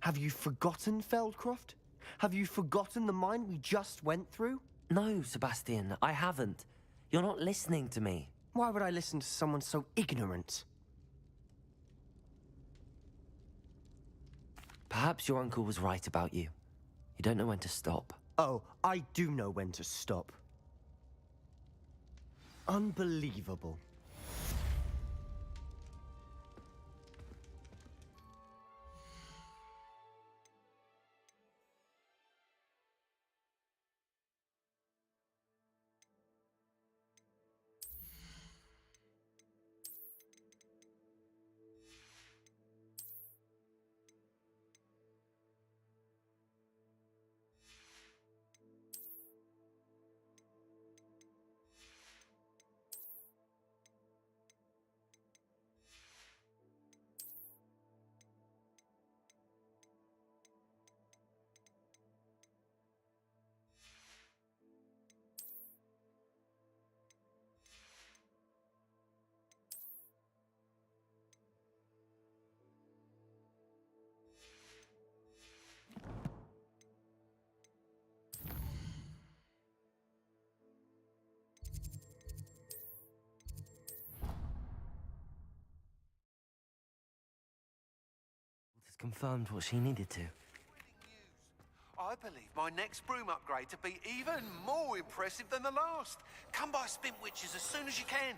Have you forgotten Feldcroft? Have you forgotten the mine we just went through? No, Sebastian, I haven't. You're not listening to me. Why would I listen to someone so ignorant? Perhaps your uncle was right about you. You don't know when to stop. Oh, I do know when to stop. Unbelievable. Has confirmed what she needed to. I believe my next broom upgrade to be even more impressive than the last. Come by Spin Witches as soon as you can.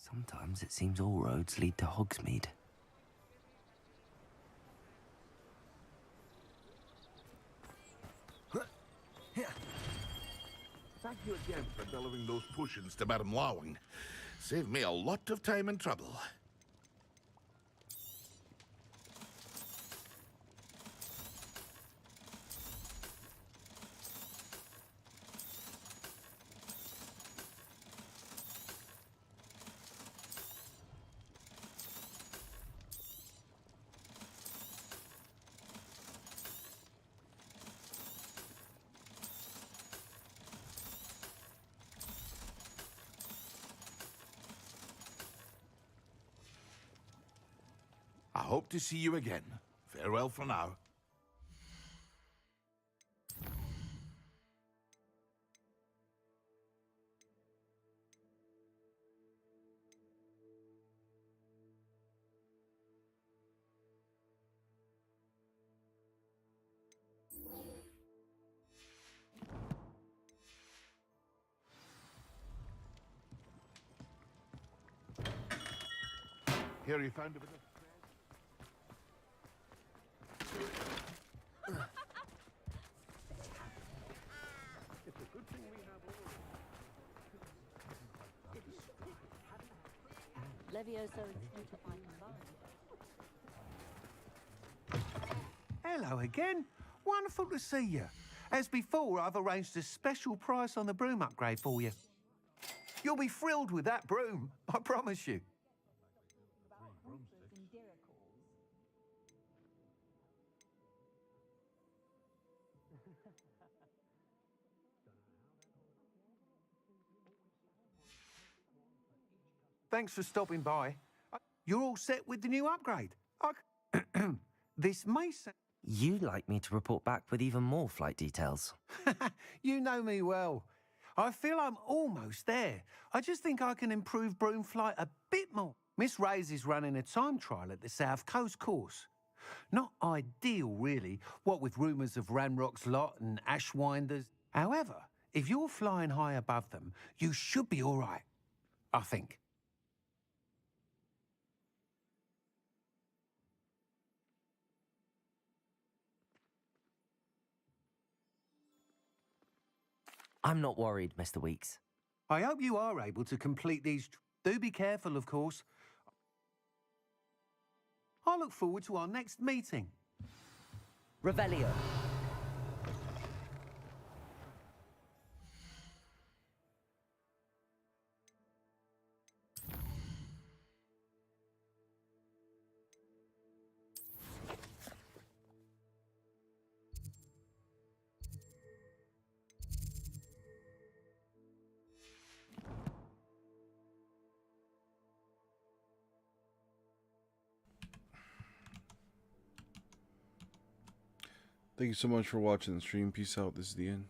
Sometimes it seems all roads lead to Hogsmeade. Thank you again for delivering those potions to Madame Lowing. Saved me a lot of time and trouble. I hope to see you again. Farewell for now. Here you found a bit of... Hello again. Wonderful to see you. As before, I've arranged a special price on the broom upgrade for you. You'll be thrilled with that broom, I promise you. Thanks for stopping by. You're all set with the new upgrade. This may sound... You'd like me to report back with even more flight details. You know me well. I feel I'm almost there. I just think I can improve broom flight a bit more. Miss Ray's is running a time trial at the South Coast course. Not ideal, really, what with rumours of Ranrock's Lot and Ashwinders. However, if you're flying high above them, you should be all right, I think. I'm not worried, Mr. Weeks. I hope you are able to complete these. Do be careful, of course. I look forward to our next meeting. Revelio. Thank you so much for watching the stream. Peace out. This is the end.